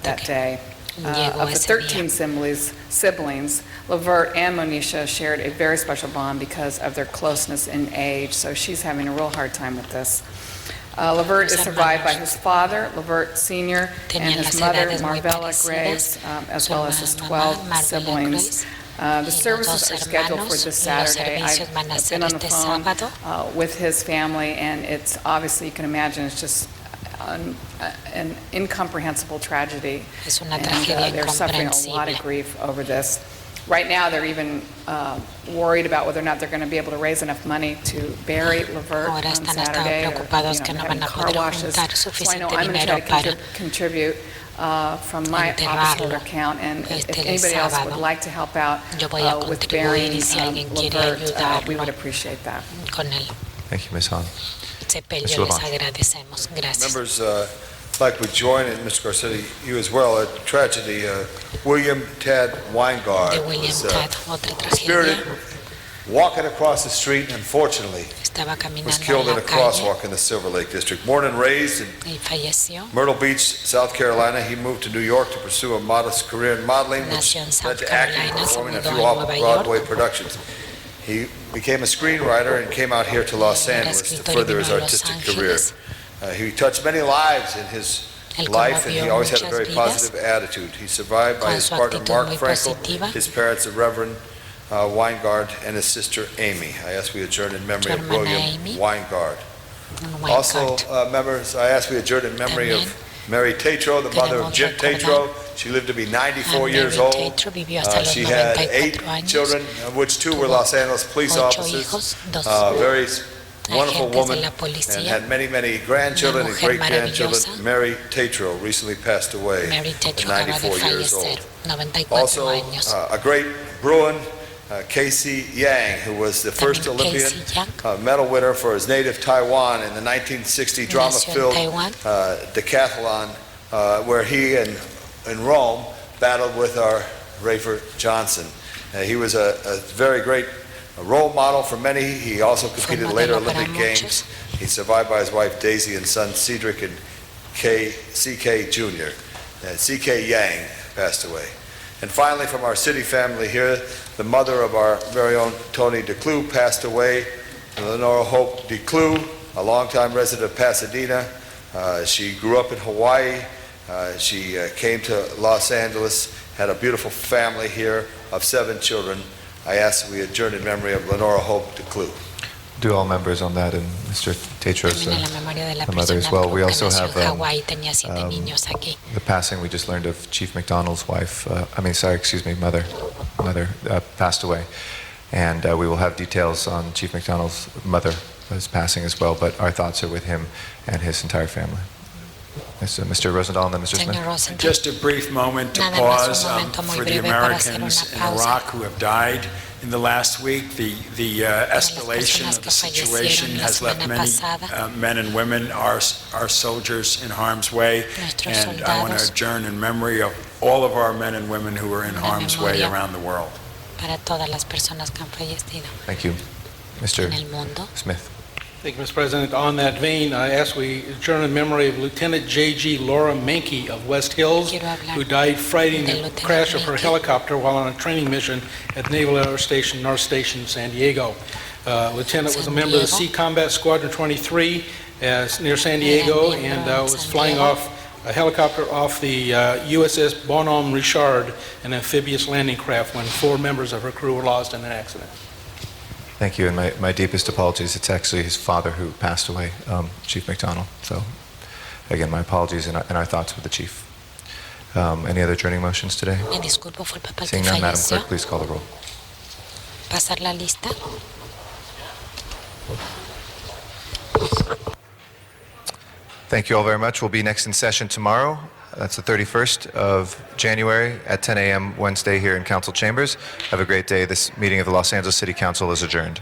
that day. Of the 13 siblings, Levert and Monisha shared a very special bond because of their closeness in age, so she's having a real hard time with this. Levert is survived by his father, Levert Sr., and his mother, Marvella Graves, as well as his 12 siblings. The services are scheduled for this Saturday. I've been on the phone with his family, and it's obviously, you can imagine, it's just an incomprehensible tragedy. And they're suffering a lot of grief over this. Right now, they're even worried about whether or not they're going to be able to raise enough money to bury Levert on Saturday, or having car washes. So I know I'm going to try to contribute from my office account, and if anybody else would like to help out with burying Levert, we would appreciate that. Thank you, Ms. Hahn. Mr. Levant. Members, I'd like to join in, Mr. Garcetti, you as well, a tragedy. William Tad Weingard was spirited walking across the street, and unfortunately was killed in a crosswalk in the Silver Lake District. Born and raised in Myrtle Beach, South Carolina, he moved to New York to pursue a modest career in modeling, which led to acting and performing a few off-Broadway productions. He became a screenwriter and came out here to Los Angeles to further his artistic career. He touched many lives in his life, and he always had a very positive attitude. He's survived by his partner, Mark Frankel, his parents, the Reverend Weingard, and his sister, Amy. I ask we adjourn in memory of William Weingard. Also, members, I ask we adjourn in memory of Mary Tatro, the mother of Jim Tatro. She lived to be 94 years old. She had 8 children, of which 2 were Los Angeles police officers. Very wonderful woman, and had many, many grandchildren and great-grandchildren. Mary Tatro recently passed away at 94 years old. Also, a great Bruin, Casey Yang, who was the first Olympian medal winner for his native Taiwan in the 1960 drama-filled decathlon, where he in Rome battled with our Rayford Johnson. He was a very great role model for many. He also competed in later Olympic Games. He's survived by his wife Daisy and son Cedric and C.K. Jr. C.K. Yang passed away. And finally, from our city family here, the mother of our very own Tony DeClue passed away. Lenora Hope DeClue, a longtime resident of Pasadena. She grew up in Hawaii. She came to Los Angeles, had a beautiful family here of 7 children. I ask we adjourn in memory of Lenora Hope DeClue. Do all members on that, and Mr. Tatros, the mother as well. We also have the passing we just learned of Chief McDonald's wife, mother passed away. And we will have details on Chief McDonald's mother's passing as well, but our thoughts are with him and his entire family. Mr. Rosendahl and then Mr. Smith. Just a brief moment to pause for the Americans in Iraq who have died in the last week. The escalation of the situation has left many men and women, our soldiers, in harm's way. And I want to adjourn in memory of all of our men and women who are in harm's way around the world. Thank you. Mr. Smith. Thank you, Mr. President. On that vein, I ask we adjourn in memory of Lieutenant J.G. Laura Menke of West Hills, who died Friday in the crash of her helicopter while on a training mission at Naval Air Station, North Station, San Diego. Lieutenant was a member of the Sea Combat Squadron 23 near San Diego, and was flying off a helicopter off the USS Bonhomme Richard, an amphibious landing craft, when 4 members of her crew were lost in an accident. Thank you, and my deepest apologies. It's actually his father who passed away, Chief McDonald. So, again, my apologies and our thoughts with the chief. Any other adjourning motions today? Seeing none, Madam Clerk, please call the roll. Pasar la lista. Thank you all very much. We'll be next in session tomorrow. That's the 31st of January at 10 a.m. Wednesday here in council chambers. Have a great day. This meeting of the Los Angeles City Council is adjourned.